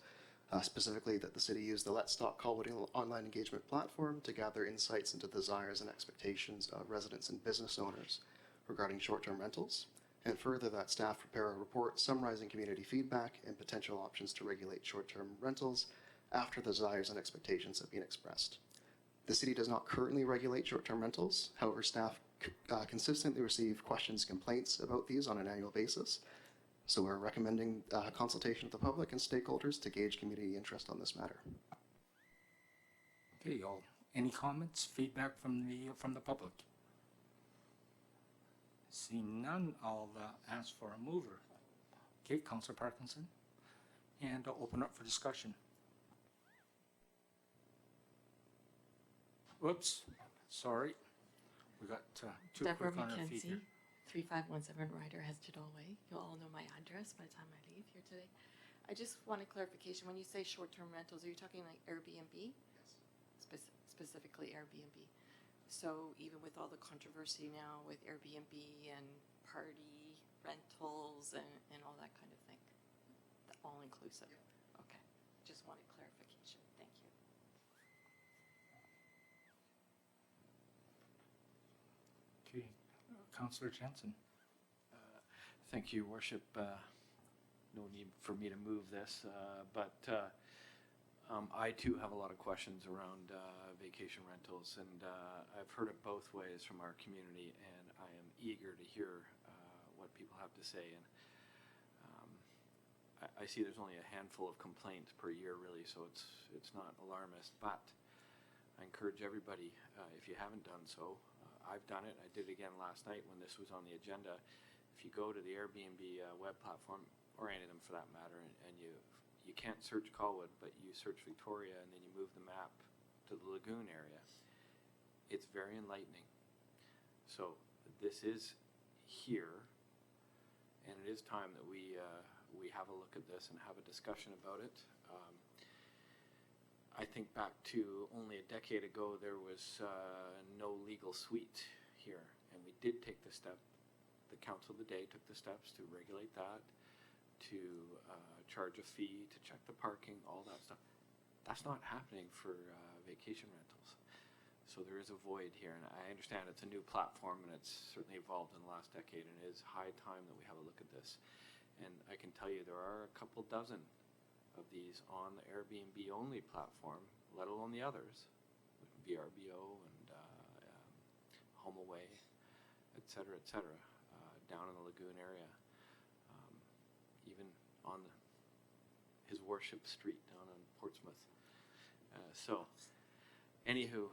Specifically that the city use the Let's Talk Colwood online engagement platform to gather insights into the desires and expectations of residents and business owners regarding short-term rentals, and further that staff prepare a report summarizing community feedback and potential options to regulate short-term rentals after the desires and expectations have been expressed. The city does not currently regulate short-term rentals. However, staff consistently receive questions and complaints about these on an annual basis. So we're recommending consultation with the public and stakeholders to gauge community interest on this matter. Okay, y'all. Any comments, feedback from the public? Seeing none, I'll ask for a mover. Okay, Councillor Parkinson, and I'll open up for discussion. Whoops, sorry. We got too Deborah quick on our feet here. McKenzie, 3517 Ryder Hested Way. You'll all know my address by the time I leave here today. I just want a clarification. When you say short-term rentals, are you talking like Airbnb? Yes. Specifically Airbnb. So even with all the controversy now with Airbnb and party rentals and all that kind of thing, all inclusive? Okay. Just wanted clarification. Thank you. Okay, Councillor Jensen. Thank you, Worship. No need for me to move this, but I too have a lot of questions around vacation rentals, and I've heard it both ways from our community, and I am eager to hear what people have to say. And I see there's only a handful of complaints per year, really, so it's not alarmist. But I encourage everybody, if you haven't done so, I've done it. I did it again last night when this was on the agenda. If you go to the Airbnb web platform, or any of them for that matter, and you can't search Colwood, but you search Victoria and then you move the map to the lagoon area, it's very enlightening. So this is here, and it is time that we have a look at this and have a discussion about it. I think back to only a decade ago, there was no legal suite here, and we did take the step. The council of the day took the steps to regulate that, to charge a fee, to check the parking, all that stuff. That's not happening for vacation rentals. So there is a void here, and I understand it's a new platform, and it's certainly evolved in the last decade, and it is high time that we have a look at this. And I can tell you there are a couple dozen of these on the Airbnb only platform, let alone the others, VRBO and HomeAway, et cetera, down in the lagoon area, even on his worship street down in Portsmouth. So, anywho,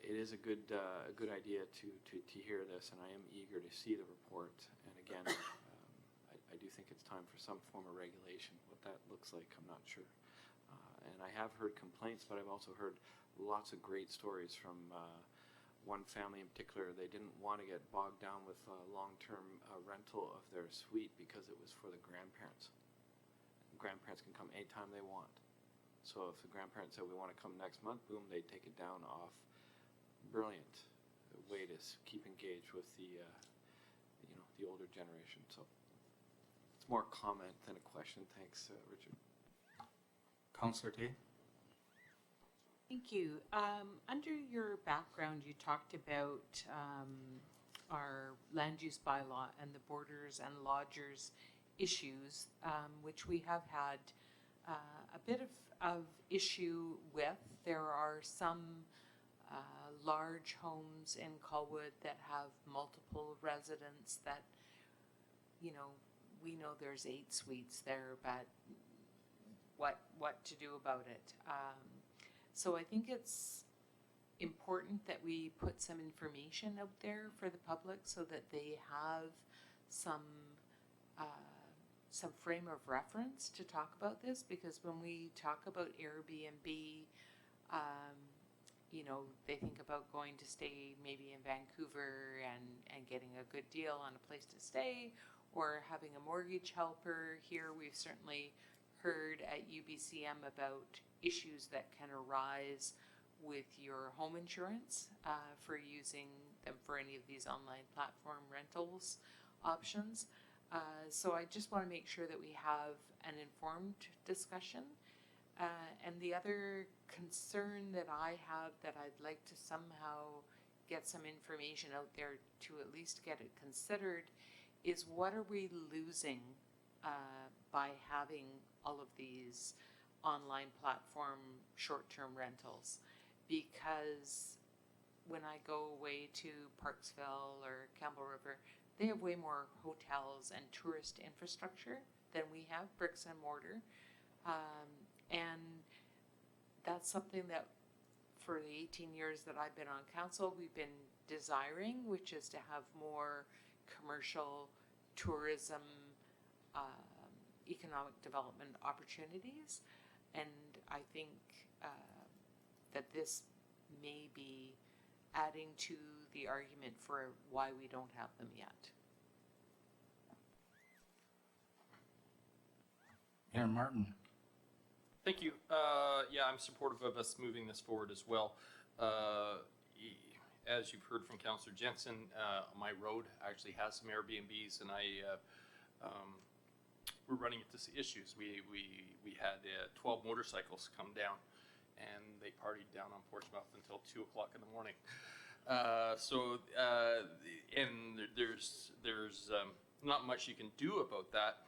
it is a good idea to hear this, and I am eager to see the report. And again, I do think it's time for some form of regulation. What that looks like, I'm not sure. And I have heard complaints, but I've also heard lots of great stories from one family in particular. They didn't want to get bogged down with long-term rental of their suite because it was for the grandparents. Grandparents can come anytime they want. So if the grandparents said, we want to come next month, boom, they'd take it down off. Brilliant way to keep engaged with the older generation. So it's more a comment than a question. Thanks, Richard. Councillor Day. Thank you. Under your background, you talked about our land use bylaw and the boarders and lodgers issues, which we have had a bit of issue with. There are some large homes in Colwood that have multiple residents that, you know, we know there's 8 suites there, but what to do about it? So I think it's important that we put some information out there for the public so that they have some frame of reference to talk about this, because when we talk about Airbnb, you know, they think about going to stay maybe in Vancouver and getting a good deal on a place to stay, or having a mortgage helper. Here we've certainly heard at UBCM about issues that can arise with your home insurance for using them for any of these online platform rentals options. So I just want to make sure that we have an informed discussion. And the other concern that I have that I'd like to somehow get some information out there to at least get it considered is, what are we losing by having all of these online platform short-term rentals? Because when I go away to Parksville or Campbell River, they have way more hotels and tourist infrastructure than we have, bricks and mortar. And that's something that for the 18 years that I've been on council, we've been desiring, which is to have more commercial tourism, economic development opportunities. And I think that this may be adding to the argument for why we don't have them yet. Mayor Martin. Thank you. Yeah, I'm supportive of us moving this forward as well. As you've heard from Councillor Jensen, my road actually has some Airbnbs, and we're running into issues. We had 12 motorcycles come down, and they partied down on Portsmouth until 2 o'clock in the morning. And there's not much you can do about that.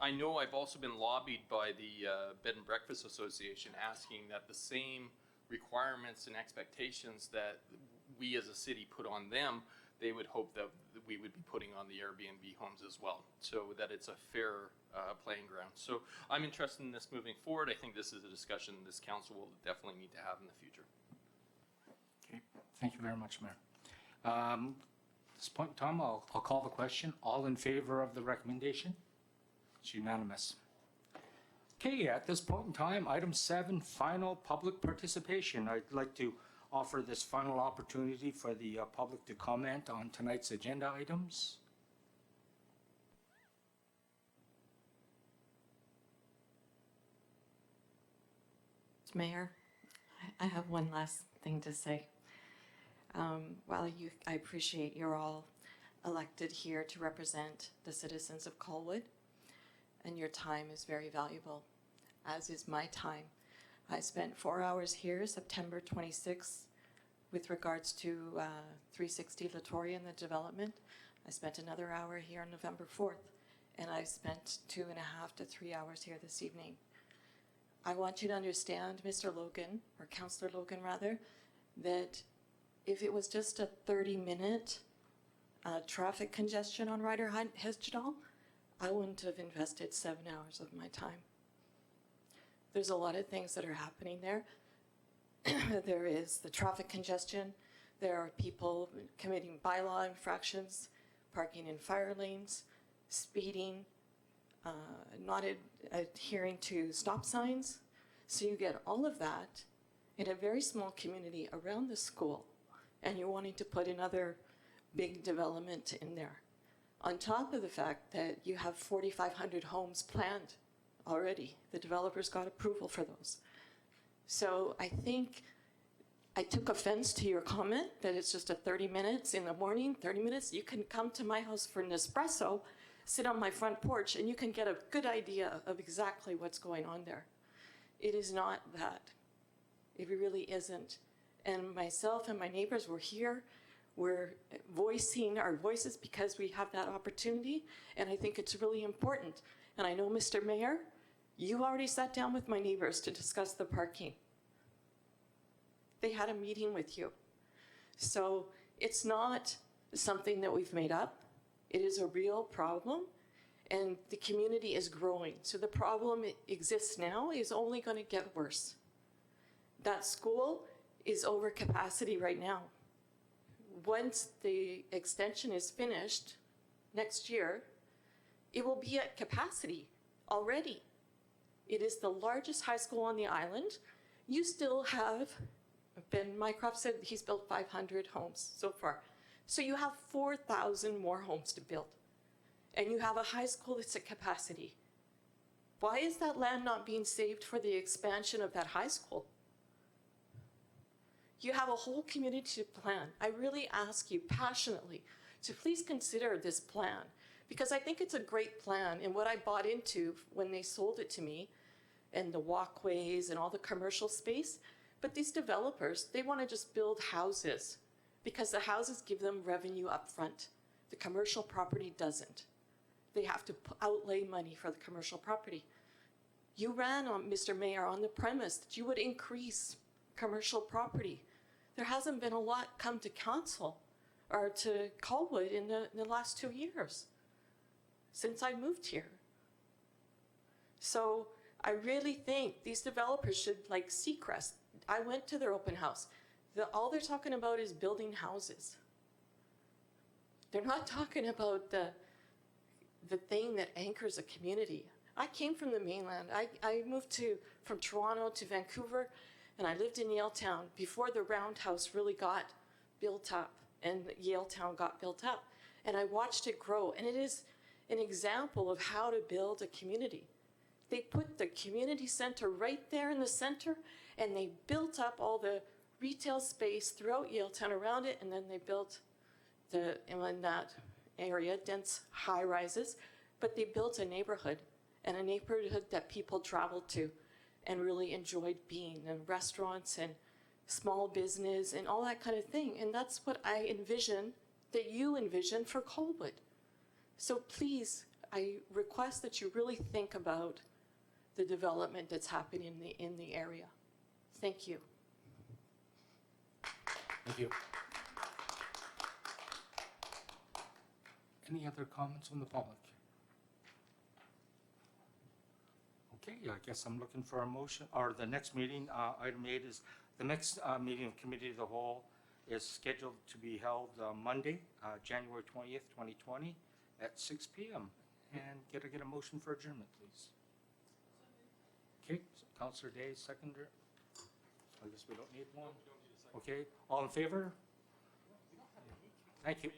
I know I've also been lobbied by the Bed and Breakfast Association, asking that the same requirements and expectations that we as a city put on them, they would hope that we would be putting on the Airbnb homes as well, so that it's a fair playing ground. So I'm interested in this moving forward. I think this is a discussion this council will definitely need to have in the future. Okay, thank you very much, Mayor. At this point in time, I'll call the question. All in favor of the recommendation? It's unanimous. Okay, at this point in time, item 7, final public participation. I'd like to offer this final opportunity for the public to comment on tonight's agenda items. Mayor, I have one last thing to say. I appreciate you're all elected here to represent the citizens of Colwood, and your time is very valuable, as is my time. I spent 4 hours here September 26th with regards to 360 Latoria and the development. I spent another hour here on November 4th, and I spent 2.5 to 3 hours here this evening. I want you to understand, Mr. Logan, or Councillor Logan rather, that if it was just a 30-minute traffic congestion on Ryder Hesjedal, I wouldn't have invested 7 hours of my time. There's a lot of things that are happening there. There is the traffic congestion. There are people committing bylaw infractions, parking in fire lanes, speeding, not adhering to stop signs. So you get all of that in a very small community around the school, and you're wanting to put another big development in there. On top of the fact that you have 4,500 homes planned already. The developers got approval for those. So I think I took offense to your comment that it's just a 30 minutes in the morning, 30 minutes. You can come to my house for an espresso, sit on my front porch, and you can get a good idea of exactly what's going on there. It is not that. It really isn't. And myself and my neighbors were here. We're voicing our voices because we have that opportunity, and I think it's really important. And I know, Mr. Mayor, you already sat down with my neighbors to discuss the parking. They had a meeting with you. So it's not something that we've made up. It is a real problem, and the community is growing. So the problem exists now is only going to get worse. That school is over capacity right now. Once the extension is finished next year, it will be at capacity already. It is the largest high school on the island. You still have, Ben Mycroft said he's built 500 homes so far. So you have 4,000 more homes to build. And you have a high school that's at capacity. Why is that land not being saved for the expansion of that high school? You have a whole community to plan. I really ask you passionately to please consider this plan, because I think it's a great plan, and what I bought into when they sold it to me, and the walkways and all the commercial space. But these developers, they want to just build houses because the houses give them revenue up front. The commercial property doesn't. They have to outlay money for the commercial property. You ran on, Mr. Mayor, on the premise that you would increase commercial property. There hasn't been a lot come to council or to Colwood in the last 2 years since I moved here. So I really think these developers should, like Seacrest, I went to their open house. All they're talking about is building houses. They're not talking about the thing that anchors a community. I came from the mainland. I moved from Toronto to Vancouver, and I lived in Yaletown before the Roundhouse really got built up and Yaletown got built up. And I watched it grow, and it is an example of how to build a community. They put the community center right there in the center, and they built up all the retail space throughout Yaletown around it, and then they built in that area, dense high rises, but they built a neighborhood, and a neighborhood that people traveled to and really enjoyed being, and restaurants and small business and all that kind of thing. And that's what I envision, that you envision for Colwood. So please, I request that you really think about the development that's happening in the area. Thank you. Thank you. Any other comments from the public? Okay, I guess I'm looking for a motion, or the next meeting, item 8 is, the next meeting of Committee of the Whole is scheduled to be held Monday, January 20th, 2020 at 6 p.m. And get a motion for adjournment, please. Okay, so Councillor Day, seconder. I guess we don't need one. Okay, all in favor? Thank you.